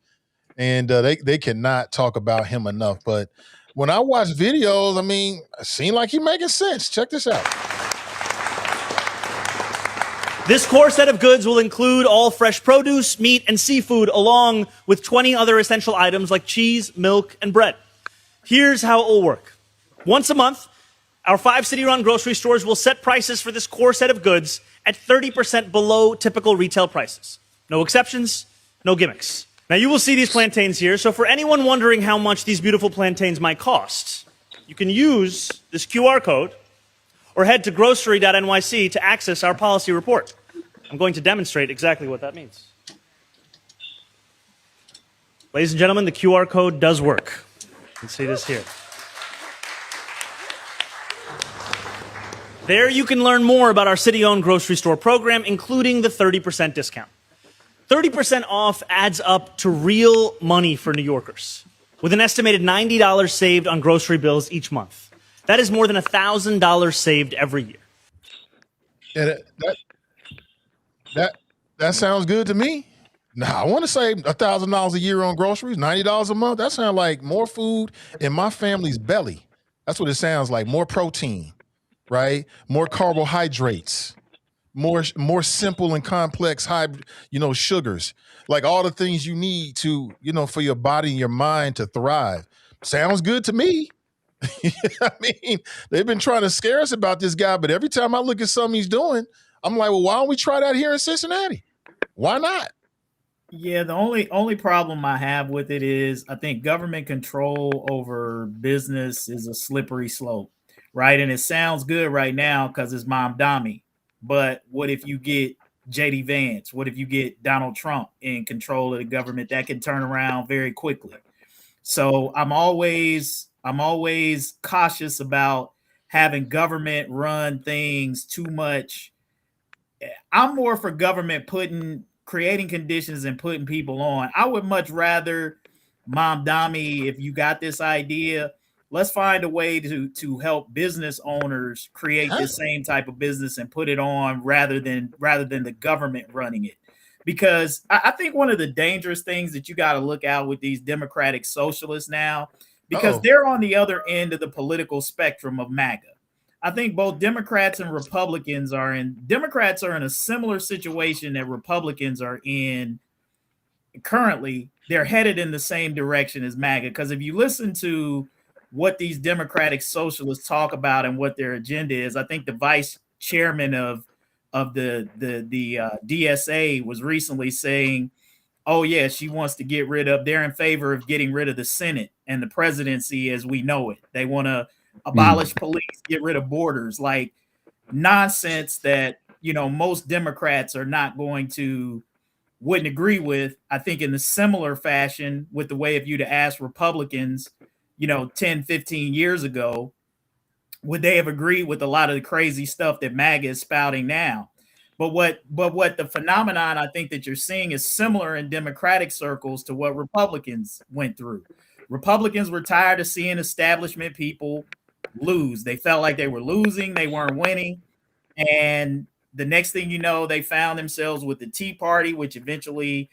And they cannot talk about him enough. But when I watch videos, I mean, it seems like he's making sense. Check this out. This core set of goods will include all fresh produce, meat, and seafood, along with 20 other essential items like cheese, milk, and bread. Here's how it will work. Once a month, our 5 city-run grocery stores will set prices for this core set of goods at 30% below typical retail prices. No exceptions, no gimmicks. Now, you will see these plantains here, so for anyone wondering how much these beautiful plantains might cost, you can use this QR code or head to grocery.nyc to access our policy report. I'm going to demonstrate exactly what that means. Ladies and gentlemen, the QR code does work. You can see this here. There you can learn more about our city-owned grocery store program, including the 30% discount. 30% off adds up to real money for New Yorkers, with an estimated $90 saved on grocery bills each month. That is more than $1,000 saved every year. Yeah, that sounds good to me. Now, I want to save $1,000 a year on groceries, $90 a month. That sounds like more food in my family's belly. That's what it sounds like. More protein, right? More carbohydrates. More simple and complex high, sugars, like all the things you need to, for your body and your mind to thrive. Sounds good to me. I mean, they've been trying to scare us about this guy, but every time I look at something he's doing, I'm like, well, why don't we try that here in Cincinnati? Why not? Yeah, the only problem I have with it is I think government control over business is a slippery slope, right? And it sounds good right now because it's Mom Dami. But what if you get JD Vance? What if you get Donald Trump in control of the government? That can turn around very quickly. So I'm always cautious about having government run things too much. I'm more for government creating conditions and putting people on. I would much rather, Mom Dami, if you got this idea, let's find a way to help business owners create the same type of business and put it on rather than the government running it. Because I think one of the dangerous things that you got to look out with these democratic socialists now, because they're on the other end of the political spectrum of MAGA. I think both Democrats and Republicans Democrats are in a similar situation that Republicans are in currently. They're headed in the same direction as MAGA. Because if you listen to what these democratic socialists talk about and what their agenda is, I think the vice chairman of the DSA was recently saying, oh yeah, she wants to they're in favor of getting rid of the Senate and the presidency as we know it. They want to abolish police, get rid of borders, like nonsense that, most Democrats are not wouldn't agree with. I think in the similar fashion with the way if you'd asked Republicans, 10, 15 years ago, would they have agreed with a lot of the crazy stuff that MAGA is spouting now? But what the phenomenon I think that you're seeing is similar in Democratic circles to what Republicans went through. Republicans were tired of seeing establishment people lose. They felt like they were losing, they weren't winning. And the next thing you know, they found themselves with the Tea Party, which eventually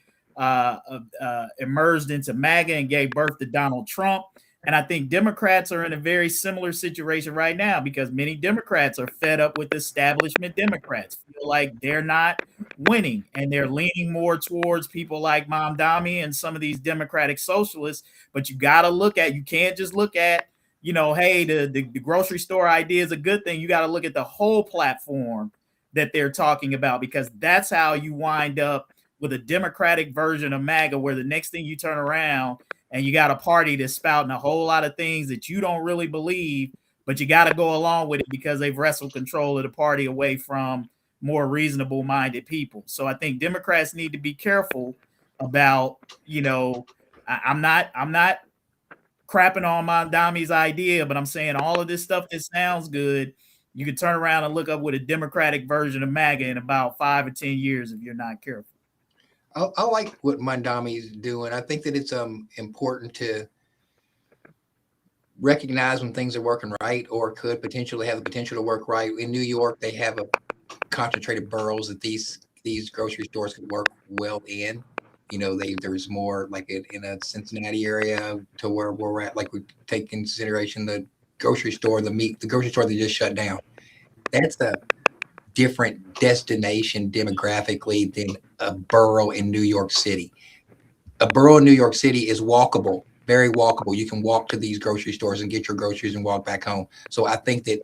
emerged into MAGA and gave birth to Donald Trump. And I think Democrats are in a very similar situation right now because many Democrats are fed up with establishment Democrats, feel like they're not winning, and they're leaning more towards people like Mom Dami and some of these democratic socialists. But you got to you can't just look at, hey, the grocery store idea is a good thing. You got to look at the whole platform that they're talking about, because that's how you wind up with a democratic version of MAGA, where the next thing you turn around and you got a party that's spouting a whole lot of things that you don't really believe, but you got to go along with it because they've wrestled control of the party away from more reasonable minded people. So I think Democrats need to be careful about, I'm not crapping on Mom Dami's idea, but I'm saying all of this stuff that sounds good, you can turn around and look up with a democratic version of MAGA in about 5 or 10 years if you're not careful. I like what Mandami is doing. I think that it's important to recognize when things are working right or could potentially have the potential to work right. In New York, they have a concentrated boroughs that these grocery stores could work well in. There's more like in a Cincinnati area to where we're at. Like we take into consideration the grocery store, the grocery store that just shut down. That's a different destination demographically than a borough in New York City. A borough in New York City is walkable, very walkable. You can walk to these grocery stores and get your groceries and walk back home. So I think that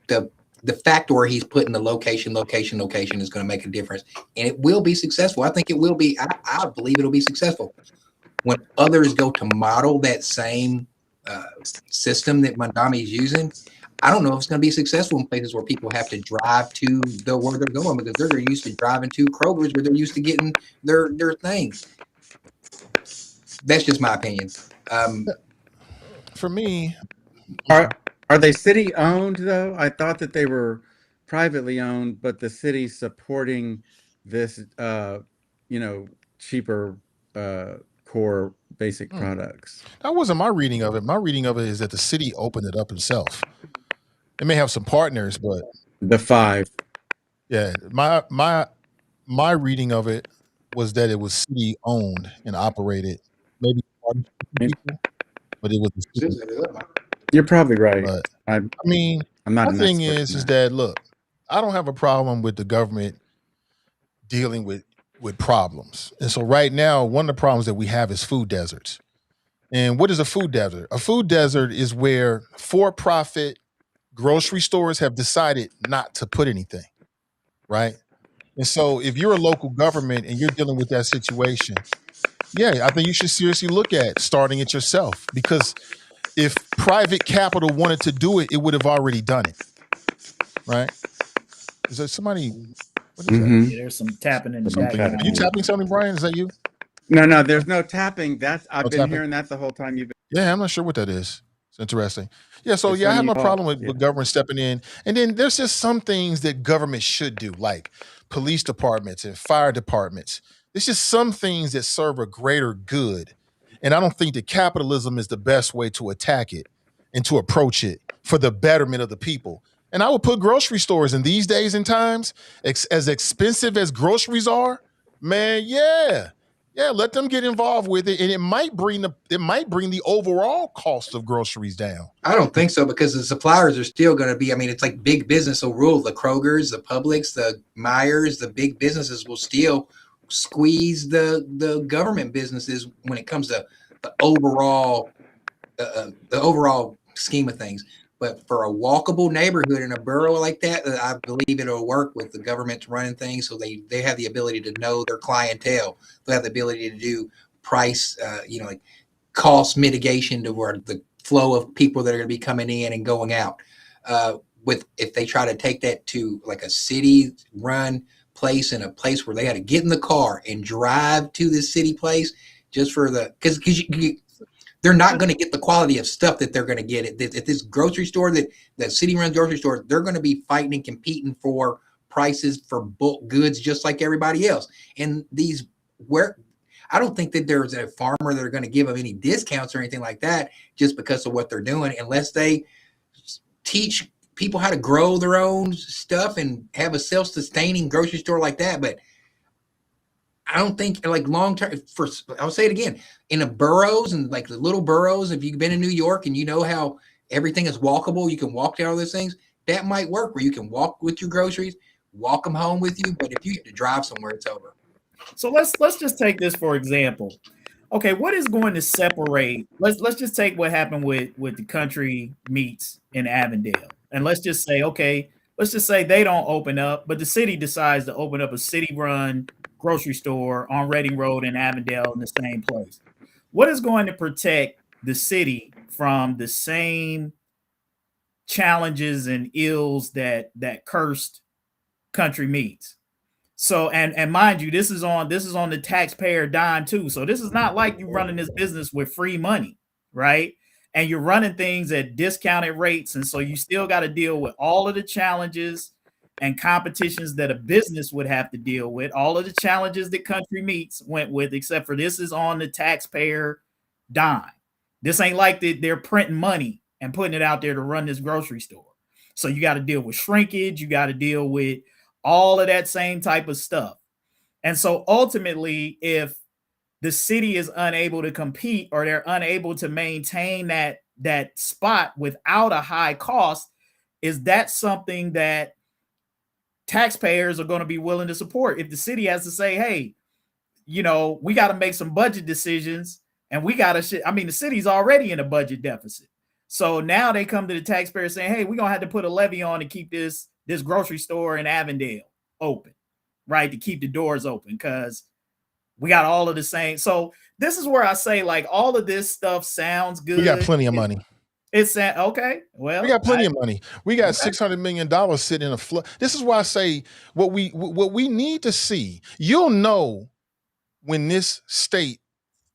the fact where he's putting the location is going to make a difference, and it will be successful. I think it will be. I believe it'll be successful when others go to model that same system that Mandami is using. I don't know if it's going to be successful in places where people have to drive to where they're going, because they're used to driving to Kroger's where they're used to getting their things. That's just my opinion. For me, are they city owned though? I thought that they were privately owned, but the city supporting this, cheaper core basic products. That wasn't my reading of it. My reading of it is that the city opened it up itself. It may have some partners, but the 5. Yeah, my reading of it was that it was city owned and operated. Maybe people, but it was the city. You're probably right. But, I'm my not. thing is that look, I don't have a problem with the government dealing with problems. And so right now, one of the problems that we have is food deserts. And what is a food desert? A food desert is where for-profit grocery stores have decided not to put anything. right? And so if you're a local government and you're dealing with that situation, yeah, I think you should seriously look at starting it yourself, because if private capital wanted to do it, it would have already done it, right? Is there somebody? What is that? Yeah, there's some tapping in the Something. background. Are you tapping something, Brian? Is that you? No, there's no tapping. I've No been tapping? hearing that the whole time you've been. Yeah, I'm not sure what that is. It's interesting. Yeah, so It's yeah, I when have you no talk. problem with, Yeah. with government stepping in. And then there's just some things that government should do, like police departments and fire departments. There's just some things that serve a greater good. And I don't think that capitalism is the best way to attack it and to approach it for the betterment of the people. And I would put grocery stores in these days and times, as expensive as groceries are, man, yeah, let them get involved with it, and it might bring the overall cost of groceries down. I don't think so, because the suppliers are still going to be, I mean, it's like big business will rule. The Krogers, the Publix, the Myers, the big businesses will still squeeze the government businesses when it comes to the overall scheme of things. But for a walkable neighborhood in a borough like that, I believe it'll work with the government running things, so they have the ability to know their clientele. They have the ability to do price, like cost mitigation to where the flow of people that are going to be coming in and going out. If they try to take that to like a city-run place, and a place where they had to get in the car and drive to this city place just for because they're not going to get the quality of stuff that they're going to get at this grocery store, that city-run grocery store. They're going to be fighting and competing for prices for bulk goods just like everybody else. And I don't think that there's a farmer that are going to give them any discounts or anything like that just because of what they're doing, unless they teach people how to grow their own stuff and have a self-sustaining grocery store like that. But I don't think, like, long term, I'll say it again, in the boroughs and like the little boroughs, if you've been in New York and you know how everything is walkable, you can walk down all those things, that might work, where you can walk with your groceries, walk them home with you. But if you have to drive somewhere, it's over. So let's just take this for example. Okay, what is going to separate? Let's just take what happened with the country meats in Avondale, and let's just say they don't open up, but the city decides to open up a city-run grocery store on Reading Road in Avondale in the same place. What is going to protect the city from the same challenges and ills that cursed country meats? So, and mind you, this is on the taxpayer dime too. So this is not like you running this business with free money, right? And you're running things at discounted rates. And so you still got to deal with all of the challenges and competitions that a business would have to deal with, all of the challenges that country meats went with, except for this is on the taxpayer dime. This ain't like they're printing money and putting it out there to run this grocery store. So you got to deal with shrinkage. You got to deal with all of that same type of stuff. And so ultimately, if the city is unable to compete, or they're unable to maintain that spot without a high cost, is that something that taxpayers are going to be willing to support? If the city has to say, hey, we got to make some budget decisions, and we got to, the city's already in a budget deficit. So now they come to the taxpayer saying, hey, we're going to have to put a levy on to keep this grocery store in Avondale open, right? To keep the doors open, because we got all of the same. So this is where I say, like, all of this stuff sounds good. We got plenty of money. It's okay. Well, we got plenty of money. We got $600 million sitting in a flood. This is why I say what we need to see. You'll know when this state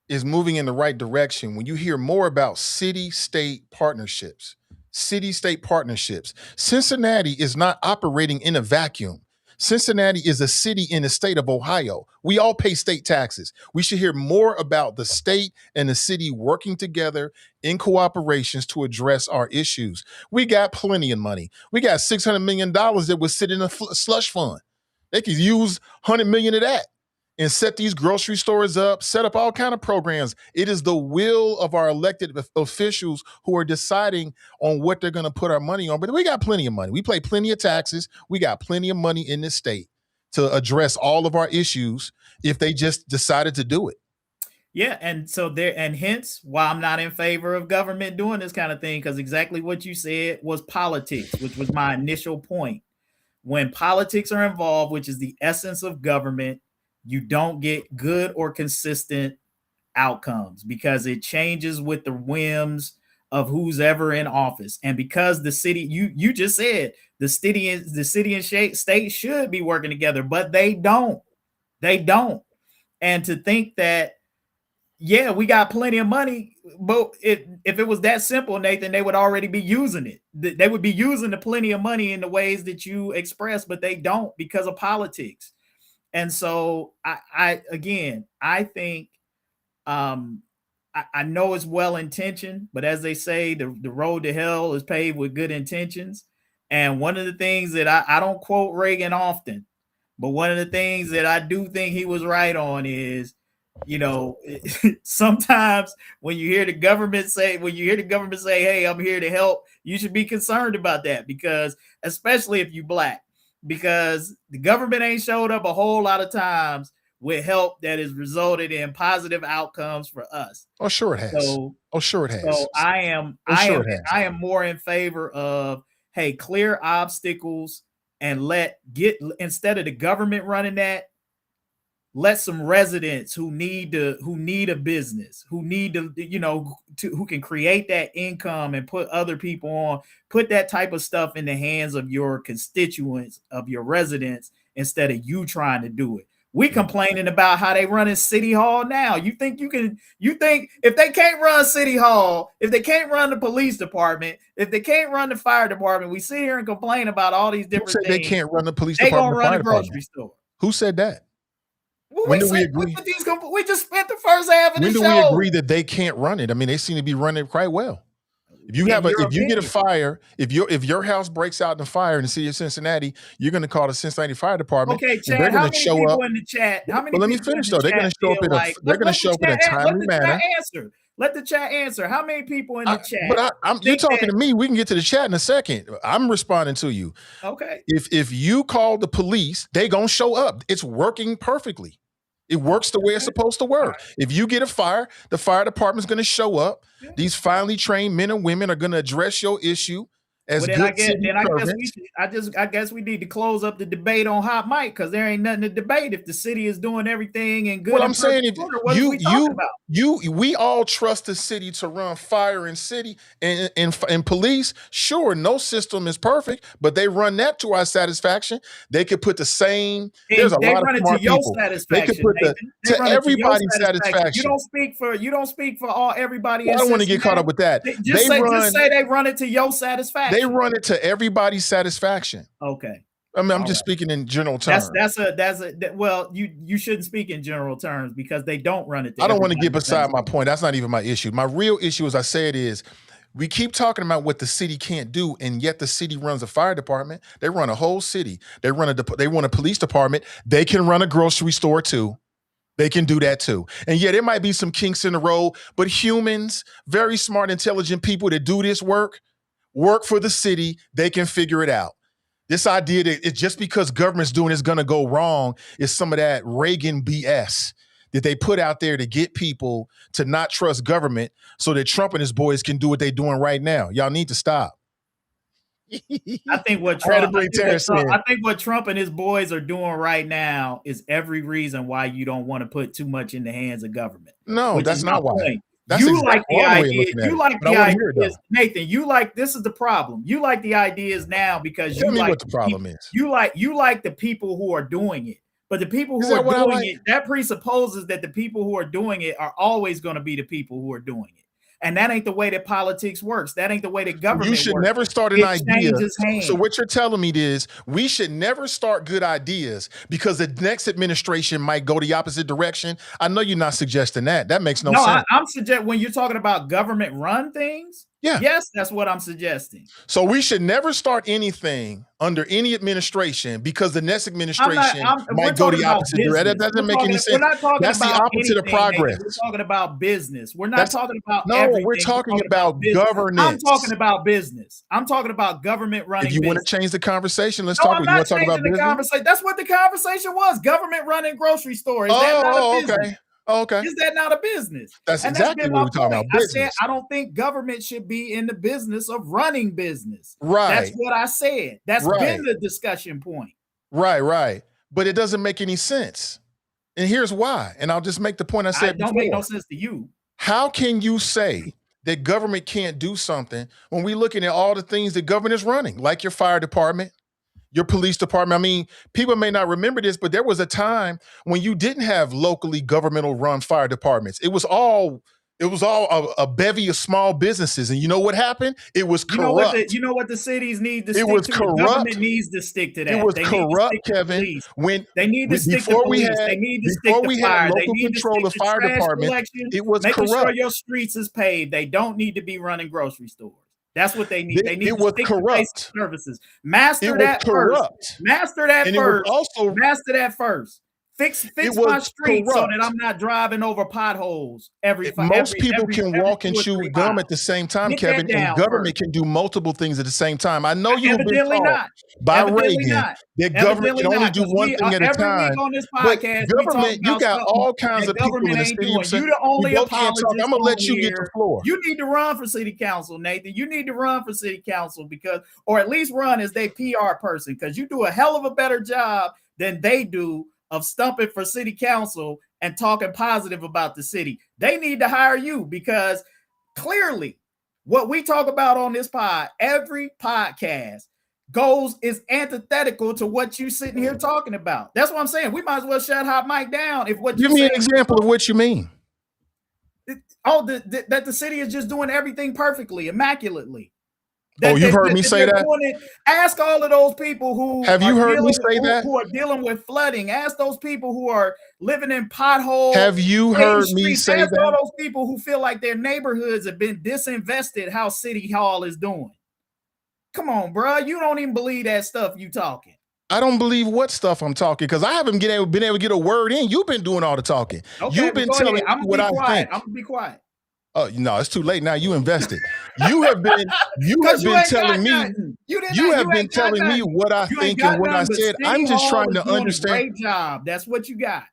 is moving in the right direction when you hear more about city-state partnerships. City-state partnerships. Cincinnati is not operating in a vacuum. Cincinnati is a city in the state of Ohio. We all pay state taxes. We should hear more about the state and the city working together in cooperations to address our issues. We got plenty of money. We got $600 million that was sitting in a slush fund. They could use $100 million of that and set these grocery stores up, set up all kind of programs. It is the will of our elected officials who are deciding on what they're going to put our money on. But we got plenty of money. We pay plenty of taxes. We got plenty of money in this state to address all of our issues if they just decided to do it. Yeah, and so hence why I'm not in favor of government doing this kind of thing, because exactly what you said was politics, which was my initial point. when politics are involved, which is the essence of government, you don't get good or consistent outcomes because it changes with the whims of who's ever in office. And because the city, you just said the city and state should be working together, but they don't. And to think that, yeah, we got plenty of money, but if it was that simple, Nathan, they would already be using it. They would be using the plenty of money in the ways that you express, but they don't because of politics. And so I think I know it's well-intentioned, but as they say, the road to hell is paved with good intentions. And one of the things that I don't quote Reagan often, but one of the things that I do think he was right on is, you know, sometimes when you hear the government say, hey, I'm here to help, you should be concerned about that, because especially if you Black, because the government ain't showed up a whole lot of times with help that has resulted in positive outcomes for us. Oh, sure it has. So I am more in favor of, hey, clear obstacles and instead of the government running that, let some residents who need a business, who need to, who can create that income and put other people on, put that type of stuff in the hands of your constituents, of your residents, instead of you trying to do it. We complaining about how they run in City Hall now. You think if they can't run City Hall, if they can't run the police department, if they can't run the fire department, we sit here and complain about all these different things. They can't run the police department. They gonna run the grocery store. Who said that? Well, we just spent the first half of the show. When do we agree that they can't run it? I mean, they seem to be running quite well. If you get a fire, if your house breaks out in a fire in the city of Cincinnati, you're going to call the Cincinnati Fire Department. Okay, Chad, how many people in the chat? Let me finish though. They're going to show up in a timely manner. Let the chat answer. How many people in the chat? But you're talking to me. We can get to the chat in a second. I'm responding to you. Okay. If you call the police, they gonna show up. It's working perfectly. It works the way it's supposed to work. Right. If you get a fire, the fire department's going to show up. Yeah. These finely trained men and women are going to address your issue as good servants. I guess we need to close up the debate on hot mic, because there ain't nothing to debate if the city is doing everything and good. Well, I'm saying we all trust the city to run fire and city and police. Sure, no system is perfect, but they run that to our satisfaction. They could put the same. There's a lot of smart people. They could put to everybody's satisfaction. You don't speak for all everybody. I don't want to get caught up with that. Just say they run it to your satisfaction. They run it to everybody's satisfaction. Okay. I mean, I'm just speaking in general terms. Well, you shouldn't speak in general terms, because they don't run it to I don't want to get beside my point. That's not even my issue. My real issue, as I said, is we keep talking about what the city can't do, and yet the city runs a fire department. They run a whole city. They run a police department. They can run a grocery store too. They can do that too. And yeah, there might be some kinks in the road, but humans, very smart, intelligent people that do this work for the city, they can figure it out. This idea that it's just because government's doing it's going to go wrong is some of that Reagan BS that they put out there to get people to not trust government so that Trump and his boys can do what they're doing right now. Y'all need to stop. I think what Trump and his boys are doing right now is every reason why you don't want to put too much in the hands of government. No, that's not why. That's like the idea. You like the ideas, Nathan. You like, this is the problem. You like the ideas now because Tell me what the problem is. You like the people who are doing it, but the people who are doing it, that presupposes that the people who are doing it are always going to be the people who are doing it. And that ain't the way that politics works. That ain't the way that government works. You should never start an idea. So what you're telling me is we should never start good ideas because the next administration might go the opposite direction. I know you're not suggesting that. That makes no sense. I'm suggesting when you're talking about government run things. Yeah. Yes, that's what I'm suggesting. So we should never start anything under any administration because the next administration might go the opposite direction. That doesn't make any sense. That's the opposite of progress. We're talking about business. We're not talking about everything. We're talking about governance. I'm talking about business. I'm talking about government running. If you want to change the conversation, let's talk. You want to talk about business? That's what the conversation was. Government running grocery stores. Okay. Oh, okay. Is that not a business? That's And exactly been what my we're talking point. about. I said Business. I don't think government should be in the business of running business. Right. That's what I said. That's been the discussion point. Right. But it doesn't make any sense. And here's why. And I'll just make the point I said Don't before. make no sense to you. How can you say that government can't do something when we're looking at all the things that government is running, like your fire department, your police department? I mean, people may not remember this, but there was a time when you didn't have locally governmental run fire departments. It was all a bevy of small businesses. And you know what happened? It was corrupt. You know what the cities need to It stick was to? corrupt. The government needs to stick to that. It was they corrupt, need to Kevin. When they need to stick to police. They need to stick to fire. They need to stick to fire trash department. collection, It was making corrupt. sure your streets is paved. They don't need to be running grocery stores. That's what they need. They need It to was stick corrupt. to basic services. Master It that was corrupt. first. Master that And first. it was also Master that first. Fix my street so that I'm not driving over potholes Most people can walk and chew gum at the same time, Kevin, and government can do multiple things at the same time. I know you've been taught by Reagan that government can only do one thing at a time. On this But podcast, government, you got all kinds of people in the city. You the only apologist. I'm gonna let you get the floor. You need to run for city council, Nathan. You need to run for city council or at least run as their PR person, because you do a hell of a better job than they do of stumping for city council and talking positive about the city. They need to hire you, because clearly what we talk about on this every podcast is antithetical to what you sitting here talking about. That's what I'm saying. We might as well shut Hot Mike down if what Give me an example of what you mean. That the city is just doing everything perfectly, immaculately. You've heard me say that? Ask all of those people who have you heard me say that? Who are dealing with flooding. Ask those people who are living in potholes. Have you heard me say that? Ask all those people who feel like their neighborhoods have been disinvested, how City Hall is doing. Come on, bro. You don't even believe that stuff you talking. I don't believe what stuff I'm talking, because I haven't been able to get a word in. You've been doing all the talking. Okay, you've been telling me what I think. I'm gonna be quiet. Oh no, it's too late now. You invested. You have been telling me. You have been telling me what I think and what I said. I'm just trying to understand. Great job. That's what you got.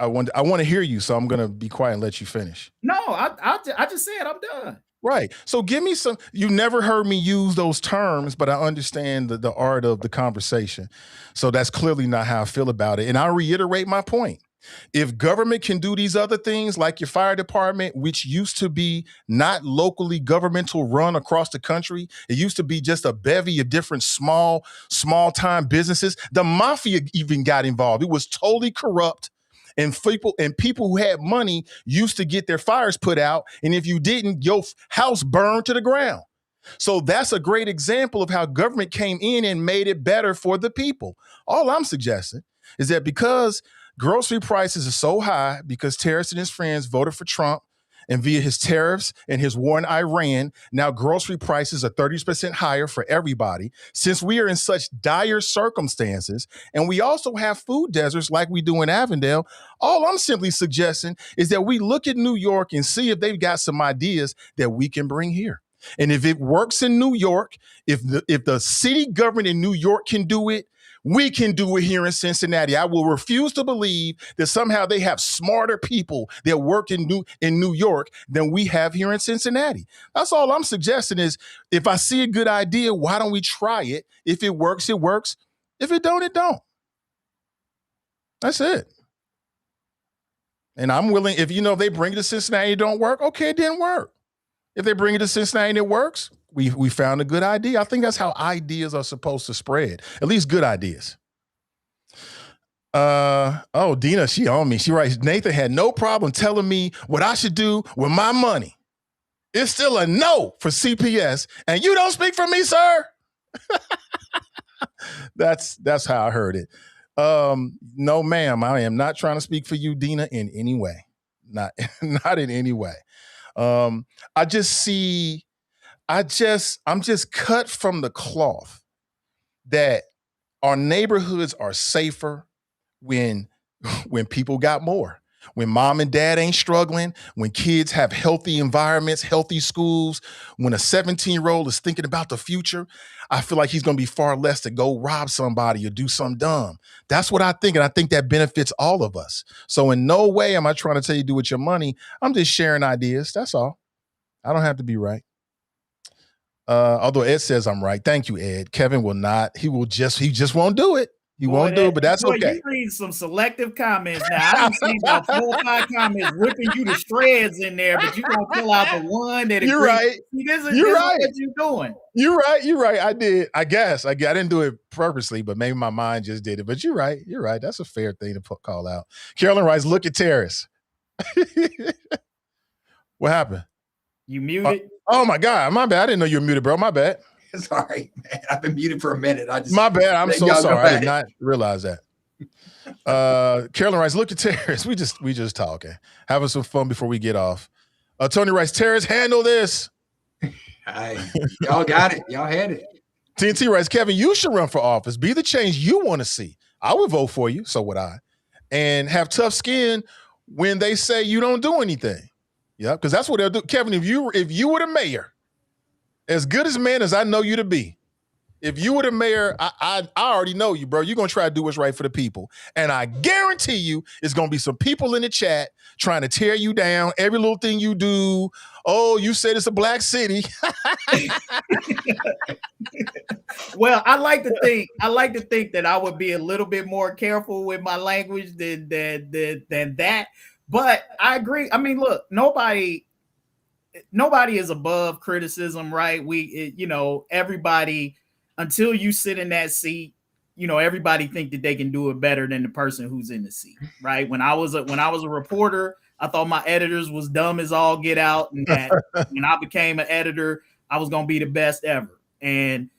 I want to hear you, so I'm gonna be quiet and let you finish. No, I just said I'm done. Right. So give me some. You never heard me use those terms, but I understand the art of the conversation. So that's clearly not how I feel about it. And I'll reiterate my point. If government can do these other things like your fire department, which used to be not locally governmental run across the country, it used to be just a bevy of different small time businesses. The mafia even got involved. It was totally corrupt. And people who had money used to get their fires put out. And if you didn't, your house burned to the ground. So that's a great example of how government came in and made it better for the people. All I'm suggesting is that because grocery prices are so high because Terrence and his friends voted for Trump, and via his tariffs and his war in Iran, now grocery prices are 30% higher for everybody. Since we are in such dire circumstances, and we also have food deserts like we do in Avondale, all I'm simply suggesting is that we look at New York and see if they've got some ideas that we can bring here. And if it works in New York, if the city government in New York can do it, we can do it here in Cincinnati. I will refuse to believe that somehow they have smarter people that work in New York than we have here in Cincinnati. That's all I'm suggesting is, if I see a good idea, why don't we try it? If it works, it works. If it don't, it don't. That's it. And I'm willing, if they bring it to Cincinnati, it don't work, okay, it didn't work. If they bring it to Cincinnati and it works, we found a good idea. I think that's how ideas are supposed to spread, at least good ideas. Dina, she on me. She writes, Nathan had no problem telling me what I should do with my money. It's still a no for CPS, and you don't speak for me, sir. That's how I heard it. No, ma'am, I am not trying to speak for you, Dina, in any way. Not in any way. I'm just cut from the cloth that our neighborhoods are safer when people got more. When mom and dad ain't struggling, when kids have healthy environments, healthy schools, when a 17-year-old is thinking about the future, I feel like he's going to be far less to go rob somebody or do something dumb. That's what I think. And I think that benefits all of us. So in no way am I trying to tell you to do with your money. I'm just sharing ideas. That's all. I don't have to be right. Although Ed says I'm right. Thank you, Ed. Kevin will not. He just won't do it. He won't do it, but that's okay. You read some selective comments now. I didn't see about 4 or 5 comments ripping you to shreds in there, but you gonna pull out the one that you're right. This is You're right. what you're doing. You're right. You're right. I did. I guess. I didn't do it purposely, but maybe my mind just did it. But you're right. You're right. That's a fair thing to call out. Carolyn writes, look at Terrace. What happened? You muted. Oh my God. My bad. I didn't know you were muted, bro. My bad. Sorry, man. I've been muted for a minute. My bad. I'm so sorry. I did not realize that. Carolyn writes, look at Terrace. We just talking. Having some fun before we get off. Tony writes, Terrace, handle this. Y'all got it. Y'all had it. TNT writes, Kevin, you should run for office. Be the change you want to see. I would vote for you. So would I. And have tough skin when they say you don't do anything. Yeah, because that's what they'll do. Kevin, if you were the mayor, as good as man as I know you to be, if you were the mayor, I already know you, bro. You're going to try to do what's right for the people. And I guarantee you it's going to be some people in the chat trying to tear you down, every little thing you do. Oh, you said it's a black city. Well, I like to think that I would be a little bit more careful with my language than that. But I agree. I mean, look, nobody is above criticism, right? Everybody, until you sit in that seat, everybody think that they can do it better than the person who's in the seat, right? When I was a reporter, I thought my editors was dumb as all get out, and that when I became an editor, I was gonna be the best ever. And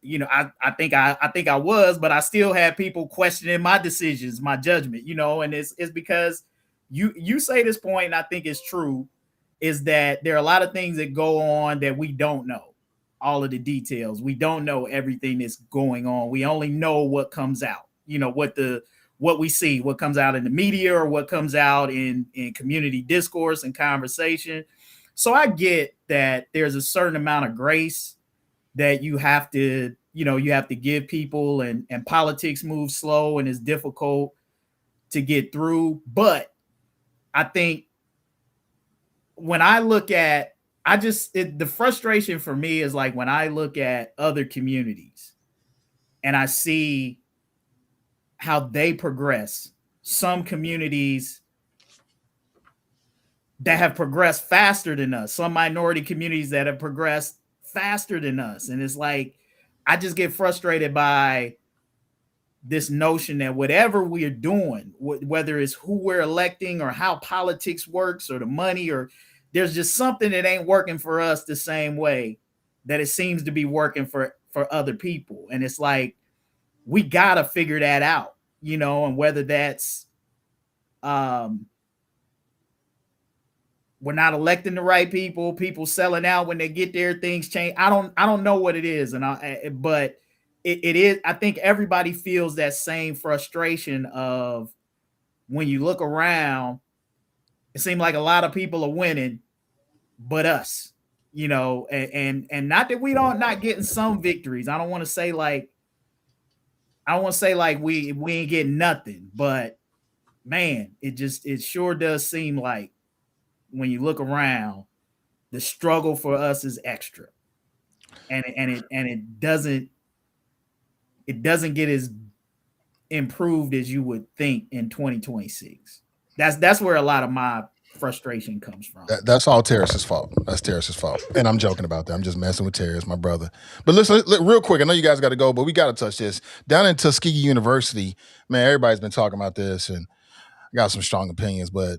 I think I was, but I still had people questioning my decisions, my judgment, and it's because you say this point, and I think it's true, is that there are a lot of things that go on that we don't know all of the details. We don't know everything that's going on. We only know what comes out, what we see, what comes out in the media or what comes out in community discourse and conversation. So I get that there's a certain amount of grace that you have to give people, and politics moves slow and it's difficult to get through. But I think when I look at, the frustration for me is like when I look at other communities and I see how they progress. Some communities that have progressed faster than us, some minority communities that have progressed faster than us. And it's like, I just get frustrated by this notion that whatever we are doing, whether it's who we're electing or how politics works or the money, or there's just something that ain't working for us the same way that it seems to be working for other people. And it's like, we got to figure that out, and whether that's, we're not electing the right people selling out when they get there, things change. I don't know what it is. But it is, I think everybody feels that same frustration of when you look around, it seems like a lot of people are winning, but us, and not that we not getting some victories. I don't want to say like we ain't getting nothing, but man, it sure does seem like when you look around, the struggle for us is extra, and it doesn't get as improved as you would think in 2026. That's where a lot of my frustration comes from. That's all Terrace's fault. That's Terrace's fault. And I'm joking about that. I'm just messing with Terrace, my brother. But listen, real quick, I know you guys got to go, but we got to touch this. Down in Tuskegee University, man, everybody's been talking about this, and I got some strong opinions, but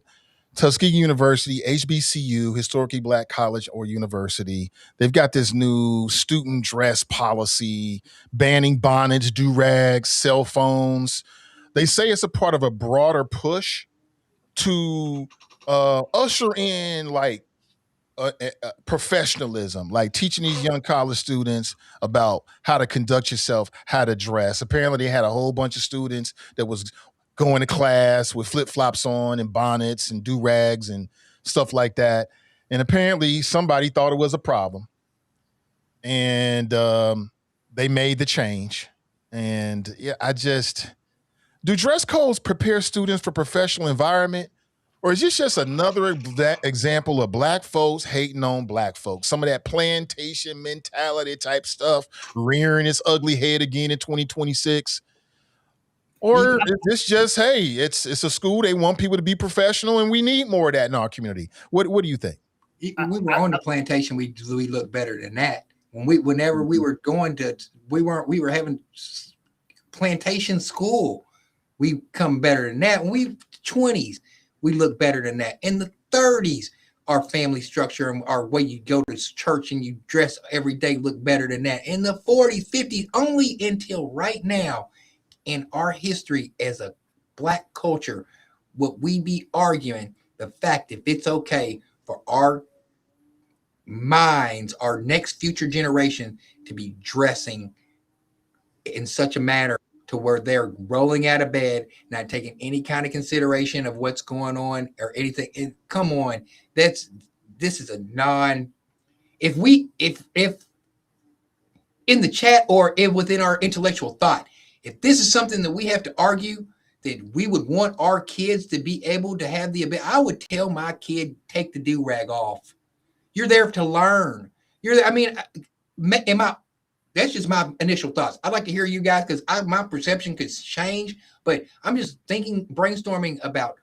Tuskegee University, HBCU, historically black college or university, they've got this new student dress policy, banning bonnets, durags, cell phones. They say it's a part of a broader push to usher in like professionalism, like teaching these young college students about how to conduct yourself, how to dress. Apparently they had a whole bunch of students that was going to class with flip-flops on and bonnets and durags and stuff like that. And apparently somebody thought it was a problem. And they made the change. And yeah, do dress codes prepare students for professional environment? Or is this just another example of black folks hating on black folks? Some of that plantation mentality type stuff rearing its ugly head again in 2026? Or is this just, hey, it's a school, they want people to be professional and we need more of that in our community? What do you think? When we were on the plantation, we looked better than that. Whenever we were going to, we were having plantation school. We come better than that. When we 20s, we look better than that. In the 30s, our family structure and our way you go to church and you dress every day look better than that. In the 40s, 50s, only until right now in our history as a black culture, would we be arguing the fact if it's okay for our minds, our next future generation to be dressing in such a manner to where they're rolling out of bed, not taking any kind of consideration of what's going on or anything. And come on, this is a if in the chat or within our intellectual thought, if this is something that we have to argue, that we would want our kids to be able to have the ability, I would tell my kid, take the do-rag off. You're there to learn. That's just my initial thoughts. I'd like to hear you guys because my perception could change, but I'm just brainstorming about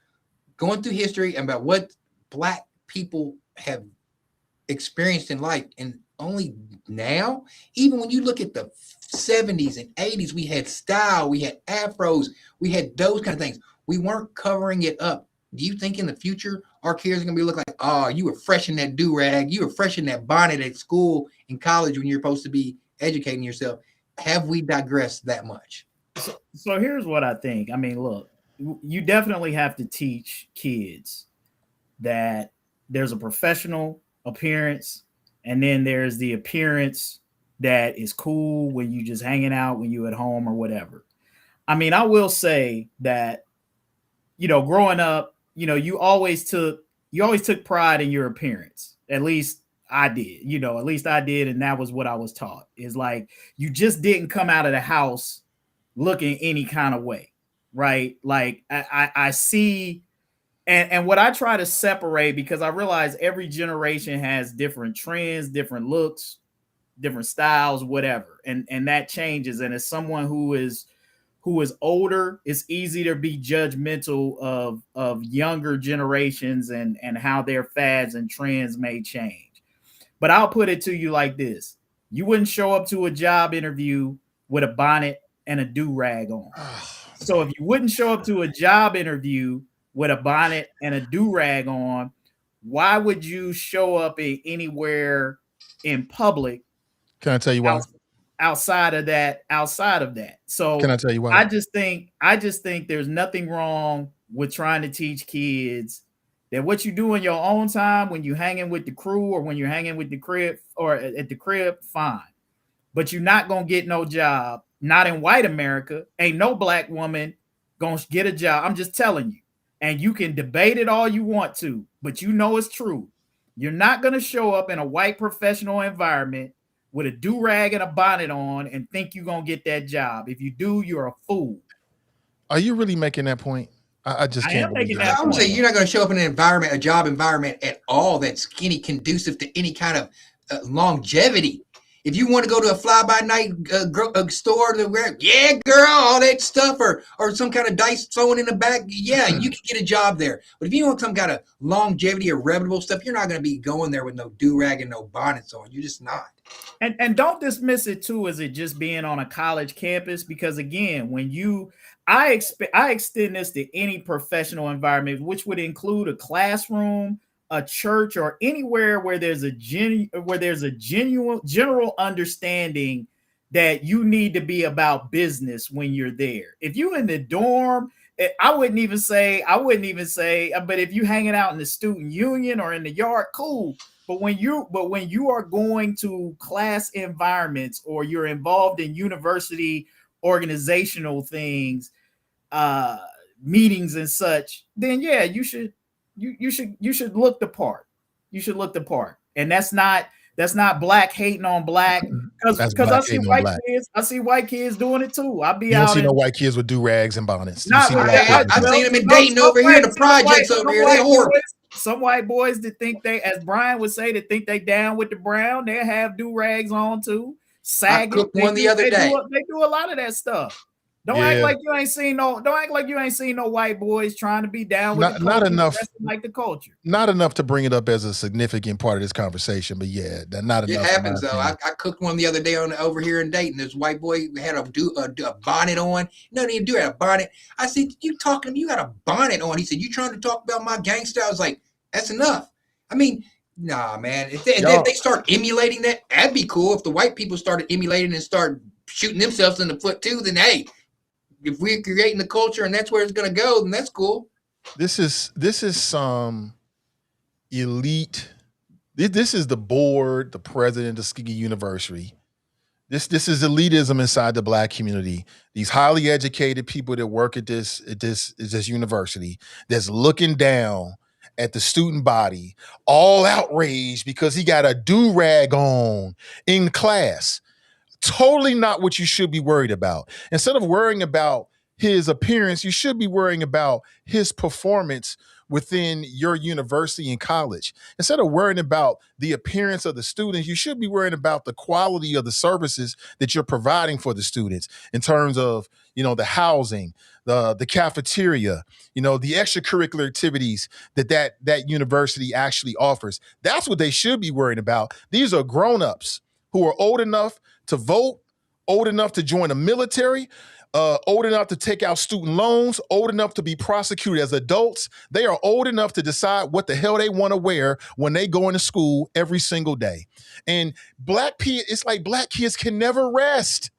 going through history and about what black people have experienced in life. And only now, even when you look at the 70s and 80s, we had style, we had afros, we had those kind of things. We weren't covering it up. Do you think in the future our kids are going to be looking like, oh, you were fresh in that do-rag, you were fresh in that bonnet at school and college when you're supposed to be educating yourself? Have we digressed that much? So here's what I think. I mean, look, you definitely have to teach kids that there's a professional appearance and then there's the appearance that is cool when you just hanging out, when you at home or whatever. I mean, I will say that, growing up, you always took pride in your appearance. At least I did, at least I did. And that was what I was taught, is like, you just didn't come out of the house looking any kind of way. Right. Like I see, and what I try to separate, because I realize every generation has different trends, different looks, different styles, whatever. And that changes. And as someone who is older, it's easy to be judgmental of younger generations and how their fads and trends may change. But I'll put it to you like this. You wouldn't show up to a job interview with a bonnet and a do-rag on. So if you wouldn't show up to a job interview with a bonnet and a do-rag on, why would you show up anywhere in public? Can I tell you why? Outside of that. So can I tell you why? I just think there's nothing wrong with trying to teach kids that what you do in your own time, when you're hanging with the crew or when you're hanging with the crib or at the crib, fine. But you're not going to get no job. Not in white America. Ain't no black woman going to get a job. I'm just telling you. And you can debate it all you want to, but it's true. You're not going to show up in a white professional environment with a do-rag and a bonnet on and think you're going to get that job. If you do, you're a fool. Are you really making that point? I just can't believe that. I'm saying you're not going to show up in a job environment at all that's any conducive to any kind of longevity. If you want to go to a fly-by-night store, yeah, girl, all that stuff, or some kind of dice thrown in the back, yeah, you can get a job there. But if you want some kind of longevity or reputable stuff, you're not going to be going there with no do-rag and no bonnets on. You're just not. And don't dismiss it too as it just being on a college campus, because again, I extend this to any professional environment, which would include a classroom, a church, or anywhere where there's a genuine general understanding that you need to be about business when you're there. If you in the dorm, I wouldn't even say, but if you hanging out in the student union or in the yard, cool. But when you are going to class environments or you're involved in university organizational things, meetings and such, then yeah, you should look the part. You should look the part. And that's not black hating on black, because I see white kids doing it too. I'll be you out. Don't see no white kids with durags and bonnets. I've seen them in Dayton over here in the projects over here. They're horrible. Some white boys that think they, as Brian would say, that think they down with the brown, they have do-rags on too. Sagging. I cooked one the other day. They do a lot of that stuff. Don't act like you ain't seen no white boys trying to be down with the culture, not enough like the culture. Not enough to bring it up as a significant part of this conversation, but yeah, not enough. It happens though. I cooked one the other day over here in Dayton. This white boy had a bonnet on. No, he didn't do it, a bonnet. I said, "You talking to me? You got a bonnet on?" He said, "You trying to talk about my gangster?" I was like, "That's enough." I mean, nah, man. If they start emulating that, that'd be cool. If the white people started emulating and start shooting themselves in the foot too, then hey. If we're creating the culture and that's where it's going to go, then that's cool. This is some elite. This is the board, the president of Tuskegee University. This is elitism inside the black community. These highly educated people that work at this university that's looking down at the student body, all outraged because he got a do-rag on in class. Totally not what you should be worried about. Instead of worrying about his appearance, you should be worrying about his performance within your university and college. Instead of worrying about the appearance of the students, you should be worrying about the quality of the services that you're providing for the students in terms of, the housing, the cafeteria, the extracurricular activities that university actually offers. That's what they should be worrying about. These are grown-ups who are old enough to vote, old enough to join the military, old enough to take out student loans, old enough to be prosecuted as adults. They are old enough to decide what the hell they want to wear when they go into school every single day. And it's like black kids can never rest.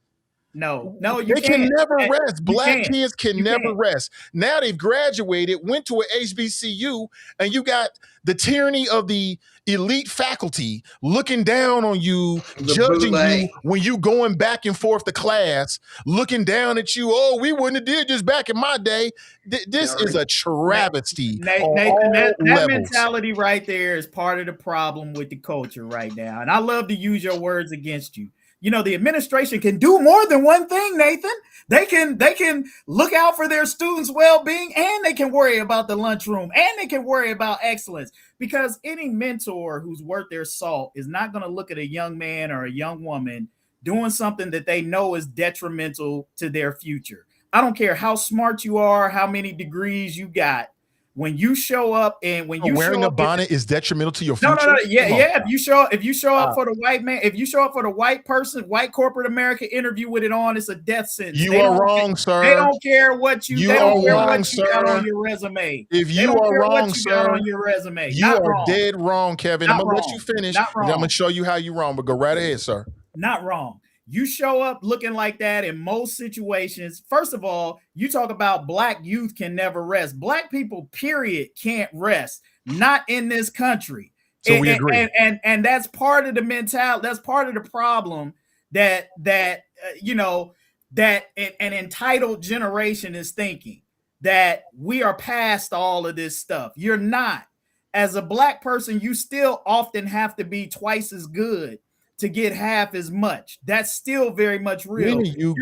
No, they can never rest. Black kids can never rest. Now they've graduated, went to an HBCU, and you got the tyranny of the elite faculty looking down on you, judging you when you going back and forth to class, looking down at you. Oh, we wouldn't have did this back in my day. This is a travesty. Nathan, that mentality right there is part of the problem with the culture right now. And I love to use your words against you. The administration can do more than one thing, Nathan. They can look out for their students' well-being, and they can worry about the lunchroom, and they can worry about excellence. Because any mentor who's worth their salt is not going to look at a young man or a young woman doing something that they know is detrimental to their future. I don't care how smart you are, how many degrees you got. When you show up and when you wearing a bonnet is detrimental to your future. No. Yeah. If you show up for the white man, if you show up for the white person, white corporate America interview with it on, it's a death sentence. You are wrong, sir. They don't care what you got on your resume. If you are wrong, sir, on your resume. You are dead wrong, Kevin. I'm gonna let you finish. And I'm gonna show you how you're wrong, but go right ahead, sir. Not wrong. You show up looking like that in most situations. First of all, you talk about black youth can never rest. Black people, period, can't rest. Not in this country. So we agree. And that's part of the mentality. That's part of the problem that an entitled generation is thinking that we are past all of this stuff. You're not. As a black person, you still often have to be twice as good to get half as much. That's still very much real. You're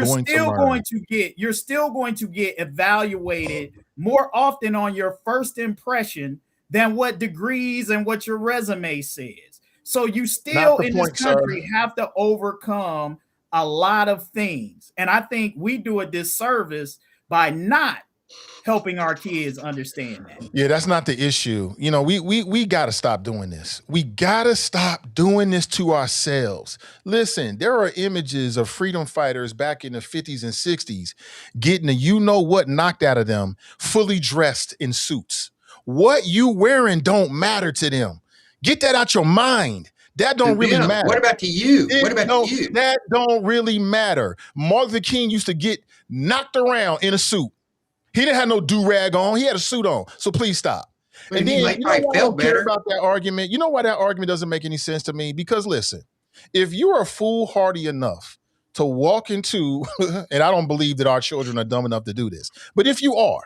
still going to get evaluated more often on your first impression than what degrees and what your resume says. So you still in this country have to overcome a lot of things. And I think we do a disservice by not helping our kids understand that. Yeah, that's not the issue. We got to stop doing this. We got to stop doing this to ourselves. Listen, there are images of freedom fighters back in the 50s and 60s getting what knocked out of them, fully dressed in suits. What you wearing don't matter to them. Get that out your mind. That don't really matter. What about to you? You? That don't really matter. Martin Luther King used to get knocked around in a suit. He didn't have no do-rag on. He had a suit on. So please stop. And then I felt better about that argument. You know why that argument doesn't make any sense to me? Because listen, if you are foolhardy enough to walk into, and I don't believe that our children are dumb enough to do this, but if you are,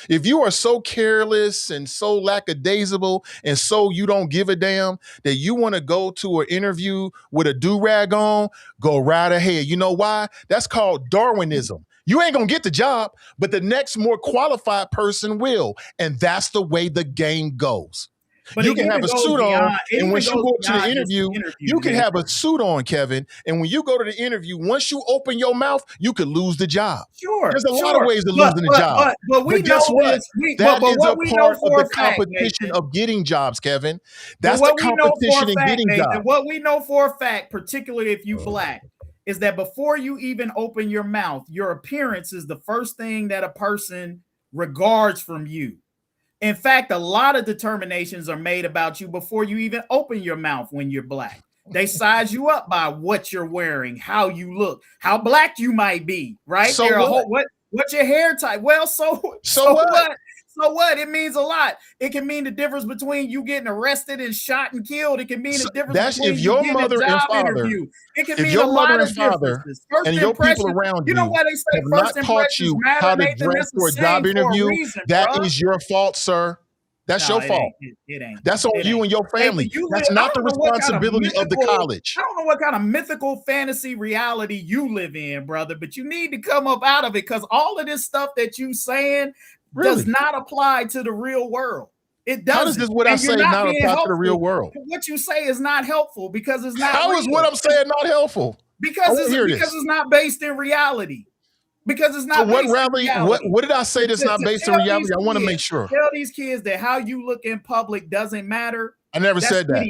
If you are so careless and so lackadaisical and so you don't give a damn that you want to go to an interview with a do-rag on, go right ahead. You know why? That's called Darwinism. You ain't going to get the job, but the next more qualified person will. And that's the way the game goes. But you can have a suit on, and when you go to the interview, you can have a suit on, Kevin. And when you go to the interview, once you open your mouth, you could lose the job. Sure, there's a lot of ways to losing the job. But guess what? That is a part of the competition of getting jobs, Kevin. That's the competition in getting jobs. And what we know for a fact, particularly if you black, is that before you even open your mouth, your appearance is the first thing that a person regards from you. In fact, a lot of determinations are made about you before you even open your mouth when you're black. They size you up by what you're wearing, how you look, how black you might be, right? So what's your hair type? Well, so what? So what? It means a lot. It can mean the difference between you getting arrested and shot and killed. It can mean the difference between if your you mother getting a and job father, interview. It can if mean your a mother lot and of father differences. and your people around you, know why they say have not taught you how to dress for a job interview, that is your fault, sir. That's your fault. It ain't. That's on you and your family. That's not the responsibility of the college. I don't know what kind of mythical fantasy reality you live in, brother, but you need to come up out of it, because all of this stuff that you saying does not apply to the real world. It doesn't. How does this what I say not apply to the real world? What you say is not helpful because it's not. How is what I'm saying not helpful? Because it's not based in reality. Because it's not. So what did I say that's not based in reality? I want to make sure. Tell these kids that how you look in public doesn't matter. I never said that.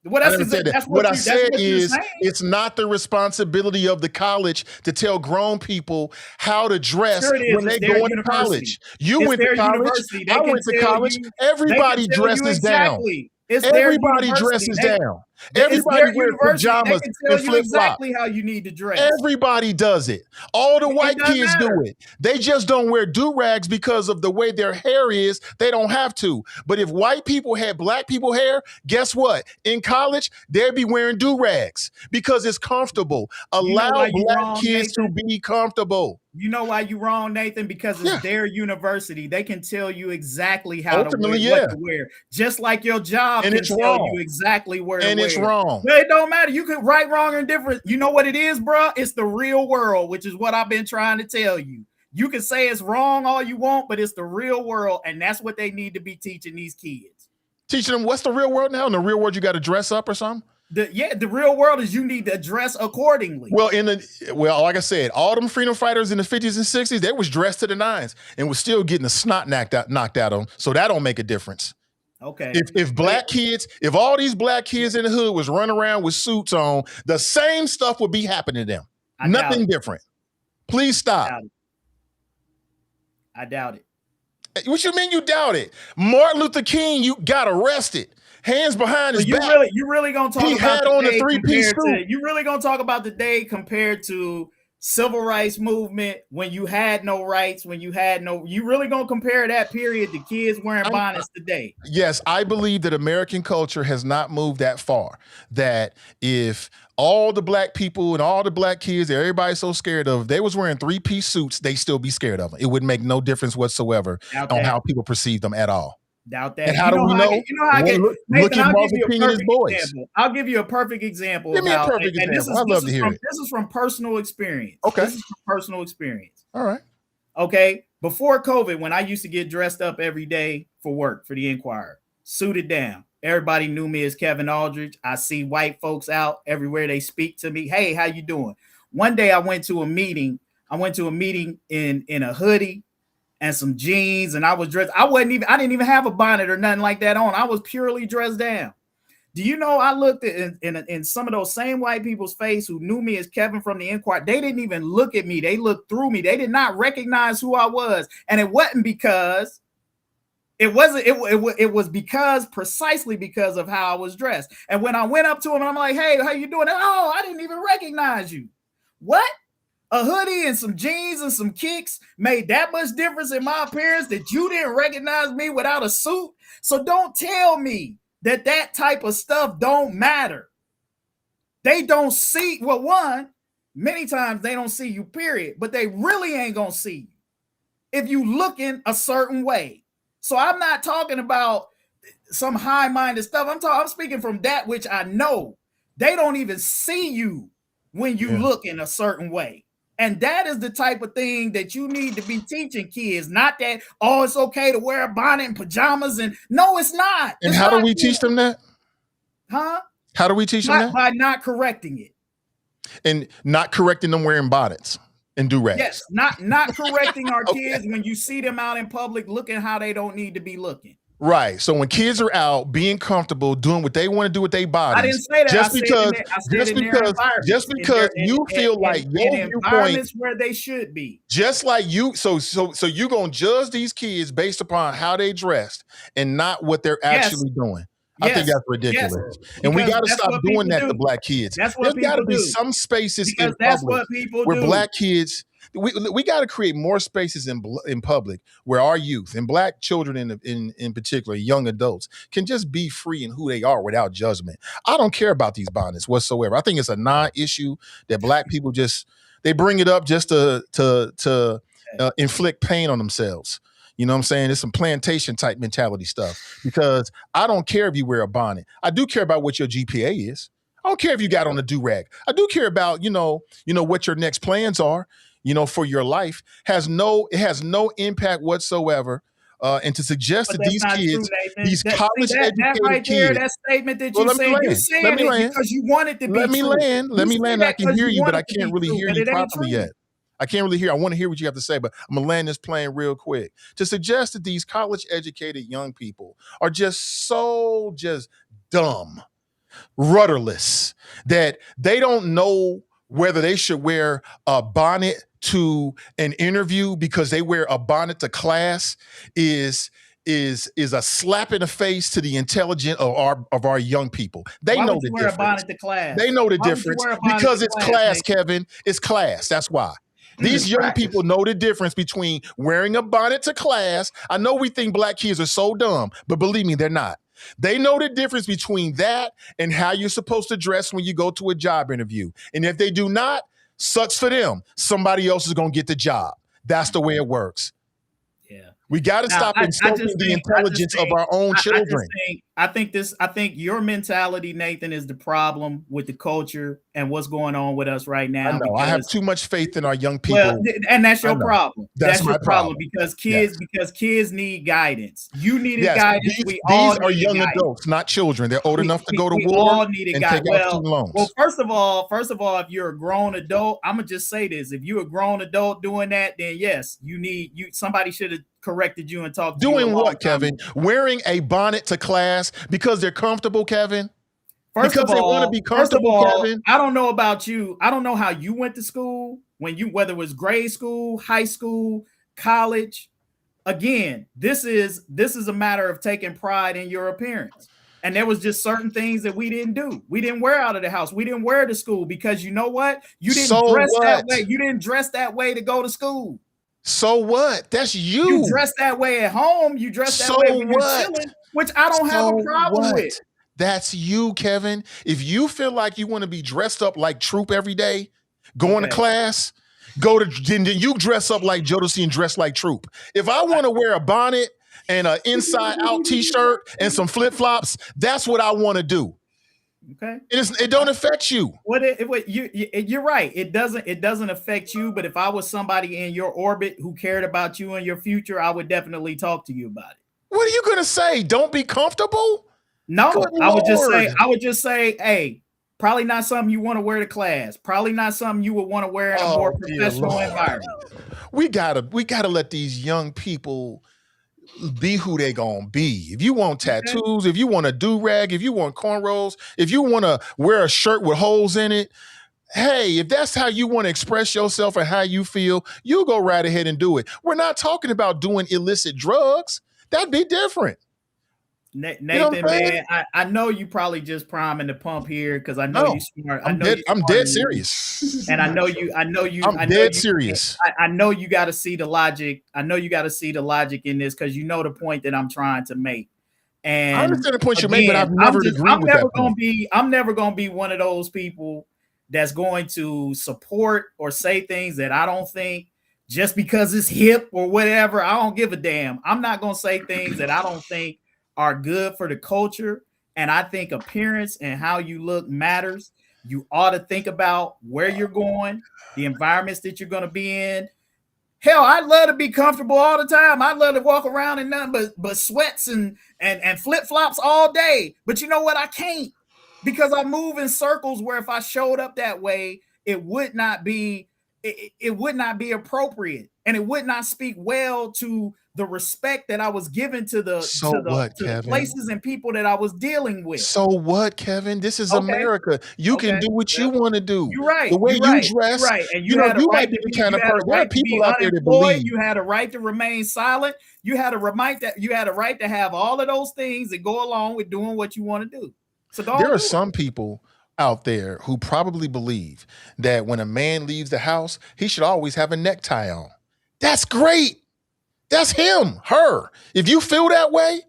What I said is it's not the responsibility of the college to tell grown people how to dress when they go into college. You went to college. I went to college. Everybody dresses down. Everybody dresses down. Everybody wears pajamas and flip-flops. Exactly how you need to dress. Everybody does it. All the white kids do it. They just don't wear do-rags because of the way their hair is. They don't have to. But if white people had black people hair, guess what? In college, they'd be wearing do-rags because it's comfortable. Allow black kids to be comfortable. You know why you're wrong, Nathan? Because it's their university. They can tell you exactly how to wear, what to wear. Just like your job can tell you exactly where to wear. It's wrong. But it don't matter. You can right, wrong, or indifferent. You know what it is, bro? It's the real world, which is what I've been trying to tell you. You can say it's wrong all you want, but it's the real world, and that's what they need to be teaching these kids. Teaching them what's the real world now? In the real world, you got to dress up or something? The real world is you need to dress accordingly. Well, like I said, all them freedom fighters in the 50s and 60s, they was dressed to the nines and was still getting the snot knocked out on them. So that don't make a difference. Okay. If all these black kids in the hood was running around with suits on, the same stuff would be happening to them. Nothing different. Please stop. I doubt it. What you mean you doubt it? Martin Luther King, you got arrested. Hands behind his back. You really gonna talk about on a three-piece suit? You really gonna talk about the day compared to civil rights movement when you had no rights, when you had no? You really gonna compare that period to kids wearing bonnets today? Yes, I believe that American culture has not moved that far. That if all the black people and all the black kids that everybody's so scared of, they was wearing three-piece suits, they still be scared of them. It would make no difference whatsoever on how people perceive them at all. Doubt that. And how do we know? Look at Martin King and his boys. I'll give you a perfect example. Give me a perfect example. I'd love to hear it. This is from personal experience. Okay. This is from personal experience. All right. Okay. Before COVID, when I used to get dressed up every day for work for the Inquirer, suited down. Everybody knew me as Kevin Aldridge. I see white folks out everywhere. They speak to me. Hey, how you doing? One day I went to a meeting. In a hoodie and some jeans, and I was dressed. I didn't even have a bonnet or nothing like that on. I was purely dressed down. Do you know I looked at in some of those same white people's face who knew me as Kevin from the Inquirer? They didn't even look at me. They looked through me. They did not recognize who I was. And it wasn't because it was precisely because of how I was dressed. And when I went up to him, I'm like, hey, how you doing? Oh, I didn't even recognize you. What? A hoodie and some jeans and some kicks made that much difference in my appearance that you didn't recognize me without a suit? So don't tell me that type of stuff don't matter. They don't see, many times they don't see you, period, but they really ain't gonna see you if you looking a certain way. So I'm not talking about some high-minded stuff. I'm speaking from that which I know. They don't even see you when you look in a certain way. And that is the type of thing that you need to be teaching kids. Not that, oh, it's okay to wear a bonnet and pajamas. And no, it's not. And how do we teach them that? Huh? How do we teach them that? By not correcting it. And not correcting them wearing bonnets and durags. Yes, not correcting our kids when you see them out in public looking how they don't need to be looking. Right. So when kids are out being comfortable, doing what they want to do with their bodies, I didn't say that. Just because you feel like your viewpoint where they should be. Just like you, so you're gonna judge these kids based upon how they dressed and not what they're actually doing. I think that's ridiculous. And we got to stop doing that to black kids. There's got to be some spaces in public where black kids. We got to create more spaces in public where our youth and black children in particular, young adults, can just be free in who they are without judgment. I don't care about these bonnets whatsoever. I think it's a non-issue that black people they bring it up just to inflict pain on themselves. You know what I'm saying? It's some plantation type mentality stuff, because I don't care if you wear a bonnet. I do care about what your GPA is. I don't care if you got on a durag. I do care about, what your next plans are, for your life. It has no impact whatsoever. And to suggest that these kids, these college educated kids, that statement that you said, you said it because you wanted to be Let me land. I can hear you, but I can't really hear you properly yet. I can't really hear. I want to hear what you have to say, but I'm going to land this plane real quick. To suggest that these college educated young people are just dumb, rudderless, that they don't know whether they should wear a bonnet to an interview because they wear a bonnet to class is a slap in the face to the intelligence of our young people. They know the difference. Wear a bonnet to class? They know the difference because it's class, Kevin. It's class. That's why. These young people know the difference between wearing a bonnet to class. I know we think black kids are so dumb, but believe me, they're not. They know the difference between that and how you're supposed to dress when you go to a job interview. And if they do not, sucks for them. Somebody else is going to get the job. That's the way it works. Yeah. We got to stop insulting the intelligence of our own children. I think your mentality, Nathan, is the problem with the culture and what's going on with us right now. I know. I have too much faith in our young people. Well, and that's your problem. That's your problem because kids need guidance. You needed guidance. These are young adults, not children. They're old enough to go to war and take out student loans. Well, first of all, if you're a grown adult, I'm gonna just say this: if you're a grown adult doing that, then yes, somebody should have corrected you and talked to you. Doing what, Kevin? Wearing a bonnet to class because they're comfortable, Kevin? First of all, they want to be comfortable, Kevin. I don't know about you. I don't know how you went to school, whether it was grade school, high school, college. Again, this is a matter of taking pride in your appearance. And there was just certain things that we didn't do. We didn't wear out of the house. We didn't wear to school because you know what? You didn't dress that way. You didn't dress that way to go to school. So what? That's you. You dress that way at home. You dress that way when you're chilling, which I don't have a problem with. That's you, Kevin. If you feel like you want to be dressed up like Troop every day, going to class, then you dress up like Jodeci and dress like Troop. If I want to wear a bonnet and an inside out t-shirt and some flip-flops, that's what I want to do. Okay. It don't affect you. You're right. It doesn't affect you. But if I was somebody in your orbit who cared about you and your future, I would definitely talk to you about it. What are you gonna say? Don't be comfortable? No, I would just say, hey, probably not something you want to wear to class. Probably not something you would want to wear in a more professional environment. We gotta let these young people be who they gonna be. If you want tattoos, if you want a do-rag, if you want cornrows, if you want to wear a shirt with holes in it, hey, if that's how you want to express yourself and how you feel, you go right ahead and do it. We're not talking about doing illicit drugs. That'd be different. Nathan, man, I know you probably just priming the pump here because I know you're smart. I'm dead serious. And I'm dead serious. I know you got to see the logic. I know you got to see the logic in this because you know the point that I'm trying to make. And I understand the point you make, but I've never agreed with that point. I'm never going to be one of those people that's going to support or say things that I don't think just because it's hip or whatever. I don't give a damn. I'm not going to say things that I don't think are good for the culture. And I think appearance and how you look matters. You ought to think about where you're going, the environments that you're going to be in. Hell, I'd love to be comfortable all the time. I'd love to walk around in nothing but sweats and flip-flops all day. But you know what? I can't, because I move in circles where if I showed up that way, it would not be appropriate, and it would not speak well to the respect that I was given to the places and people that I was dealing with. So what, Kevin? This is America. You can do what you want to do. You're right. The way you dress, right. And you had a right to be, kind of person. There are people out there that believe you had a right to remain silent. You had a right to have all of those things that go along with doing what you want to do. So there are some people out there who probably believe that when a man leaves the house, he should always have a necktie on. That's great. That's him, her. If you feel that way,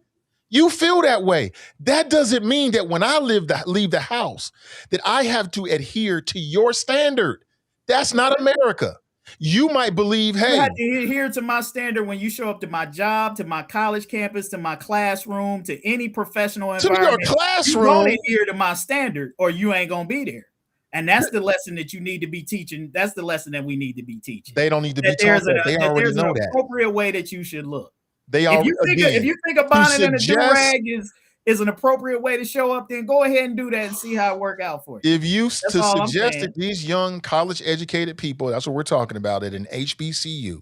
you feel that way. That doesn't mean that when I leave the house that I have to adhere to your standard. That's not America. You might believe, hey, you have to adhere to my standard when you show up to my job, to my college campus, to my classroom, to any professional environment. To your classroom. You don't adhere to my standard, or you ain't gonna be there. And that's the lesson that you need to be teaching. That's the lesson that we need to be teaching. They don't need to be taught that. They already know that. There's an appropriate way that you should look. If you think a bonnet and a durag is an appropriate way to show up, then go ahead and do that and see how it work out for you. If you suggest that these young college educated people, that's what we're talking about, at an HBCU,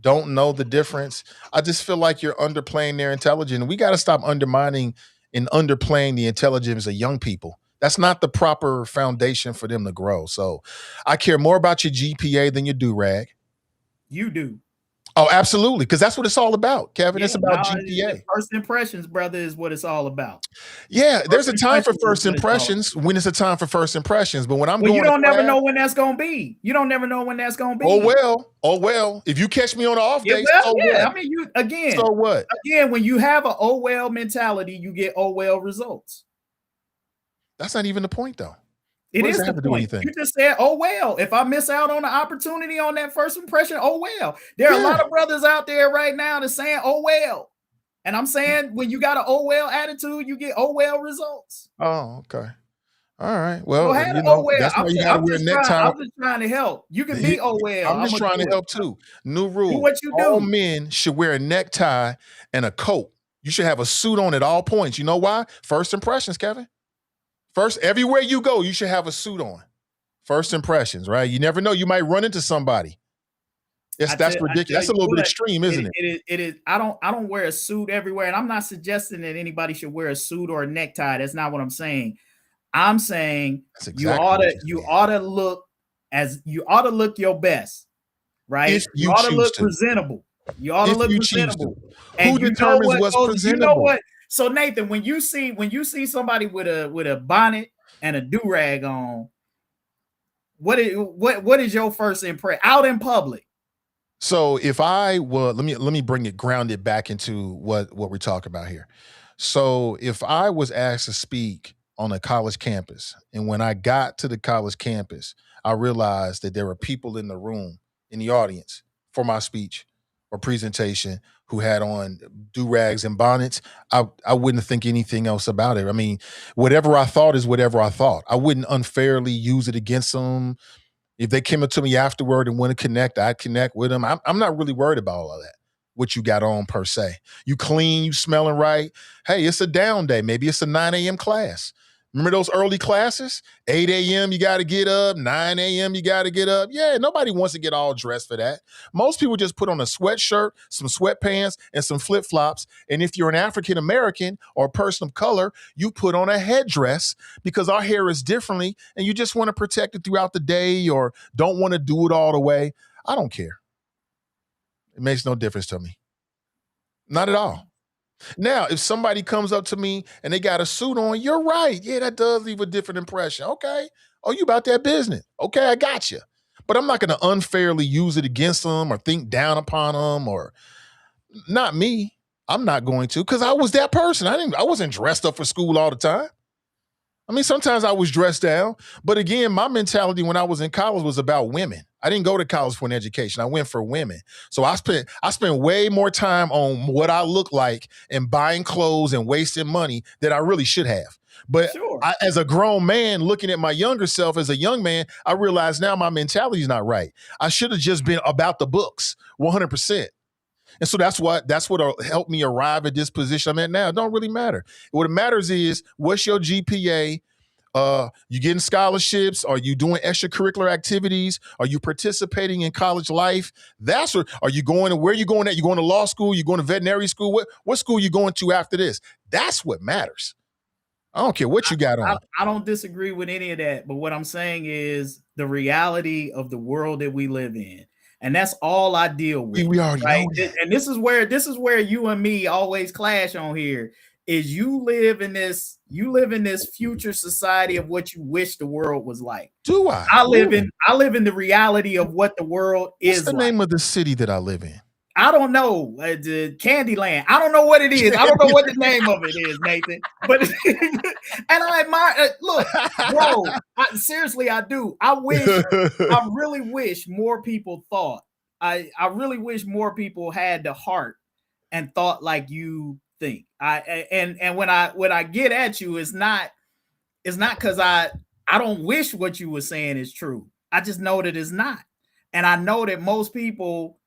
don't know the difference, I just feel like you're underplaying their intelligence. We got to stop undermining and underplaying the intelligence of young people. That's not the proper foundation for them to grow. So I care more about your GPA than your durag. You do. Oh, absolutely. Because that's what it's all about, Kevin. It's about GPA. First impressions, brother, is what it's all about. Yeah, there's a time for first impressions when it's a time for first impressions. But when you don't never know when that's going to be. You don't never know when that's going to be. Oh, well. If you catch me on an off day, I mean, so what? Again, when you have a mentality, you get results. That's not even the point, though. It is the point. You just said, if I miss out on the opportunity on that first impression, There are a lot of brothers out there right now that's saying, And I'm saying when you got an attitude, you get results. Oh, okay. All right. Well, that's why you got to wear a necktie. I'm just trying to help. You can be I'm just trying to help too. New rule. Do what you do. All men should wear a necktie and a coat. You should have a suit on at all points. You know why? First impressions, Kevin. First, everywhere you go, you should have a suit on. First impressions, right? You never know. You might run into somebody. That's ridiculous. That's a little bit extreme, isn't it? It is. I don't wear a suit everywhere. And I'm not suggesting that anybody should wear a suit or a necktie. That's not what I'm saying. I'm saying you ought to look your best, right? You ought to look presentable. You ought to look presentable. Who determines what's presentable? You know what? So Nathan, when you see somebody with a bonnet and a durag on, what is your first impression out in public? So if I were, let me bring it grounded back into what we're talking about here. So if I was asked to speak on a college campus, and when I got to the college campus, I realized that there were people in the room, in the audience for my speech or presentation who had on durags and bonnets, I wouldn't think anything else about it. I mean, whatever I thought is whatever I thought. I wouldn't unfairly use it against them. If they came up to me afterward and want to connect, I'd connect with them. I'm not really worried about all of that, what you got on per se. You clean, you smelling right. Hey, it's a down day. Maybe it's a 9 a.m. class. Remember those early classes? 8 a.m. you got to get up. 9 a.m. you got to get up. Yeah, nobody wants to get all dressed for that. Most people just put on a sweatshirt, some sweatpants, and some flip-flops. And if you're an African-American or a person of color, you put on a headdress because our hair is differently and you just want to protect it throughout the day or don't want to do it all the way. I don't care. It makes no difference to me. Not at all. Now, if somebody comes up to me and they got a suit on, you're right. Yeah, that does leave a different impression. Okay. Oh, you about that business. Okay, I got you. But I'm not going to unfairly use it against them or think down upon them or not me. I'm not going to because I was that person. I wasn't dressed up for school all the time. I mean, sometimes I was dressed down. But again, my mentality when I was in college was about women. I didn't go to college for an education. I went for women. So I spent way more time on what I look like and buying clothes and wasting money than I really should have. But Sure. as a grown man looking at my younger self as a young man, I realize now my mentality is not right. I should have just been about the books 100%. And so that's what helped me arrive at this position I'm at now. It don't really matter. What matters is, what's your GPA? You getting scholarships? Are you doing extracurricular activities? Are you participating in college life? That's what. Are you going to, where you going at? You going to law school? You going to veterinary school? What school you going to after this? That's what matters. I don't care what you got on. I don't disagree with any of that, but what I'm saying is the reality of the world that we live in. And that's all I deal with. We already know that. And this is where you and me always clash on here. Is you live in this future society of what you wish the world was like. Do I? I live in the reality of what the world is. What's the name of the city that I live in? I don't know. Candyland. I don't know what it is. I don't know what the name of it is, Nathan. But and I admire. Look, bro. Seriously, I do. I really wish more people thought. I really wish more people had the heart and thought like you think. And when I get at you, it's not because I don't wish what you were saying is true. I just know that it's not, and I know that most people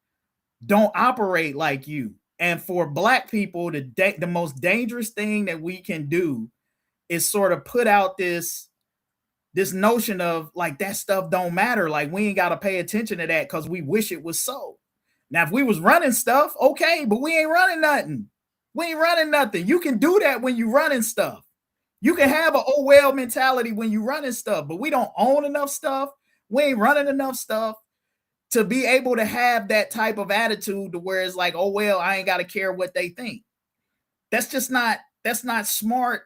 don't operate like you. And for Black people, the most dangerous thing that we can do is sort of put out this notion of like, that stuff don't matter. Like, we ain't got to pay attention to that because we wish it was so. Now, if we was running stuff, okay, but we ain't running nothing. We ain't running nothing. You can do that when you running stuff. You can have an oh well mentality when you running stuff, but we don't own enough stuff. We ain't running enough stuff to be able to have that type of attitude to where it's like, oh, well, I ain't got to care what they think. That's not smart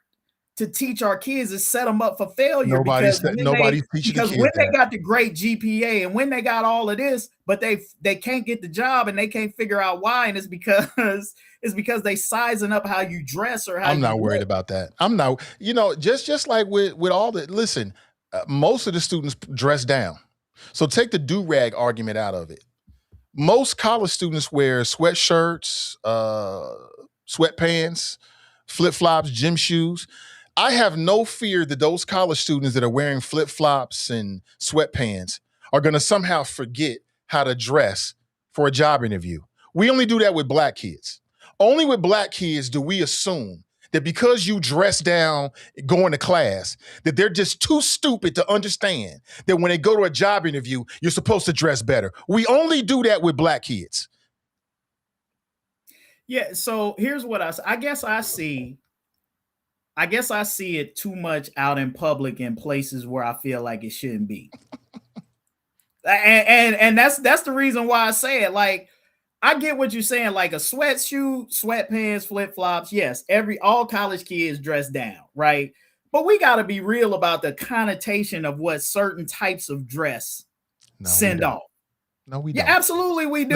to teach our kids, is set them up for failure. Nobody's teaching the kids when they got the great GPA and when they got all of this, but they can't get the job and they can't figure out why. And it's because they sizing up how you dress or how I'm not worried about that. I'm not, just like with all the, listen, most of the students dress down. So take the durag argument out of it. Most college students wear sweatshirts, sweatpants, flip-flops, gym shoes. I have no fear that those college students that are wearing flip-flops and sweatpants are going to somehow forget how to dress for a job interview. We only do that with Black kids. Only with Black kids do we assume that because you dress down going to class, that they're just too stupid to understand that when they go to a job interview, you're supposed to dress better. We only do that with Black kids. Yeah, so here's what I guess I see it too much out in public in places where I feel like it shouldn't be. and that's the reason why I say it. Like, I get what you're saying, like a sweatsuit, sweatpants, flip-flops. Yes, all college kids dress down, right? But we got to be real about the connotation of what certain types of dress send off. No, we don't. Yeah, absolutely we do.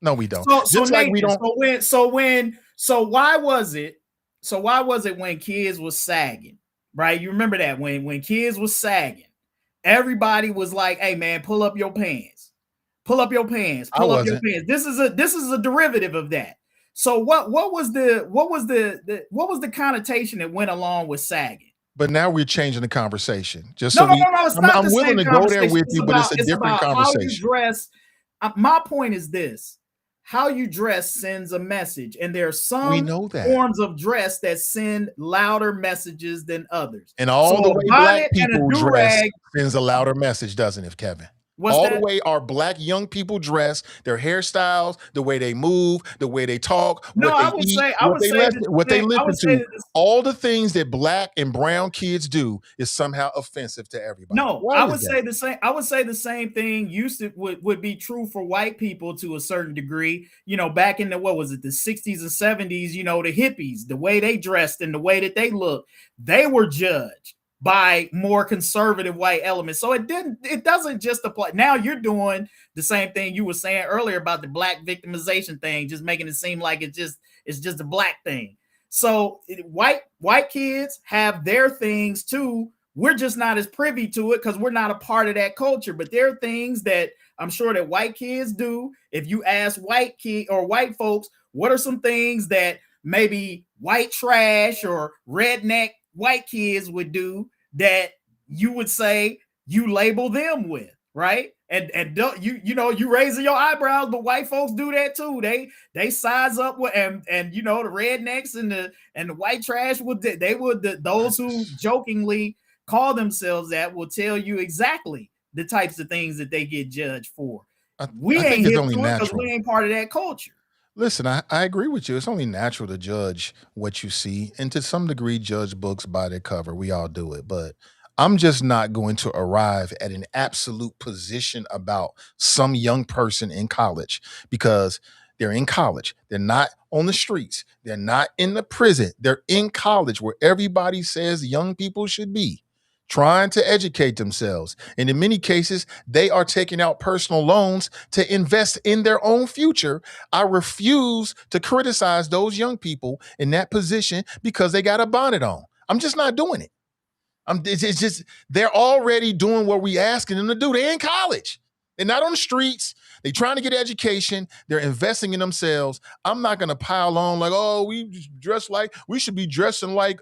No, we don't. So like we don't. So why was it when kids was sagging, right? You remember that when kids was sagging, everybody was like, "Hey man, pull up your pants. Pull up your pants. Pull up your pants." This is a derivative of that. So what was the connotation that went along with sagging? But now we're changing the conversation. I'm willing to go there with you, but it's a different conversation. How you dress. My point is this: how you dress sends a message, and there are some forms of dress that send louder messages than others. And all the way Black people dress sends a louder message, doesn't it, Kevin? The way our Black young people dress, their hairstyles, the way they move, the way they talk, what they listen to, all the things that Black and brown kids do is somehow offensive to everybody. No, I would say the same. I would say the same thing would be true for white people to a certain degree. Back in the 60s and 70s, the hippies, the way they dressed and the way that they looked, they were judged by more conservative white elements. So it doesn't just apply. Now you're doing the same thing you were saying earlier about the Black victimization thing, just making it seem like it's just a Black thing. So white kids have their things too We're just not as privy to it because we're not a part of that culture. But there are things that I'm sure that white kids do. If you ask white folks, what are some things that maybe white trash or redneck white kids would do that you would say you label them with, right? And don't you raising your eyebrows, but white folks do that too. They size up with and the rednecks and the white trash those who jokingly call themselves that will tell you exactly the types of things that they get judged for. We ain't hip to it because we ain't part of that culture. Listen, I agree with you. It's only natural to judge what you see and to some degree judge books by their cover. We all do it, but I'm just not going to arrive at an absolute position about some young person in college because they're in college. They're not on the streets. They're not in the prison. They're in college where everybody says young people should be, trying to educate themselves. And in many cases, they are taking out personal loans to invest in their own future. I refuse to criticize those young people in that position because they got a bonnet on. I'm just not doing it. It's just, they're already doing what we asking them to do. They're in college. They're not on the streets. They're trying to get education. They're investing in themselves. I'm not going to pile on like, oh, we should be dressing like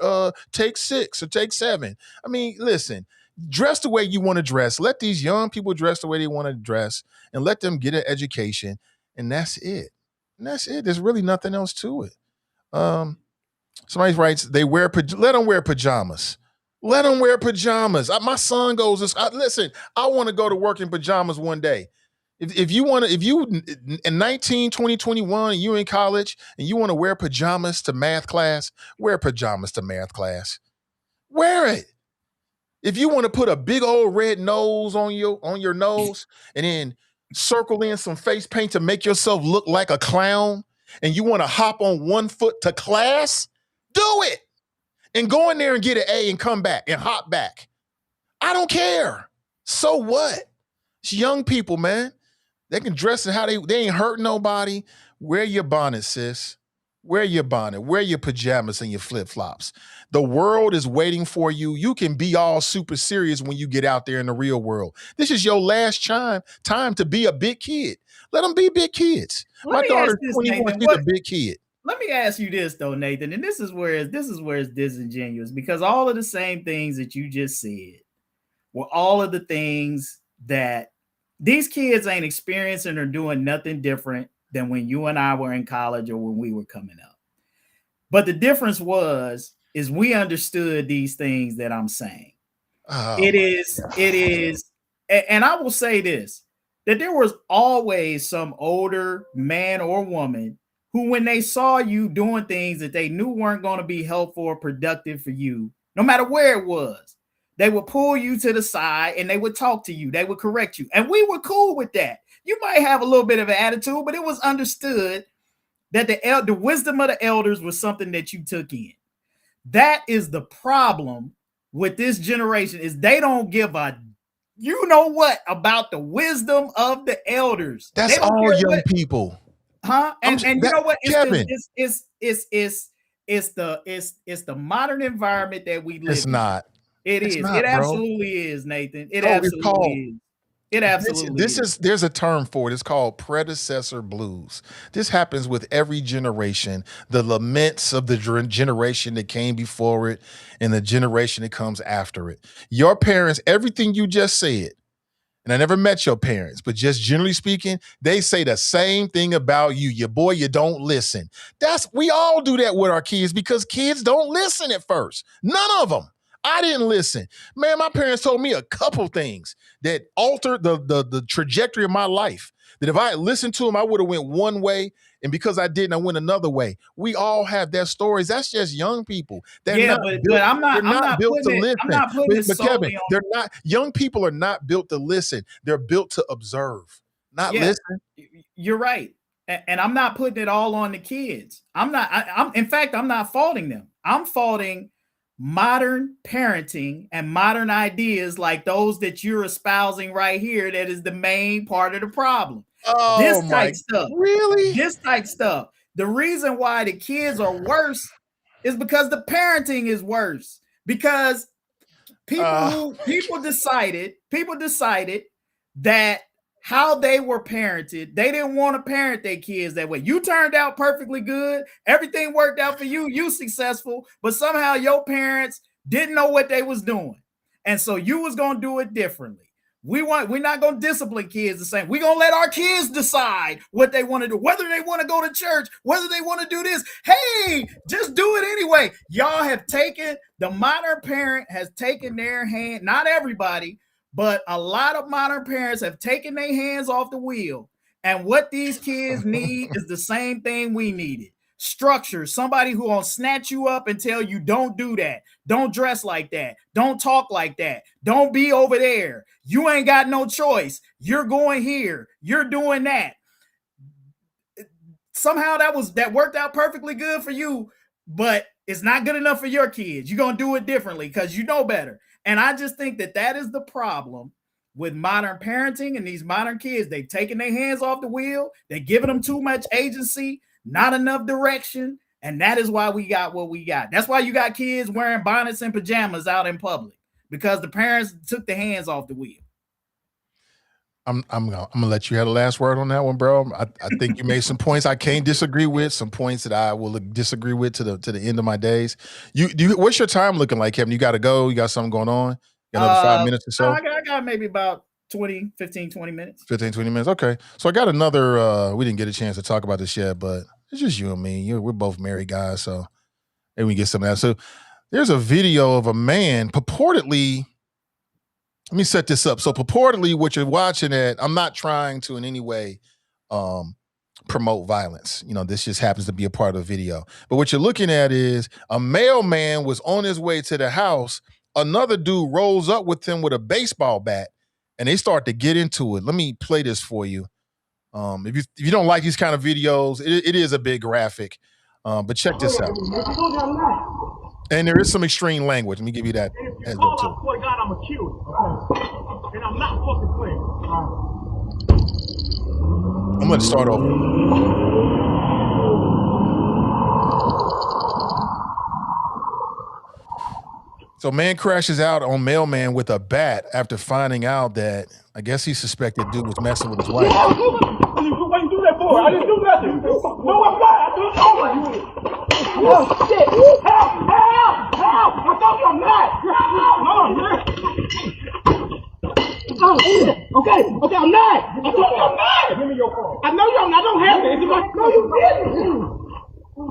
Take 6 or Take 7. I mean, listen, dress the way you want to dress. Let these young people dress the way they want to dress and let them get an education. And that's it. And that's it. There's really nothing else to it. Somebody writes, let them wear pajamas. Let them wear pajamas. My son goes, listen, I want to go to work in pajamas one day. If you in 19, 20, 21, you in college and you want to wear pajamas to math class, wear pajamas to math class. Wear it. If you want to put a big old red nose on your nose and then circle in some face paint to make yourself look like a clown and you want to hop on one foot to class, do it. And go in there and get an A and come back and hop back. I don't care. So what? It's young people, man. They can dress it how they ain't hurting nobody. Wear your bonnet, sis. Wear your bonnet. Wear your pajamas and your flip-flops. The world is waiting for you. You can be all super serious when you get out there in the real world. This is your last time to be a big kid. Let them be big kids. My daughter's 21, she's a big kid. Let me ask you this though, Nathan, and this is where it's disingenuous because all of the same things that you just said were all of the things that these kids ain't experiencing or doing nothing different than when you and I were in college or when we were coming up. But the difference is we understood these things that I'm saying. Oh, it is, and I will say this, that there was always some older man or woman who, when they saw you doing things that they knew weren't going to be helpful or productive for you, no matter where it was, they would pull you to the side and they would talk to you. They would correct you. And we were cool with that. You might have a little bit of an attitude, but it was understood that the wisdom of the elders was something that you took in. That is the problem with this generation, is they don't give a you know what about the wisdom of the elders. That's all young people. Huh? And you know what? It's the modern environment that we live in. It's not. It is. It absolutely is, Nathan. It absolutely is. It absolutely is. There's a term for it. It's called predecessor blues. This happens with every generation. The laments of the generation that came before it and the generation that comes after it. Your parents, everything you just said, and I never met your parents, but just generally speaking, they say the same thing about you. Your boy, you don't listen. We all do that with our kids because kids don't listen at first. None of them. I didn't listen. Man, my parents told me a couple things that altered the trajectory of my life. That if I had listened to them, I would have went one way. And because I didn't, I went another way. We all have their stories. That's just young people. But I'm not built to listen. I'm not putting this solely on. They're not. Young people are not built to listen. They're built to observe, not listen. You're right. And I'm not putting it all on the kids. In fact, I'm not faulting them. I'm faulting modern parenting and modern ideas like those that you're espousing right here. That is the main part of the problem. Oh, this type stuff. Really? This type stuff. The reason why the kids are worse is because the parenting is worse. Because people decided that how they were parented, they didn't want to parent their kids that way. You turned out perfectly good. Everything worked out for you. You successful, but somehow your parents didn't know what they was doing. And so you was going to do it differently. We're not going to discipline kids the same. We're going to let our kids decide what they want to do, whether they want to go to church, whether they want to do this. Hey, just do it anyway. Y'all have taken, the modern parent has taken their hand, not everybody, but a lot of modern parents have taken their hands off the wheel. And what these kids need is the same thing we needed. Structure, somebody who will snatch you up and tell you, don't do that. Don't dress like that. Don't talk like that. Don't be over there. You ain't got no choice. You're going here. You're doing that. Somehow that worked out perfectly good for you, but it's not good enough for your kids. You're going to do it differently because you know better. And I just think that is the problem with modern parenting and these modern kids. They've taken their hands off the wheel. They're giving them too much agency, not enough direction. And that is why we got what we got. That's why you got kids wearing bonnets and pajamas out in public, because the parents took the hands off the wheel. I'm gonna let you have the last word on that one, bro. I think you made some points I can't disagree with, some points that I will disagree with to the end of my days. What's your time looking like, Kevin? You got to go. You got something going on? You got another 5 minutes or so? I got maybe about 20 minutes. 15, 20 minutes. Okay. So I got another, we didn't get a chance to talk about this yet, but it's just you and me. We're both married guys, so maybe we get some of that. So there's a video of a man purportedly, let me set this up. So purportedly what you're watching at, I'm not trying to in any way promote violence. This just happens to be a part of the video. But what you're looking at is a mailman was on his way to the house. Another dude rolls up with him with a baseball bat, and they start to get into it. Let me play this for you. If you don't like these kind of videos, it is a bit graphic, but check this out. And there is some extreme language. Let me give you that. Heads up too. God, I'm a kill. And I'm not fucking playing. I'm going to start over. So man crashes out on mailman with a bat after finding out that I guess he suspected dude was messing with his wife. What you do that for? I didn't do nothing. No, I'm not. I threw it over you. Oh, shit. Help! I told you I'm not. Oh, shit. Okay, I'm not. I told you I'm not. Give me your phone. I know you're not. I don't have it. No, you didn't. Oh,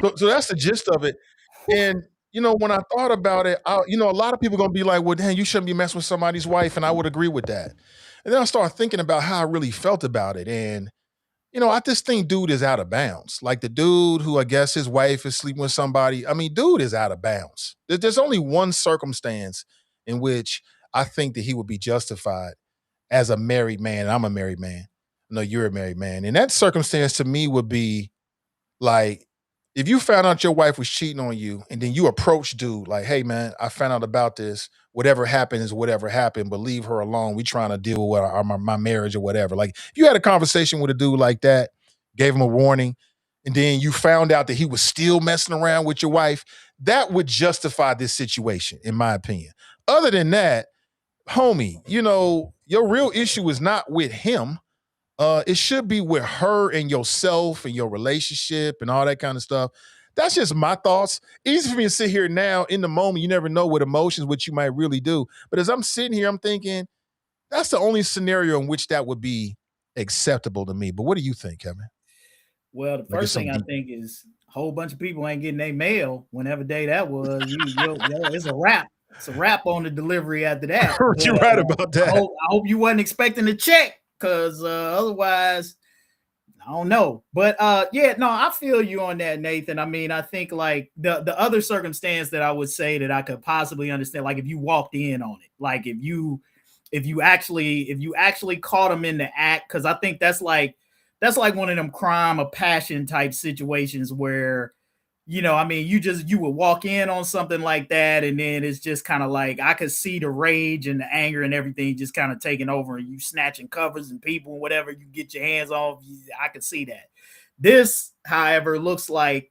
shit. So that's the gist of it. And, when I thought about it, a lot of people are going to be like, well, damn, you shouldn't be messing with somebody's wife. And I would agree with that. And then I started thinking about how I really felt about it. And, I just think dude is out of bounds. Like the dude who I guess his wife is sleeping with somebody. I mean, dude is out of bounds. There's only one circumstance in which I think that he would be justified as a married man. And I'm a married man. No, you're a married man. And that circumstance to me would be like, if you found out your wife was cheating on you and then you approach dude like, hey, man, I found out about this. Whatever happened is whatever happened, but leave her alone. We trying to deal with my marriage or whatever. Like if you had a conversation with a dude like that, gave him a warning, and then you found out that he was still messing around with your wife, that would justify this situation, in my opinion. Other than that, homie, your real issue is not with him. It should be with her and yourself and your relationship and all that kind of stuff. That's just my thoughts. Easy for me to sit here now in the moment. You never know what emotions, what you might really do. But as I'm sitting here, I'm thinking that's the only scenario in which that would be acceptable to me. But what do you think, Kevin? Well, the first thing I think is a whole bunch of people ain't getting their mail whenever day that was. It's a wrap. It's a wrap on the delivery after that. You're right about that. I hope you wasn't expecting a check, because otherwise, I don't know. But I feel you on that, Nathan. I mean, I think like the other circumstance that I would say that I could possibly understand, like if you walked in on it, like if you actually caught him in the act, because I think that's like one of them crime of passion type situations where, you would walk in on something like that, and then it's just kind of like I could see the rage and the anger and everything just kind of taking over, and you snatching covers and people and whatever you get your hands on. I could see that. This, however, looks like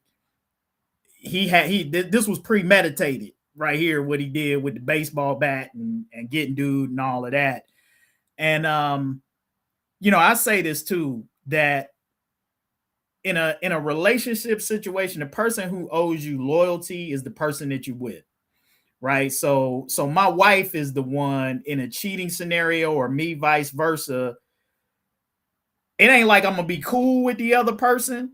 this was premeditated right here, what he did with the baseball bat and getting dude and all of that. And I say this too, that in a relationship situation, the person who owes you loyalty is the person that you're with. Right. So my wife is the one in a cheating scenario, or me vice versa. It ain't like I'm gonna be cool with the other person,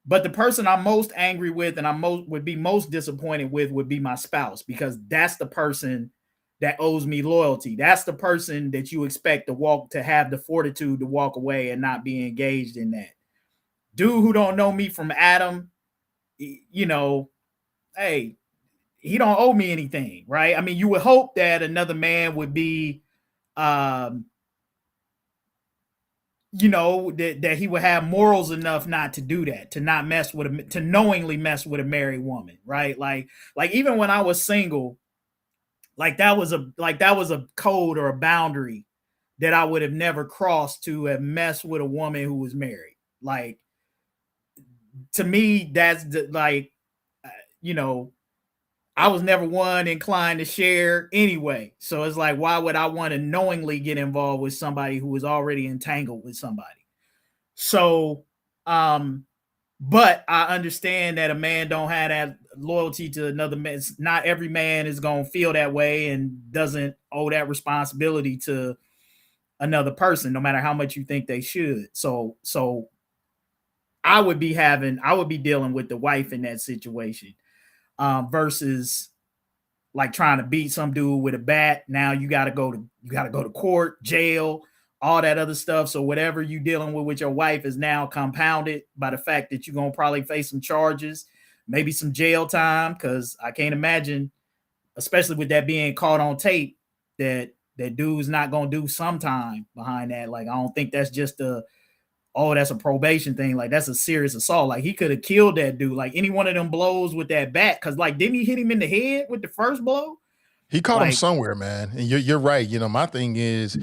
but the person I'm most angry with and would be most disappointed with would be my spouse, because that's the person that owes me loyalty. That's the person that you expect to have the fortitude to walk away and not be engaged in that. Dude who don't know me from Adam, hey, he don't owe me anything, right? I mean, you would hope that another man would be, that he would have morals enough not to do that, to not mess with to knowingly mess with a married woman, right? Like even when I was single, that was a code or a boundary that I would have never crossed, to have messed with a woman who was married. Like, to me, that's I was never one inclined to share anyway. So it's like, why would I want to knowingly get involved with somebody who was already entangled with somebody? So, but I understand that a man don't have that loyalty to another man. Not every man is going to feel that way and doesn't owe that responsibility to another person, no matter how much you think they should. So I would be dealing with the wife in that situation. Versus like trying to beat some dude with a bat. Now you got to go to court, jail, all that other stuff. So whatever you dealing with your wife is now compounded by the fact that you're going to probably face some charges, maybe some jail time. Cause I can't imagine, especially with that being caught on tape, that dude's not going to do some time behind that. Like, I don't think that's just that's a probation thing. Like, that's a serious assault. Like, he could have killed that dude. Like, any one of them blows with that bat. Cause like, didn't he hit him in the head with the first blow? He caught him somewhere, man. And you're right. My thing is,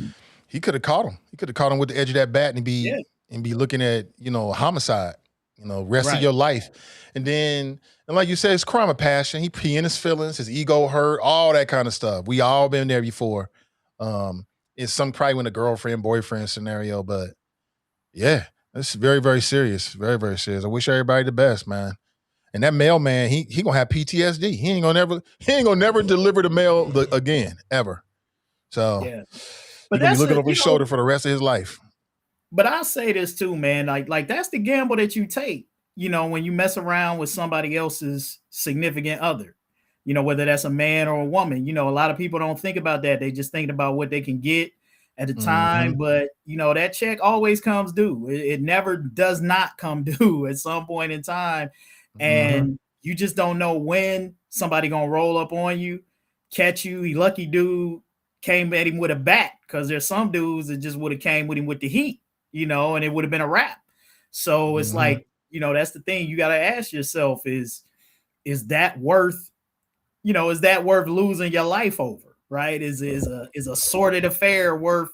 he could have caught him. He could have caught him with the edge of that bat and be looking at, homicide, rest of your life. And then, and like you said, it's crime of passion. He in his feelings, his ego hurt, all that kind of stuff. We all been there before. It's probably when a girlfriend, boyfriend scenario, but yeah, it's very, very serious. Very, very serious. I wish everybody the best, man. And that mailman, he gonna have PTSD. He ain't gonna never deliver the mail again, ever. So but he's gonna be looking over his shoulder for the rest of his life. But I'll say this too, man. Like that's the gamble that you take, when you mess around with somebody else's significant other, whether that's a man or a woman. A lot of people don't think about that. They just think about what they can get at the time, but that check always comes due. It never does not come due at some point in time, and you just don't know when somebody gonna roll up on you, catch you. He lucky dude came at him with a bat, because there's some dudes that just would have came with him with the heat, and it would have been a wrap. So it's like, that's the thing you got to ask yourself: is that worth, is that worth losing your life over? Right? Is a sordid affair worth,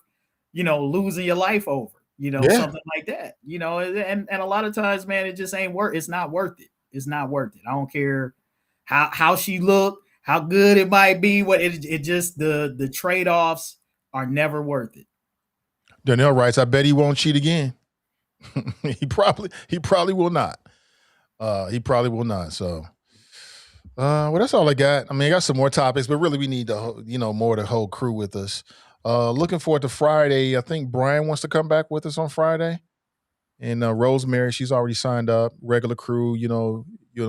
losing your life over, something like that, and a lot of times, man, it just ain't it's not worth it. It's not worth it. I don't care how she looked, how good it might be. What it just, the trade-offs are never worth it. Donnell writes, I bet he won't cheat again. He probably will not. He probably will not. So well, that's all I got. I mean, I got some more topics, but really we need more of the whole crew with us. Looking forward to Friday. I think Brian wants to come back with us on Friday. And Rosemary, she's already signed up. Regular crew,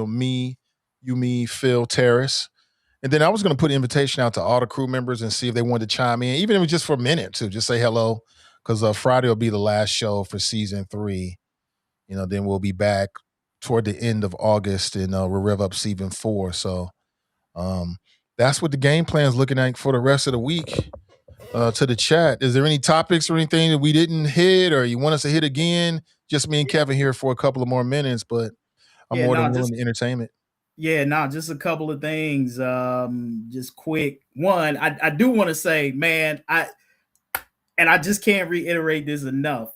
me, Phil, Terrace. And then I was going to put an invitation out to all the crew members and see if they wanted to chime in, even if it was just for a minute to just say hello, because Friday will be the last show for season 3. Then we'll be back toward the end of August, and we'll rev up season 4. So that's what the game plan is looking like for the rest of the week. To the chat, is there any topics or anything that we didn't hit, or you want us to hit again? Just me and Kevin here for a couple of more minutes, but I'm more than willing to entertain it. Yeah, just a couple of things. Just quick. One, I do want to say, man, I just can't reiterate this enough.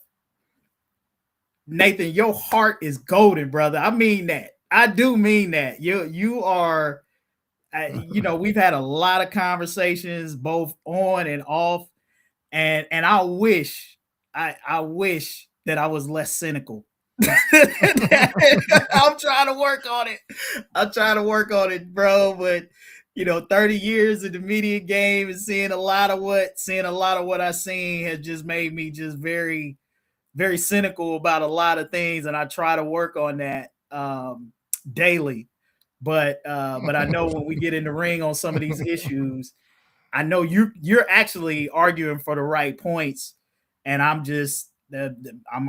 Nathan, your heart is golden, brother. I mean that. I do mean that. You are, we've had a lot of conversations both on and off, and I wish that I was less cynical. I'm trying to work on it, bro. But 30 years in the media game and seeing a lot of what I've seen has just made me just very, very cynical about a lot of things, and I try to work on that daily. But I know when we get in the ring on some of these issues, I know you're actually arguing for the right points, and I'm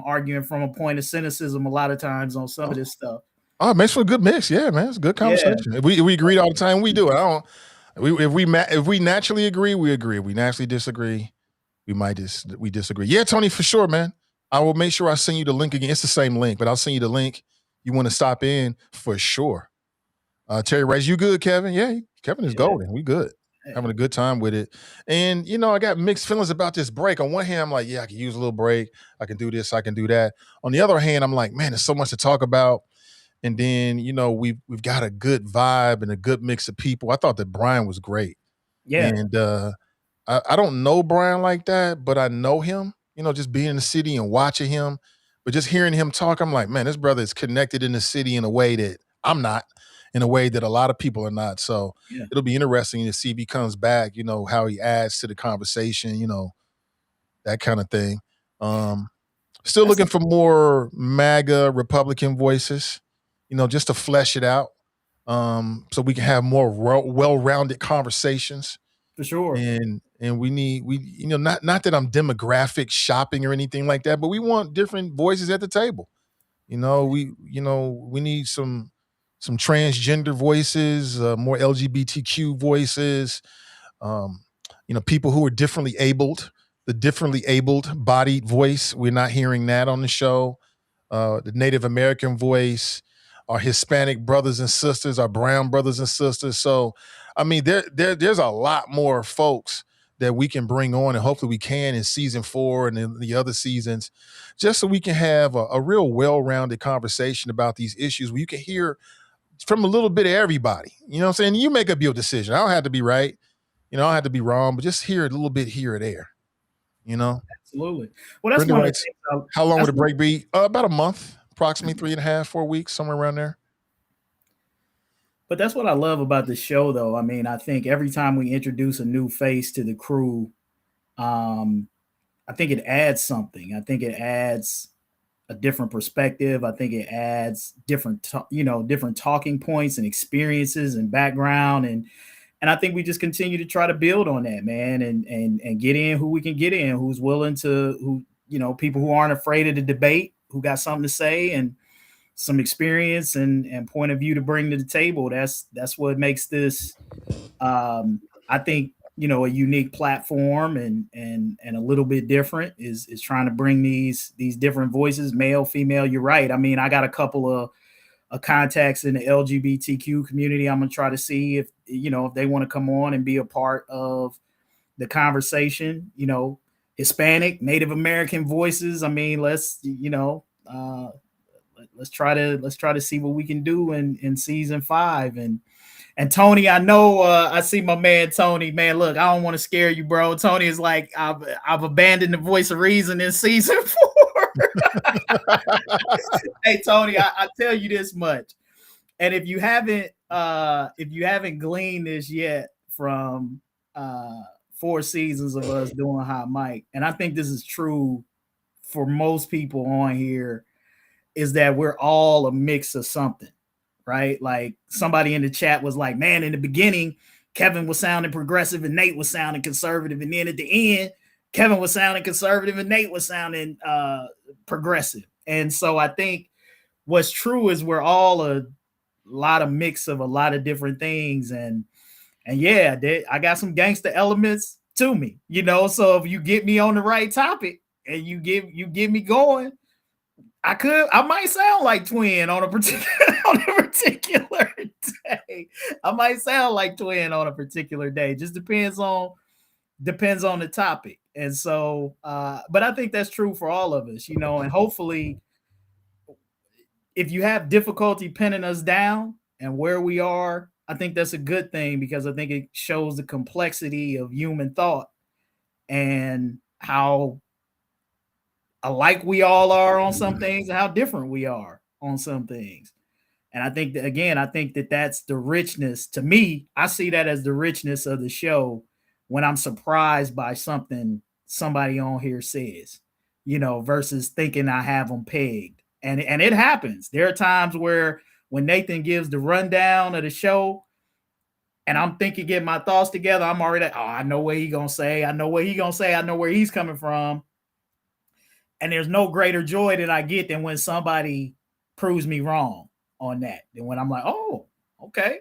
arguing from a point of cynicism a lot of times on some of this stuff. Oh, it makes for a good mix. Yeah, man, it's a good conversation. Yeah. If we agreed all the time, we do it. If we naturally agree, we agree. If we naturally disagree, we disagree. Yeah, Tony, for sure, man. I will make sure I send you the link again. It's the same link, but I'll send you the link. You want to stop in for sure. Terry Rice, you good, Kevin? Yeah, Kevin is golden. We good. Having a good time with it. And, I got mixed feelings about this break. On one hand, I'm like, yeah, I can use a little break. I can do this. I can do that. On the other hand, I'm like, man, there's so much to talk about. And then, we've got a good vibe and a good mix of people. I thought that Brian was great. Yeah. And I don't know Brian like that, but I know him, just being in the city and watching him. But just hearing him talk, I'm like, man, this brother is connected in the city in a way that I'm not. In a way that a lot of people are not. So It'll be interesting to see if he comes back, how he adds to the conversation, that kind of thing. Still looking for more MAGA Republican voices, just to flesh it out. So we can have more well-rounded conversations. For sure. And we not that I'm demographic shopping or anything like that, but we want different voices at the table. We need some transgender voices, more LGBTQ voices, people who are differently abled, the differently abled bodied voice. We're not hearing that on the show. The Native American voice, our Hispanic brothers and sisters, our brown brothers and sisters. So, I mean, there's a lot more folks that we can bring on, and hopefully we can in season 4 and in the other seasons, just so we can have a real well-rounded conversation about these issues where you can hear from a little bit of everybody. You know what I'm saying? You make up your decision. I don't have to be right. I don't have to be wrong, but just hear a little bit here or there. Absolutely. Well, that's one of the things. How long would the break be? About a month, approximately 3.5, 4 weeks, somewhere around there. But that's what I love about the show, though. I mean, I think every time we introduce a new face to the crew, I think it adds something. I think it adds a different perspective. I think it adds different talking points and experiences and background. And I think we just continue to try to build on that, man, and get in who we can get in, who's willing to, people who aren't afraid of the debate, who got something to say and some experience and point of view to bring to the table. That's what makes this, I think, a unique platform and a little bit different is trying to bring these different voices, male, female. You're right. I mean, I got a couple of contacts in the LGBTQ community. I'm going to try to see if they want to come on and be a part of the conversation, Hispanic, Native American voices. I mean, let's try to see what we can do in season 5. And Tony, I know I see my man Tony. Man, look, I don't want to scare you, bro. Tony is like, I've abandoned the voice of reason in season 4. Hey, Tony, I tell you this much, and if you haven't gleaned this yet from 4 seasons of us doing Hot Mic, and I think this is true for most people on here, is that we're all a mix of something. Right? Like somebody in the chat was like, man, in the beginning, Kevin was sounding progressive and Nate was sounding conservative. And then at the end, Kevin was sounding conservative and Nate was sounding progressive. And so I think what's true is we're all a lot of mix of a lot of different things. And yeah, I got some gangster elements to me, so if you get me on the right topic and you get me going, I might sound like Twin on a particular day. I might sound like Twin on a particular day. Just depends on the topic. And so, but I think that's true for all of us, and hopefully if you have difficulty pinning us down and where we are, I think that's a good thing, because I think it shows the complexity of human thought and how alike we all are on some things and how different we are on some things. And I think that, again, I think that that's the richness. To me, I see that as the richness of the show when I'm surprised by something somebody on here says, you know, versus thinking I have them pegged. And it happens. There are times where when Nathan gives the rundown of the show and I'm thinking, get my thoughts together, I'm already, I know what he's going to say. I know what he's going to say. I know where he's coming from. And there's no greater joy that I get than when somebody proves me wrong on that. And when I'm like, oh, okay,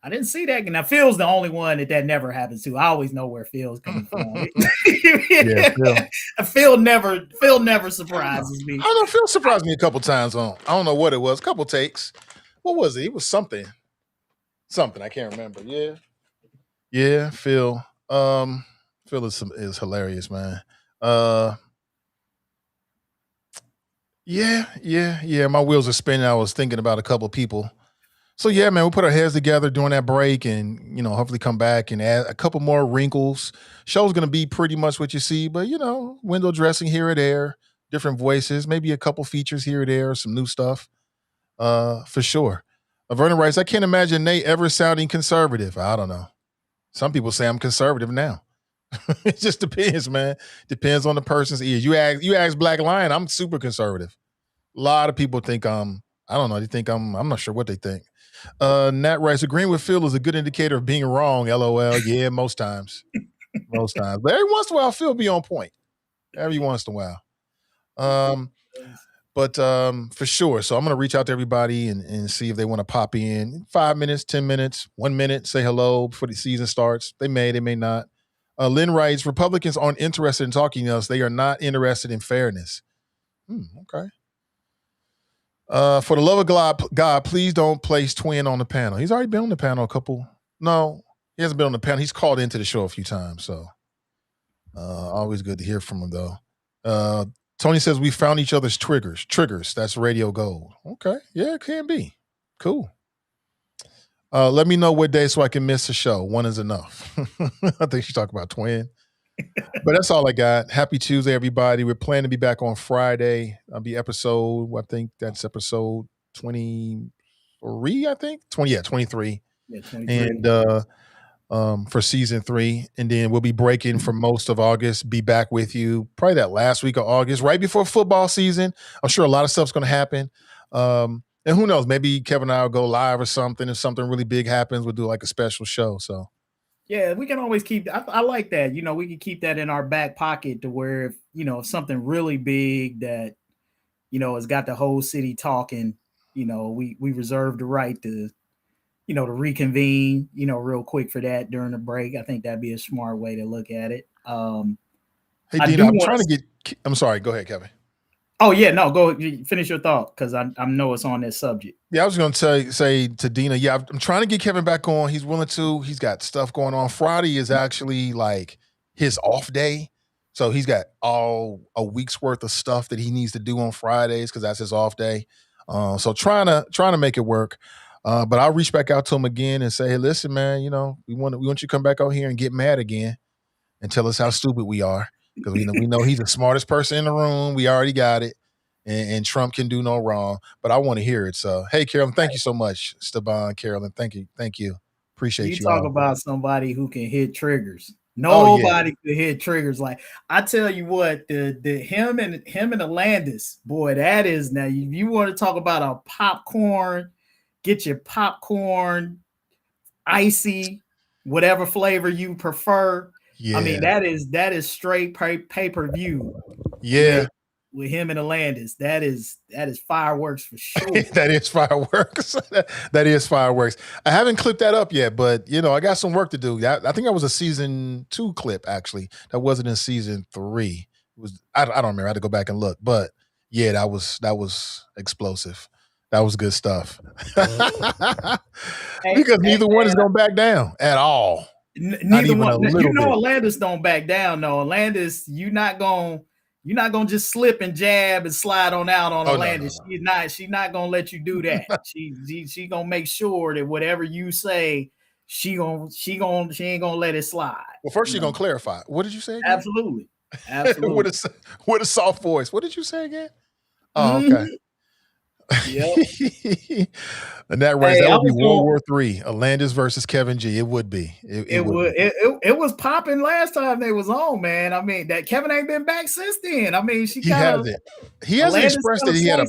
I didn't see that. And now Phil's the only one that never happens to. I always know where Phil's coming from. Phil never surprises me. I don't know. Phil surprised me a couple times on. I don't know what it was. A couple takes. What was it? It was something. Something I can't remember. Yeah. Phil. Phil is hilarious, man. Yeah. My wheels are spinning. I was thinking about a couple people. So yeah, man, we put our heads together during that break, and you know, hopefully come back and add a couple more wrinkles. Show's gonna be pretty much what you see, but you know, window dressing here or there, different voices, maybe a couple features here or there, some new stuff, for sure. Vernon writes, I can't imagine Nate ever sounding conservative. I don't know. Some people say I'm conservative now. It just depends, man. Depends on the person's ears. You ask Black Lion, I'm super conservative. A lot of people think I don't know. They think I'm not sure what they think. Nat writes, agreeing with Phil is a good indicator of being wrong. LOL. Yeah, most times. Most times. But every once in a while, Phil be on point. Every once in a while. But for sure. So I'm going to reach out to everybody and see if they want to pop in 5 minutes, 10 minutes, 1 minute, say hello before the season starts. They may not. Lynn writes, Republicans aren't interested in talking to us. They are not interested in fairness. Okay. For the love of God, please don't place Twin on the panel. He's already been on the panel a couple. No, he hasn't been on the panel. He's called into the show a few times. So always good to hear from him, though. Tony says we found each other's triggers. That's radio gold. Okay. Yeah, it can be. Cool. Let me know what day so I can miss the show. One is enough. I think she's talking about Twin. But that's all I got. Happy Tuesday, everybody. We're planning to be back on Friday. I think that's episode 23, I think. 23. Yeah, 23. And for season 3. And then we'll be breaking for most of August. Be back with you probably that last week of August, right before football season. I'm sure a lot of stuff's going to happen. And who knows, maybe Kevin and I will go live or something. If something really big happens, we'll do like a special show. So yeah, we can always keep. I like that. You know, we can keep that in our back pocket to where if something really big that has got the whole city talking. We reserve the right to to reconvene. Real quick for that during the break. I think that'd be a smart way to look at it. Hey, Dina, I'm sorry. Go ahead, Kevin. Oh yeah, no, go finish your thought because I know it's on this subject. Yeah, I was going to say to Dina, yeah, I'm trying to get Kevin back on. He's willing to. He's got stuff going on. Friday is actually like his off day, so he's got all a week's worth of stuff that he needs to do on Fridays because that's his off day. So trying to make it work. But I'll reach back out to him again and say, hey, listen, man, we want you to come back out here and get mad again and tell us how stupid we are. Because we know he's the smartest person in the room. We already got it. And Trump can do no wrong. But I want to hear it. So, hey, Carolyn, thank you so much. Steban, Carolyn, thank you. Appreciate you. You talk about somebody who can hit triggers. Nobody could hit triggers. Like, I tell you what, the him and the Landis, boy, that is now. If you want to talk about a popcorn, get your popcorn, icy, whatever flavor you prefer. Yeah. I mean, that is straight pay-per-view. Yeah. With him and the Landis. That is fireworks for sure. That is fireworks. That is fireworks. I haven't clipped that up yet, but I got some work to do. I think that was a season 2 clip, actually. That wasn't in season 3. It was I don't remember. I had to go back and look. But yeah, that was explosive. That was good stuff. Because neither one is gonna back down at all. Neither one. Landis don't back down. No, Landis, you're not gonna you're not gonna just slip and jab and slide on out on Alandis. No. She's not gonna let you do that. she gonna make sure that whatever you say, she ain't gonna let it slide. Well, first she's gonna clarify. What did you say again? Absolutely. Absolutely. with a soft voice. What did you say again? Oh, okay. Yep. And that right, that would be World War III. Alandis versus Kevin G. It would be. It was popping last time they was on, man. I mean, that Kevin ain't been back since then. I mean, he hasn't expressed that he had a.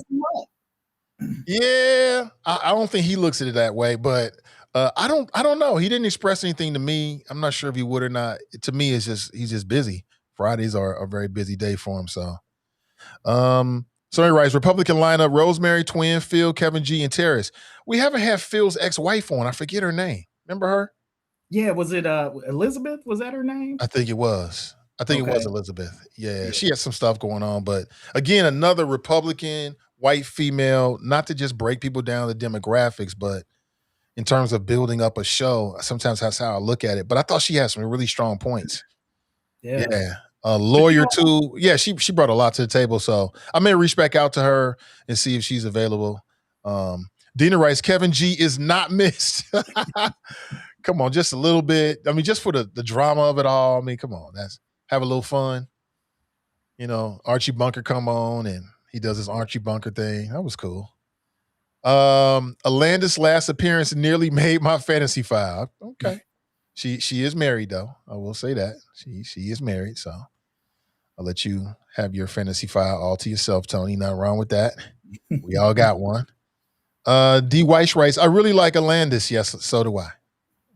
Yeah, I don't think he looks at it that way, but I don't know. He didn't express anything to me. I'm not sure if he would or not. To me, it's just he's just busy. Fridays are a very busy day for him. So anyways, Republican lineup: Rosemary, Twin, Phil, Kevin G, and Terrace. We haven't had Phil's ex-wife on. I forget her name. Remember her? Yeah, was it Elizabeth? Was that her name? I think it was. It was Elizabeth. Yeah, she had some stuff going on. But again, another Republican, white female, not to just break people down the demographics, but in terms of building up a show, sometimes that's how I look at it. But I thought she had some really strong points. Yeah. A lawyer too. Yeah, she brought a lot to the table. So I may reach back out to her and see if she's available. Dina writes, Kevin G is not missed. Come on, just a little bit. I mean, just for the drama of it all. I mean, come on, have a little fun. You know, Archie Bunker come on and he does his Archie Bunker thing. That was cool. Alandis' last appearance nearly made my fantasy file. Okay. She is married though. I will say that. She is married, so I'll let you have your fantasy file all to yourself, Tony. Nothing wrong with that. We all got one. D. Weiss writes, I really like Alandis. Yes, so do I.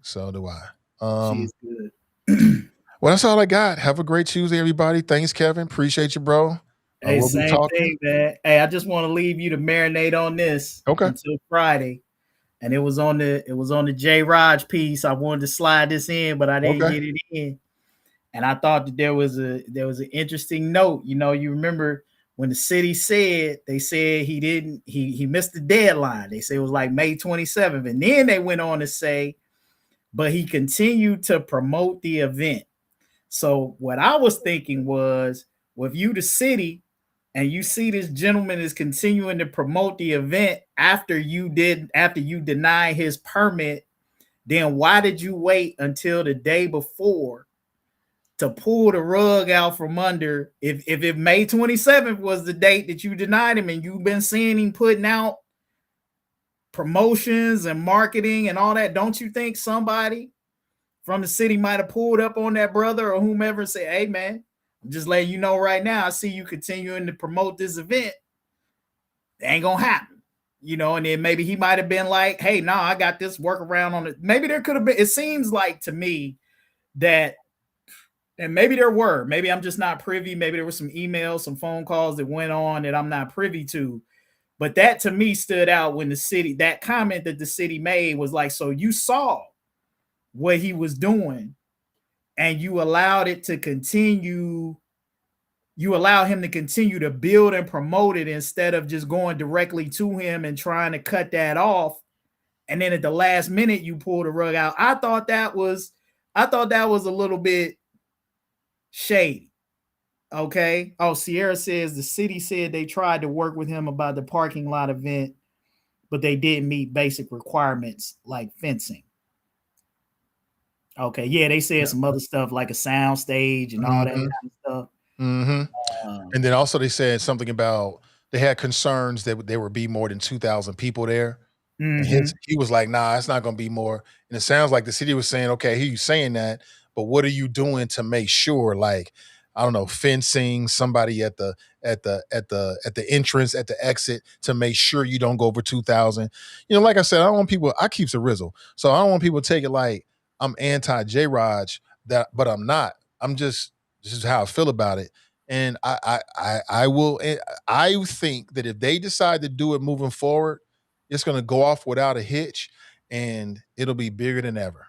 She's good. Well, that's all I got. Have a great Tuesday, everybody. Thanks, Kevin. Appreciate you, bro. Hey, we'll same thing, man. Hey, I just want to leave you to marinate on this until Friday. And it was on the J. Raj piece. I wanted to slide this in, but I didn't get it in. And I thought that there was an interesting note. You know, you remember when the city said he missed the deadline. They say it was like May 27th. And then they went on to say, but he continued to promote the event. So what I was thinking was, well, if you the city and you see this gentleman is continuing to promote the event after you deny his permit, then why did you wait until the day before to pull the rug out from under? If May 27th was the date that you denied him and you've been seeing him putting out promotions and marketing and all that, don't you think somebody from the city might have pulled up on that brother or whomever and say, hey, man, I'm just letting you know right now, I see you continuing to promote this event. It ain't going to happen. You know, and then maybe he might have been like, hey, no, I got this workaround on it. Maybe there could have been, it seems like to me that, and maybe there were, maybe I'm just not privy. Maybe there were some emails, some phone calls that went on that I'm not privy to. But that to me stood out when that comment that the city made was like, so you saw what he was doing and you allowed it to continue. You allow him to continue to build and promote it instead of just going directly to him and trying to cut that off. And then at the last minute, you pull the rug out. I thought that was a little bit shady. Okay. Oh, Sierra says the city said they tried to work with him about the parking lot event, but they didn't meet basic requirements like fencing. Okay. Yeah. They said some other stuff like a sound stage and all that kind of stuff. And then also they said something about they had concerns that there would be more than 2,000 people there. He was like, nah, it's not going to be more. And it sounds like the city was saying, okay, he's saying that, but what are you doing to make sure, like, I don't know, fencing, somebody at the entrance, at the exit to make sure you don't go over 2,000. You know, like I said, I don't want people, I keeps a rizzle. So I don't want people to take it like I'm anti J-Raj, but I'm not. This is how I feel about it. And I think that if they decide to do it moving forward, it's going to go off without a hitch and it'll be bigger than ever.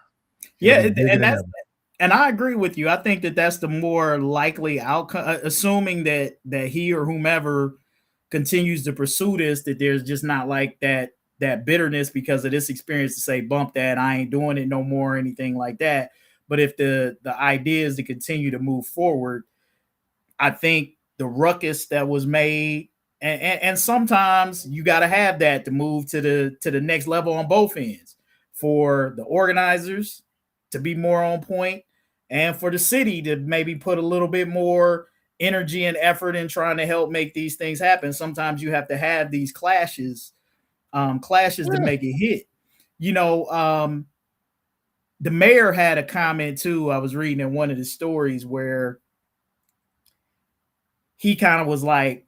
And I agree with you. I think that that's the more likely outcome, assuming that he or whomever continues to pursue this, that there's just not like that bitterness because of this experience to say, bump that, I ain't doing it no more, or anything like that. But if the idea is to continue to move forward, I think the ruckus that was made. And sometimes you got to have that to move to the next level on both ends, for the organizers to be more on point, and for the city to maybe put a little bit more energy and effort in trying to help make these things happen. Sometimes you have to have these clashes to make it hit. The mayor had a comment too. I was reading in one of the stories where he kind of was like,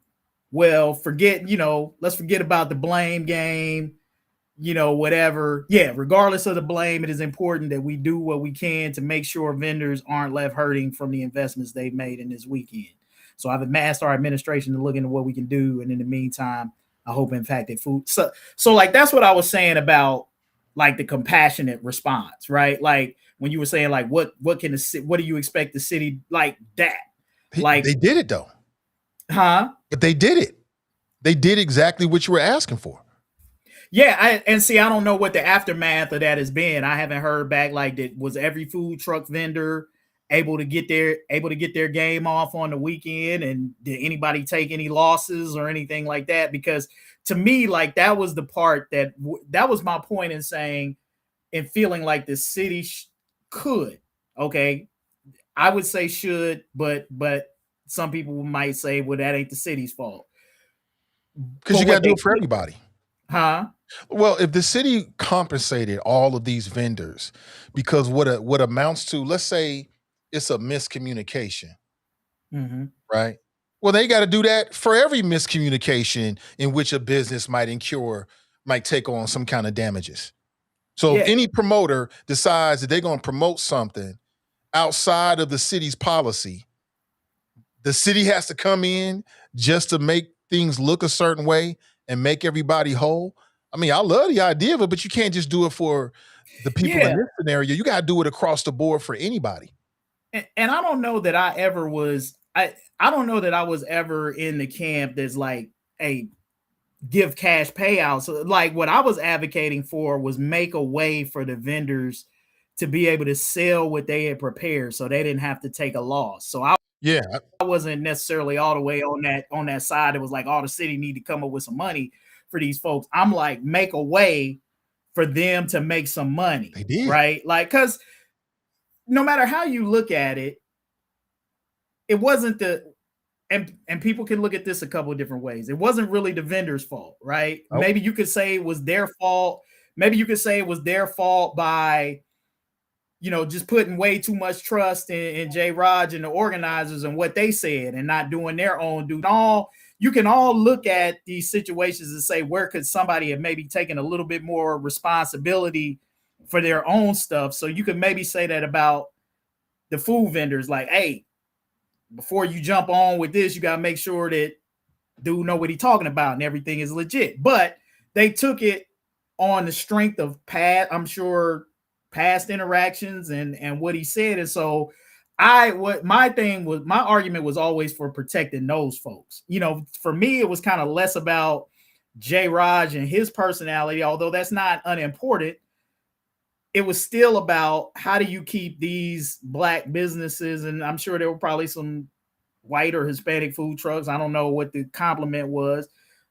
well, let's forget about the blame game, whatever. Yeah, regardless of the blame, it is important that we do what we can to make sure vendors aren't left hurting from the investments they've made in this weekend. So I've asked our administration to look into what we can do. And in the meantime, I hope, in fact, that food. So like, that's what I was saying about like the compassionate response, right? Like when you were saying like, what do you expect the city like that? Like they did it though. Huh? But they did it. They did exactly what you were asking for. Yeah, I don't know what the aftermath of that has been. I haven't heard back. Like, was every food truck vendor able to get their game off on the weekend, and did anybody take any losses or anything like that? Because to me, like, that was the part that was my point in saying and feeling like the city could. Okay, I would say should, but some people might say, well, that ain't the city's fault. Because you got to do it for everybody. Huh? Well, if the city compensated all of these vendors, because what amounts to, let's say it's a miscommunication, right? Well, they got to do that for every miscommunication in which a business might take on some kind of damages. So if any promoter decides that they're going to promote something outside of the city's policy, the city has to come in just to make things look a certain way and make everybody whole. I mean, I love the idea of it, but you can't just do it for the people in this scenario. You got to do it across the board for anybody. And I don't know that I ever was. I don't know that I was ever in the camp that's like, hey, give cash payouts. Like, what I was advocating for was make a way for the vendors to be able to sell what they had prepared, so they didn't have to take a loss. So I wasn't necessarily all the way on that side. It was like, the city need to come up with some money for these folks. I'm like, make a way for them to make some money. They did. Right? Like, because no matter how you look at it, it wasn't and people can look at this a couple of different ways. It wasn't really the vendor's fault, right? Nope. Maybe you could say it was their fault. Maybe you could say it was their fault by, just putting way too much trust in J. Raj and the organizers and what they said and not doing their own due. You can all look at these situations and say, where could somebody have maybe taken a little bit more responsibility for their own stuff? So you could maybe say that about the food vendors, like, hey, before you jump on with this, you got to make sure that dude know what he's talking about and everything is legit. But they took it on the strength of past interactions and what he said. And so my argument was always for protecting those folks. For me, it was kind of less about J. Raj and his personality, although that's not unimportant. It was still about how do you keep these Black businesses, and I'm sure there were probably some white or Hispanic food trucks. I don't know what the compliment was,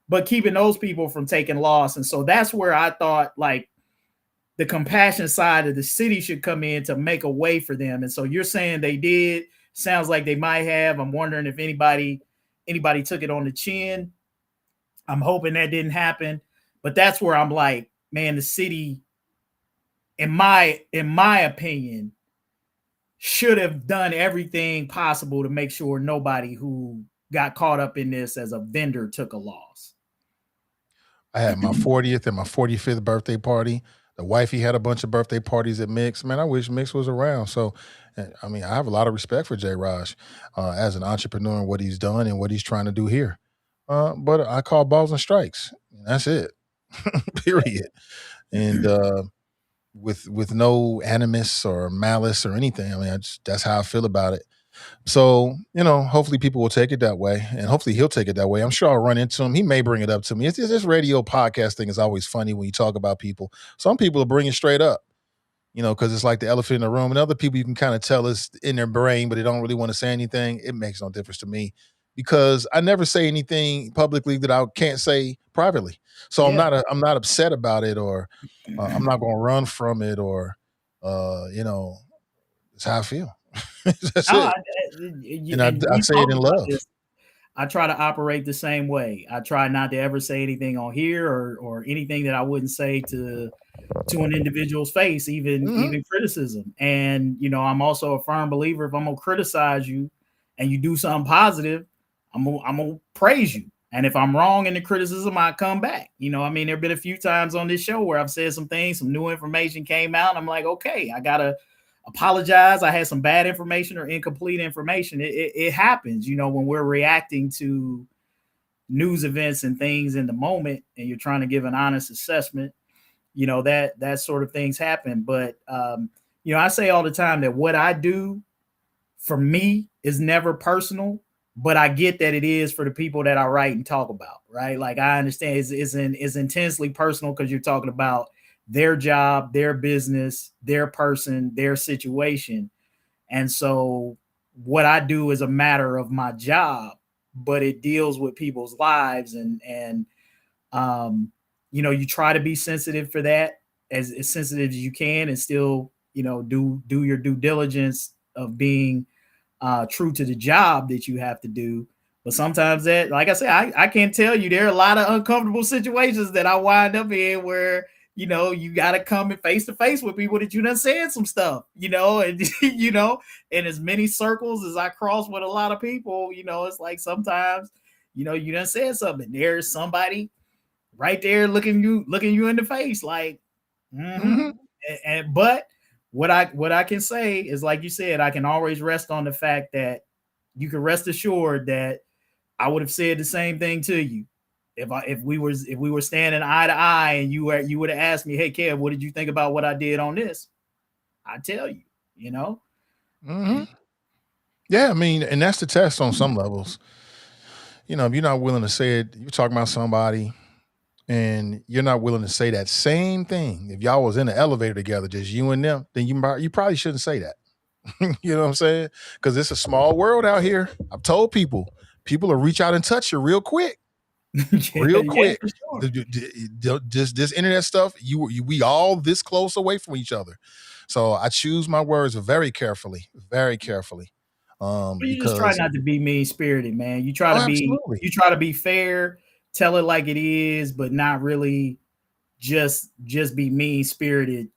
but keeping those people from taking loss. And so that's where I thought like the compassion side of the city should come in to make a way for them. And so you're saying they did. Sounds like they might have. I'm wondering if anybody took it on the chin. I'm hoping that didn't happen. But that's where I'm like, man, the city, in my opinion, should have done everything possible to make sure nobody who got caught up in this as a vendor took a loss. I had my 40th and my 45th birthday party. The wifey had a bunch of birthday parties at Mix. Man, I wish Mix was around. So, I mean, I have a lot of respect for J. Raj as an entrepreneur and what he's done and what he's trying to do here. But I call balls and strikes. That's it. Period. And with no animus or malice or anything. I mean, that's how I feel about it. So, hopefully people will take it that way, and hopefully he'll take it that way. I'm sure I'll run into him. He may bring it up to me. This radio podcast thing is always funny when you talk about people. Some people will bring it straight up, because it's like the elephant in the room. And other people, you can kind of tell it's in their brain, but they don't really want to say anything. It makes no difference to me. because I never say anything publicly that I can't say privately. So I'm not upset about it, or I'm not going to run from it, or it's how I feel. That's it. And I say it in love. I try to operate the same way. I try not to ever say anything on here or anything that I wouldn't say to an individual's face, even criticism. And I'm also a firm believer, if I'm gonna criticize you and you do something positive, I'm gonna praise you. And if I'm wrong in the criticism, I come back. There have been a few times on this show where I've said some things, some new information came out. I'm like, okay, I gotta apologize. I had some bad information or incomplete information. It happens, when we're reacting to news events and things in the moment, and you're trying to give an honest assessment. That sort of things happen. But I say all the time that what I do for me is never personal, but I get that it is for the people that I write and talk about, right? Like, I understand it's intensely personal because you're talking about their job, their business, their person, their situation. And so what I do is a matter of my job, but it deals with people's lives. And you try to be sensitive for that, as sensitive as you can, and still, do your due diligence of being true to the job that you have to do. But sometimes that, like I said, I can't tell you, there are a lot of uncomfortable situations that I wind up in where, you got to come and face to face with people that you done said some stuff, and, in as many circles as I cross with a lot of people, it's like sometimes, you done said something. There's somebody right there looking you in the face, like, but what I can say is, like you said, I can always rest on the fact that you can rest assured that I would have said the same thing to you. If we were standing eye to eye and you would have asked me, hey, Kev, what did you think about what I did on this? I'd tell you, Yeah, I mean, and that's the test on some levels. If you're not willing to say it, you're talking about somebody and you're not willing to say that same thing. If y'all was in the elevator together, just you and them, then you probably shouldn't say that. You know what I'm saying? Because it's a small world out here. I've told people will reach out and touch you real quick. Real quick. Sure. Just this internet stuff, we all this close away from each other. So I choose my words very carefully. You just try not to be mean-spirited, man. You try to be fair, tell it like it is, but not really just be mean-spirited,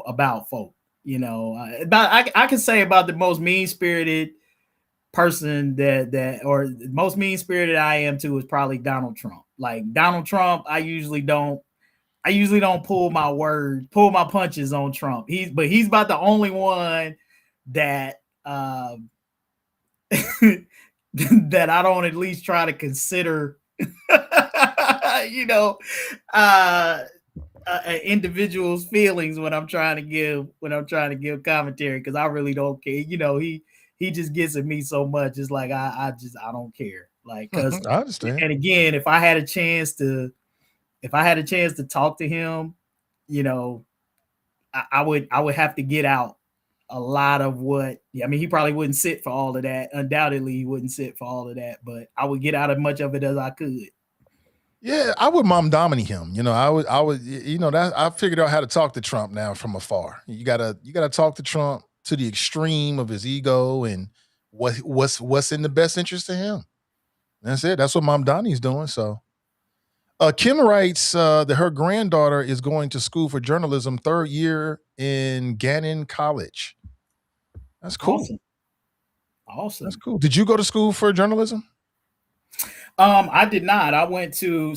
about folk. I can say about the most mean-spirited person or the most mean-spirited I am to is probably Donald Trump. Like, Donald Trump, I usually don't pull my punches on Trump. He's about the only one that that I don't at least try to consider individual's feelings when I'm trying to give commentary, because I really don't care. He just gets at me so much. It's like I don't care. Like, because I understand. And again, if I had a chance to talk to him, I would have to get out a lot of what. I mean, he probably wouldn't sit for all of that. Undoubtedly, he wouldn't sit for all of that. But I would get out as much of it as I could. Yeah, I would Mom Domini him. I would. That I figured out how to talk to Trump now from afar. You gotta talk to Trump to the extreme of his ego and what's in the best interest of him. That's it. That's what Mom Donnie's doing. So, Kim writes that her granddaughter is going to school for journalism, 3rd year in Gannon College. That's cool. Awesome. That's cool. Did you go to school for journalism? I did not. I went to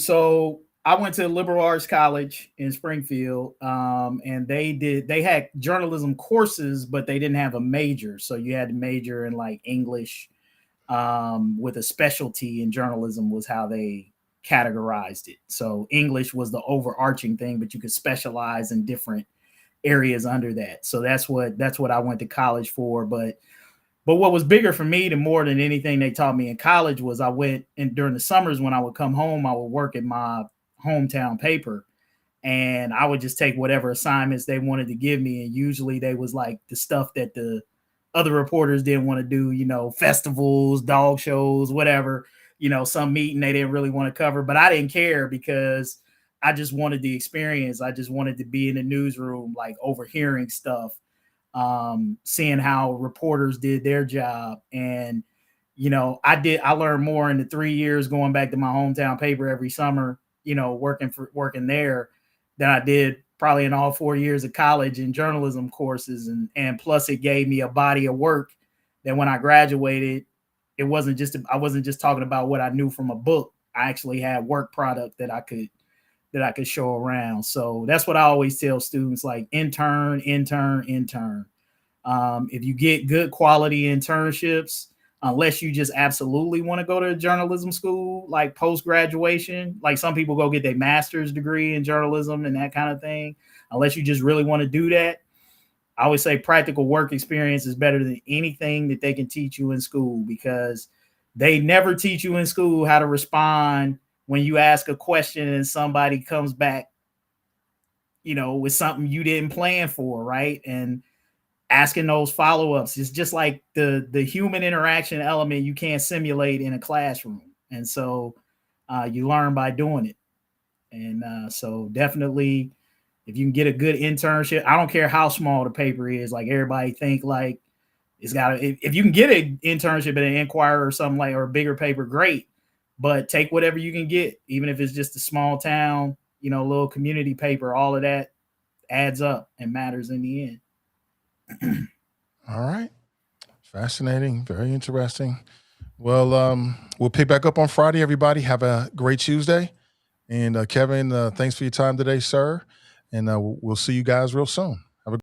liberal arts college in Springfield. And they had journalism courses, but they didn't have a major. So you had to major in like English, with a specialty in journalism was how they categorized it. So English was the overarching thing, but you could specialize in different areas under that. So that's what I went to college for. But what was bigger for me, more than anything they taught me in college, was I went, and during the summers when I would come home, I would work at my hometown paper, and I would just take whatever assignments they wanted to give me. And usually they was like the stuff that the other reporters didn't want to do, you know, festivals, dog shows, whatever, you know, some meeting they didn't really want to cover. But I didn't care because I just wanted the experience. I just wanted to be in the newsroom, like overhearing stuff, seeing how reporters did their job. And, you know, I learned more in the 3 years going back to my hometown paper every summer, you know, working there than I did probably in all 4 years of college and journalism courses. And plus it gave me a body of work that when I graduated, I wasn't just talking about what I knew from a book. I actually had work product that I could show around. So that's what I always tell students, like intern. If you get good quality internships, unless you just absolutely want to go to journalism school, like post-graduation, like some people go get their master's degree in journalism and that kind of thing. Unless you just really want to do that, I always say practical work experience is better than anything that they can teach you in school, because they never teach you in school how to respond when you ask a question and somebody comes back, you know, with something you didn't plan for, right? And asking those follow-ups is just like the human interaction element you can't simulate in a classroom. And so you learn by doing it. And so definitely, if you can get a good internship, I don't care how small the paper is, like everybody think like it's got to, if you can get an internship at an Inquirer or something like, or a bigger paper, great. But take whatever you can get, even if it's just a small town, you know, little community paper, all of that adds up and matters in the end. All right. Fascinating. Very interesting. Well, we'll pick back up on Friday, everybody. Have a great Tuesday. And Kevin, thanks for your time today, sir. And we'll see you guys real soon.